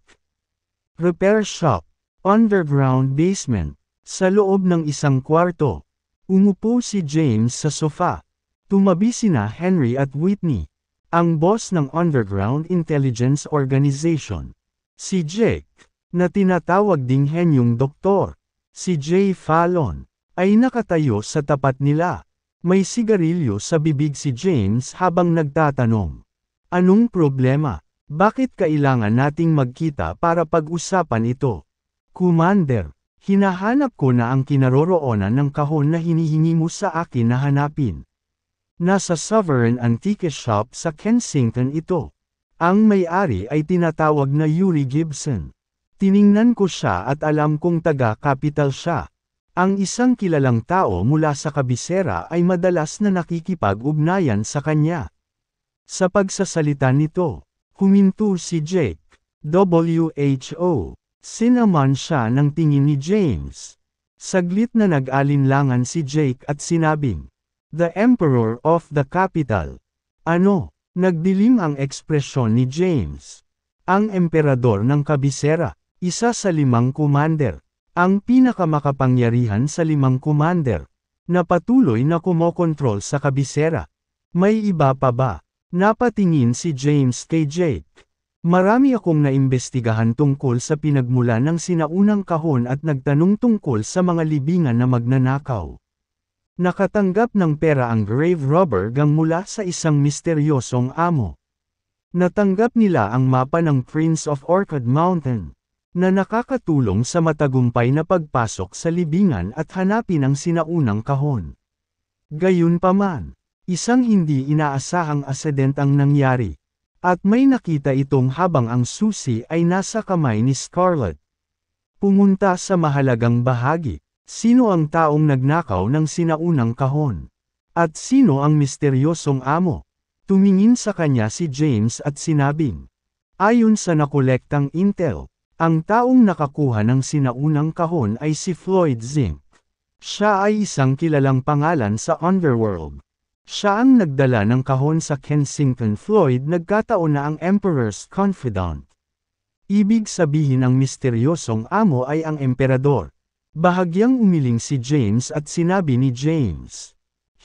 Repair shop, underground basement, sa loob ng isang kwarto. Umupo si James sa sofa. Tumabi sina Henry at Whitney. Ang boss ng Underground Intelligence Organization. Si Jake, na tinatawag ding henyong doktor. Si Jay Fallon, ay nakatayo sa tapat nila. May sigarilyo sa bibig si James habang nagtatanong. Anong problema? Bakit kailangan nating magkita para pag-usapan ito? Commander, hinahanap ko na ang kinaroroonan ng kahon na hinihingi mo sa akin na hanapin. Nasa Sovereign Antique Shop sa Kensington ito. Ang may-ari ay tinatawag na Yuri Gibson. Tiningnan ko siya at alam kong taga-capital siya. Ang isang kilalang tao mula sa kabisera ay madalas na nakikipag-ugnayan sa kanya. Sa pagsasalita nito, huminto si Jake. WHO. Sinaman siya ng tingin ni James. Saglit na nag-alinlangan si Jake at sinabing, the Emperor of the Capital. Ano? Nagdilim ang ekspresyon ni James. Ang emperador ng kabisera, isa sa 5 commander. Ang pinakamakapangyarihan sa 5 commander, na patuloy na kumokontrol sa kabisera. May iba pa ba? Napatingin si James kay Jake. Marami akong naimbestigahan tungkol sa pinagmulan ng sinaunang kahon at nagtanong tungkol sa mga libingan na magnanakaw. Nakatanggap ng pera ang grave robber gang mula sa isang misteryosong amo. Natanggap nila ang mapa ng Prince of Orchid Mountain, na nakakatulong sa matagumpay na pagpasok sa libingan at hanapin ang sinaunang kahon. Gayunpaman, isang hindi inaasahang asident ang nangyari. At may nakita itong habang ang susi ay nasa kamay ni Scarlett. Pumunta sa mahalagang bahagi. Sino ang taong nagnakaw ng sinaunang kahon? At sino ang misteryosong amo? Tumingin sa kanya si James at sinabing, ayon sa nakolektang intel, ang taong nakakuha ng sinaunang kahon ay si Floyd Zink. Siya ay isang kilalang pangalan sa underworld. Siya ang nagdala ng kahon sa Kensington. Floyd nagkataon na ang Emperor's confidant. Ibig sabihin ang misteryosong amo ay ang emperador. Bahagyang umiling si James at sinabi ni James,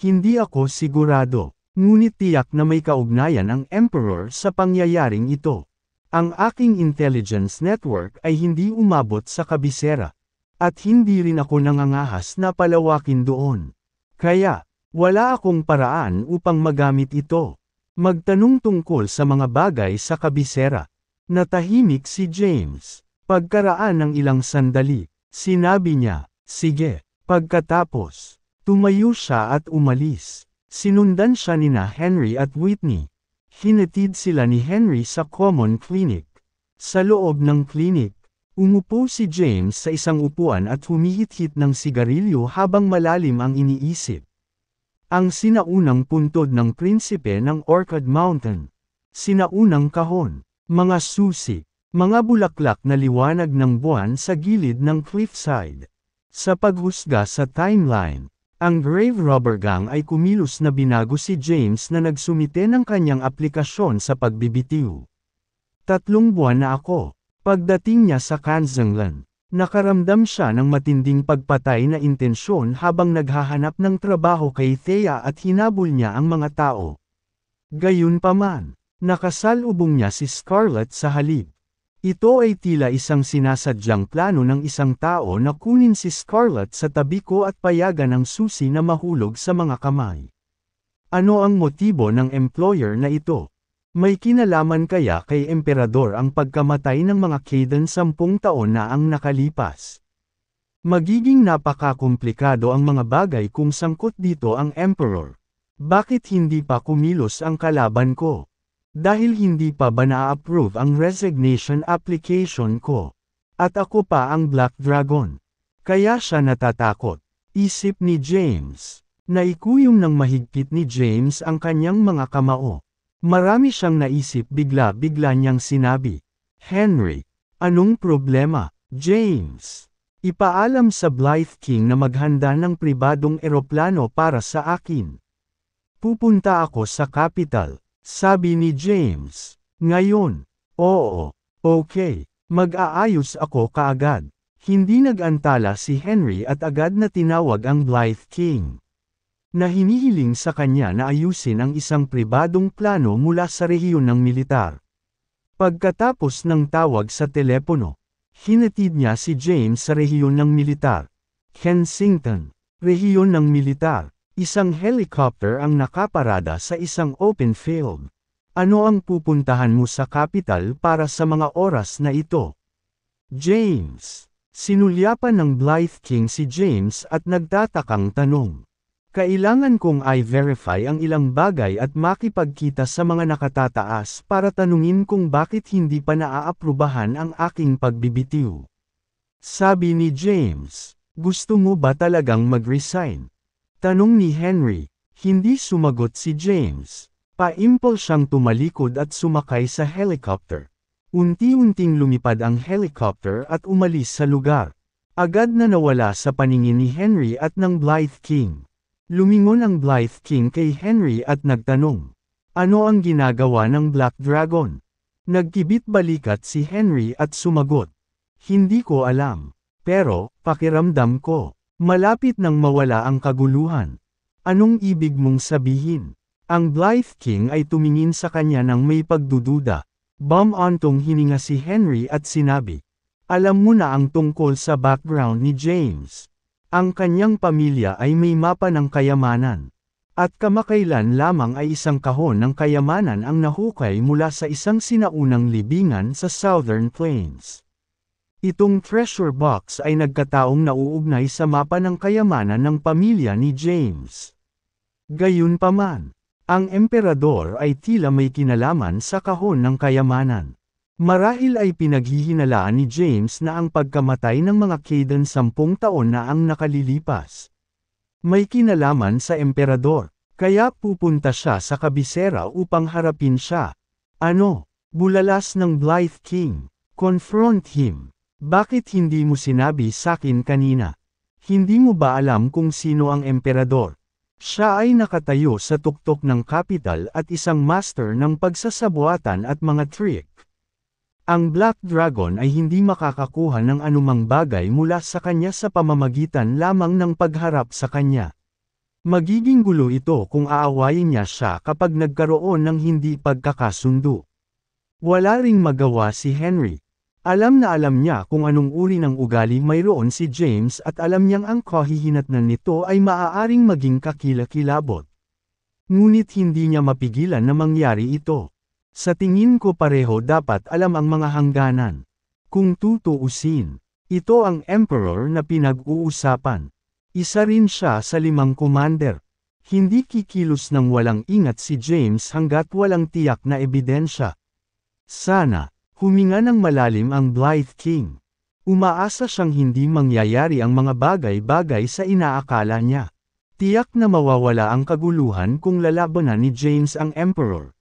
hindi ako sigurado, ngunit tiyak na may kaugnayan ang Emperor sa pangyayaring ito. Ang aking intelligence network ay hindi umabot sa kabisera. At hindi rin ako nangangahas na palawakin doon. Kaya, wala akong paraan upang magamit ito. Magtanong tungkol sa mga bagay sa kabisera. Natahimik si James. Pagkaraan ng ilang sandali, sinabi niya, sige. Pagkatapos, tumayo siya at umalis. Sinundan siya nina Henry at Whitney. Hinatid sila ni Henry sa common clinic. Sa loob ng clinic, umupo si James sa isang upuan at humihit-hit ng sigarilyo habang malalim ang iniisip. Ang sinaunang puntod ng prinsipe ng Orchid Mountain. Sinaunang kahon, mga susi, mga bulaklak na liwanag ng buwan sa gilid ng cliffside. Sa paghusga sa timeline, ang grave robber gang ay kumilos na binago si James na nagsumite ng kanyang aplikasyon sa pagbibitiw. 3 buwan na ako. Pagdating niya sa Kensington, nakaramdam siya ng matinding pagpatay na intensyon habang naghahanap ng trabaho kay Thea at hinabol niya ang mga tao. Gayunpaman, nakasalubong niya si Scarlett sa halip. Ito ay tila isang sinasadyang plano ng isang tao na kunin si Scarlett sa tabi ko at payagan ang susi na mahulog sa mga kamay. Ano ang motibo ng employer na ito? May kinalaman kaya kay emperador ang pagkamatay ng mga Kayden 10 taon na ang nakalipas? Magiging napakakomplikado ang mga bagay kung sangkot dito ang emperor. Bakit hindi pa kumilos ang kalaban ko? Dahil hindi pa ba na-approve ang resignation application ko? At ako pa ang Black Dragon. Kaya siya natatakot. Isip ni James. Naikuyom ng mahigpit ni James ang kanyang mga kamao. Marami siyang naisip bigla-bigla niyang sinabi. Henry, anong problema, James? Ipaalam sa Blythe King na maghanda ng pribadong eroplano para sa akin. Pupunta ako sa capital, sabi ni James. Ngayon, oo, okay, mag-aayos ako kaagad. Hindi nag-antala si Henry at agad na tinawag ang Blythe King. Na hinihiling sa kanya na ayusin ang isang pribadong plano mula sa rehiyon ng militar. Pagkatapos ng tawag sa telepono, hinatid niya si James sa rehiyon ng militar. Kensington, rehiyon ng militar, isang helicopter ang nakaparada sa isang open field. Ano ang pupuntahan mo sa capital para sa mga oras na ito? James, sinulyapan ng Blythe King si James at nagtatakang tanong. Kailangan kong i-verify ang ilang bagay at makipagkita sa mga nakatataas para tanungin kung bakit hindi pa naaaprubahan ang aking pagbibitiw. Sabi ni James, gusto mo ba talagang mag-resign? Tanong ni Henry, hindi sumagot si James. Paimpol siyang tumalikod at sumakay sa helicopter. Unti-unting lumipad ang helicopter at umalis sa lugar. Agad na nawala sa paningin ni Henry at ng Blythe King. Lumingon ang Blythe King kay Henry at nagtanong. Ano ang ginagawa ng Black Dragon? Nagkibit balikat si Henry at sumagot. Hindi ko alam. Pero, pakiramdam ko, malapit nang mawala ang kaguluhan. Anong ibig mong sabihin? Ang Blythe King ay tumingin sa kanya ng may pagdududa. Bumantong hininga si Henry at sinabi, "Alam mo na ang tungkol sa background ni James. Ang kanyang pamilya ay may mapa ng kayamanan. At kamakailan lamang ay isang kahon ng kayamanan ang nahukay mula sa isang sinaunang libingan sa Southern Plains. Itong treasure box ay nagkataong nauugnay sa mapa ng kayamanan ng pamilya ni James. Gayunpaman, ang emperador ay tila may kinalaman sa kahon ng kayamanan. Marahil ay pinaghihinalaan ni James na ang pagkamatay ng mga Kayden 10 taon na ang nakalilipas. May kinalaman sa emperador, kaya pupunta siya sa kabisera upang harapin siya. Ano? Bulalas ng Blythe King. Confront him. Bakit hindi mo sinabi sakin kanina? Hindi mo ba alam kung sino ang emperador? Siya ay nakatayo sa tuktok ng kapital at isang master ng pagsasabuatan at mga trick. Ang Black Dragon ay hindi makakakuha ng anumang bagay mula sa kanya sa pamamagitan lamang ng pagharap sa kanya. Magiging gulo ito kung aawayin niya siya kapag nagkaroon ng hindi pagkakasundo. Wala ring magawa si Henry. Alam na alam niya kung anong uri ng ugali mayroon si James at alam niyang ang kahihinatnan nito ay maaaring maging kakilakilabot. Ngunit hindi niya mapigilan na mangyari ito. Sa tingin ko pareho dapat alam ang mga hangganan. Kung tutuusin, ito ang emperor na pinag-uusapan. Isa rin siya sa 5 commander. Hindi kikilos ng walang ingat si James hanggat walang tiyak na ebidensya. Sana, huminga ng malalim ang Blythe King. Umaasa siyang hindi mangyayari ang mga bagay-bagay sa inaakala niya. Tiyak na mawawala ang kaguluhan kung lalabanan ni James ang emperor.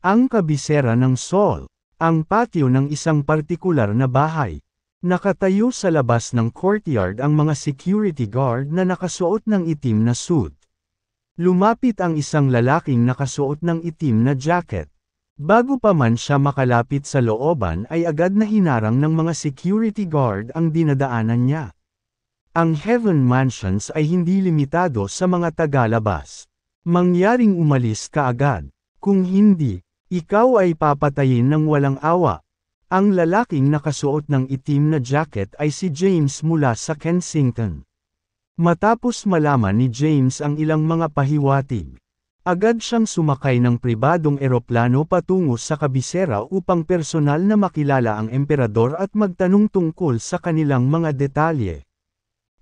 Ang kabisera ng Saul, ang patio ng isang partikular na bahay. Nakatayo sa labas ng courtyard ang mga security guard na nakasuot ng itim na suit. Lumapit ang isang lalaking nakasuot ng itim na jacket. Bago pa man siya makalapit sa looban ay agad na hinarang ng mga security guard ang dinadaanan niya. Ang Heaven Mansions ay hindi limitado sa mga tagalabas. Mangyaring umalis ka agad. Kung hindi, ikaw ay papatayin ng walang awa. Ang lalaking nakasuot ng itim na jacket ay si James mula sa Kensington. Matapos malaman ni James ang ilang mga pahiwatig, agad siyang sumakay ng pribadong eroplano patungo sa kabisera upang personal na makilala ang emperador at magtanong tungkol sa kanilang mga detalye.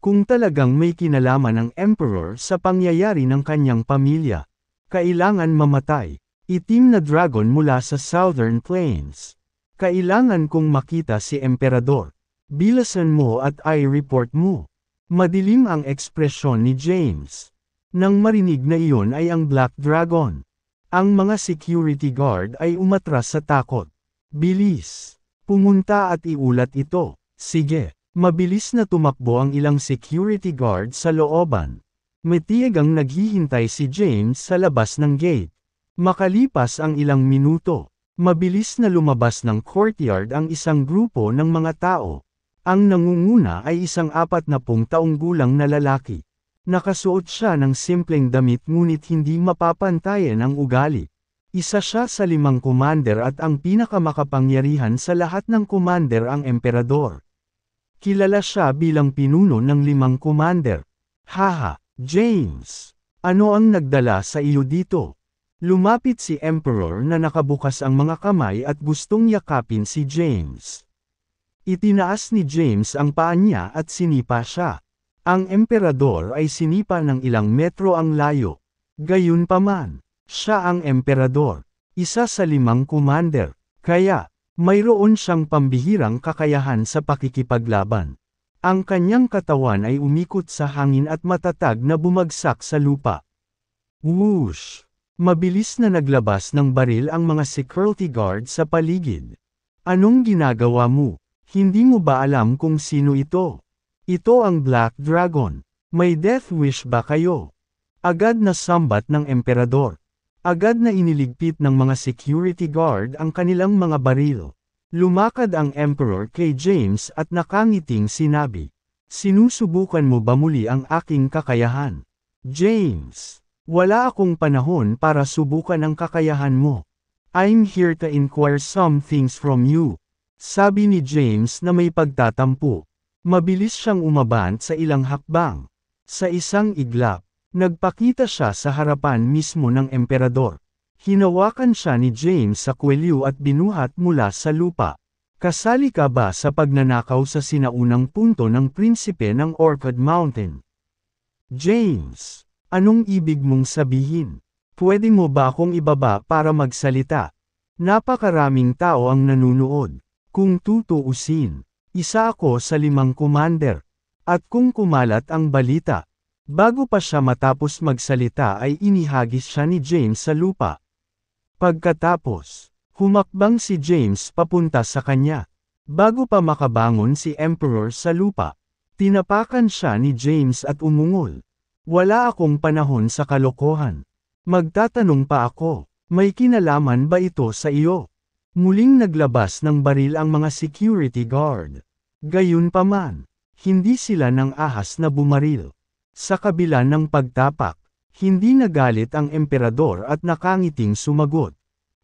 Kung talagang may kinalaman ang emperor sa pangyayari ng kanyang pamilya, kailangan mamatay. Itim na dragon mula sa Southern Plains. Kailangan kong makita si emperador. Bilasan mo at i-report mo. Madilim ang ekspresyon ni James. Nang marinig na iyon ay ang Black Dragon. Ang mga security guard ay umatras sa takot. Bilis. Pumunta at iulat ito. Sige. Mabilis na tumakbo ang ilang security guard sa looban. Matiyagang naghihintay si James sa labas ng gate. Makalipas ang ilang minuto, mabilis na lumabas ng courtyard ang isang grupo ng mga tao. Ang nangunguna ay isang 40 taong gulang na lalaki. Nakasuot siya ng simpleng damit ngunit hindi mapapantayan ang ugali. Isa siya sa 5 commander at ang pinakamakapangyarihan sa lahat ng commander ang emperador. Kilala siya bilang pinuno ng 5 commander. Haha, James! Ano ang nagdala sa iyo dito? Lumapit si Emperor na nakabukas ang mga kamay at gustong yakapin si James. Itinaas ni James ang paa niya at sinipa siya. Ang emperador ay sinipa ng ilang metro ang layo. Gayunpaman, siya ang emperador, isa sa 5 commander, kaya, mayroon siyang pambihirang kakayahan sa pakikipaglaban. Ang kanyang katawan ay umikot sa hangin at matatag na bumagsak sa lupa. Whoosh! Mabilis na naglabas ng baril ang mga security guard sa paligid. Anong ginagawa mo? Hindi mo ba alam kung sino ito? Ito ang Black Dragon. May death wish ba kayo? Agad na sambat ng emperador. Agad na iniligpit ng mga security guard ang kanilang mga baril. Lumakad ang emperor kay James at nakangiting sinabi, "Sinusubukan mo ba muli ang aking kakayahan? James! Wala akong panahon para subukan ang kakayahan mo. I'm here to inquire some things from you. Sabi ni James na may pagtatampo. Mabilis siyang umabant sa ilang hakbang. Sa isang iglap, nagpakita siya sa harapan mismo ng emperador. Hinawakan siya ni James sa kwelyo at binuhat mula sa lupa. Kasali ka ba sa pagnanakaw sa sinaunang punto ng prinsipe ng Orchid Mountain? James, anong ibig mong sabihin? Pwede mo ba akong ibaba para magsalita? Napakaraming tao ang nanunood. Kung tutuusin, isa ako sa 5 commander. At kung kumalat ang balita, bago pa siya matapos magsalita ay inihagis siya ni James sa lupa. Pagkatapos, humakbang si James papunta sa kanya. Bago pa makabangon si Emperor sa lupa, tinapakan siya ni James at umungol. Wala akong panahon sa kalokohan. Magtatanong pa ako, may kinalaman ba ito sa iyo? Muling naglabas ng baril ang mga security guard. Gayunpaman, hindi sila nang ahas na bumaril. Sa kabila ng pagtapak, hindi nagalit ang emperador at nakangiting sumagot.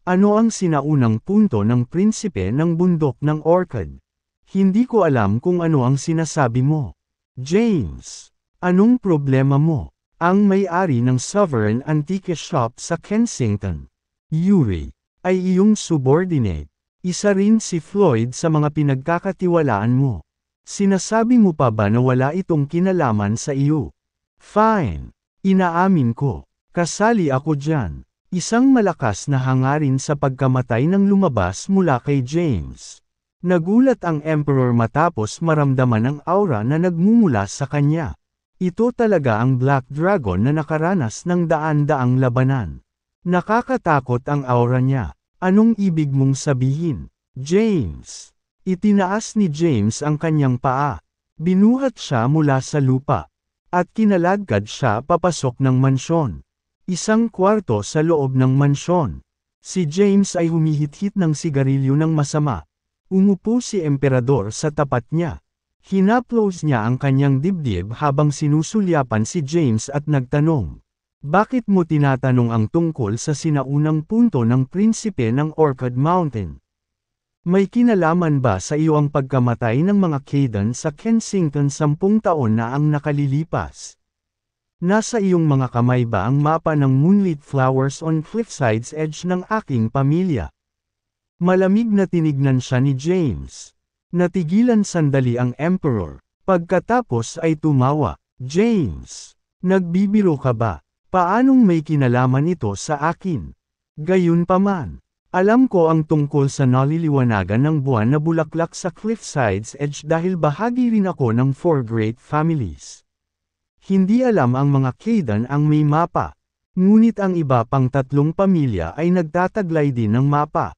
Ano ang sinaunang punto ng prinsipe ng bundok ng Orchid? Hindi ko alam kung ano ang sinasabi mo. James, anong problema mo? Ang may-ari ng Sovereign Antique Shop sa Kensington, Yuri, ay iyong subordinate. Isa rin si Floyd sa mga pinagkakatiwalaan mo. Sinasabi mo pa ba na wala itong kinalaman sa iyo? Fine. Inaamin ko. Kasali ako dyan. Isang malakas na hangarin sa pagkamatay nang lumabas mula kay James. Nagulat ang Emperor matapos maramdaman ang aura na nagmumula sa kanya. Ito talaga ang Black Dragon na nakaranas ng daan-daang labanan. Nakakatakot ang aura niya. Anong ibig mong sabihin, James? Itinaas ni James ang kanyang paa. Binuhat siya mula sa lupa. At kinalagad siya papasok ng mansyon. Isang kwarto sa loob ng mansyon. Si James ay humihit-hit ng sigarilyo ng masama. Umupo si Emperador sa tapat niya. Hinaplos niya ang kanyang dibdib habang sinusulyapan si James at nagtanong. Bakit mo tinatanong ang tungkol sa sinaunang punto ng prinsipe ng Orchid Mountain? May kinalaman ba sa iyo ang pagkamatay ng mga Kaydan sa Kensington 10 taon na ang nakalilipas? Nasa iyong mga kamay ba ang mapa ng Moonlit Flowers on Cliffside's Edge ng aking pamilya? Malamig na tinignan siya ni James. Natigilan sandali ang Emperor. Pagkatapos ay tumawa. James, nagbibiro ka ba? Paanong may kinalaman ito sa akin? Gayunpaman, alam ko ang tungkol sa naliliwanagan ng buwan na bulaklak sa Cliffside's Edge dahil bahagi rin ako ng 4 great families. Hindi alam ang mga Kaydan ang may mapa. Ngunit ang iba pang 3 pamilya ay nagtataglay din ng mapa.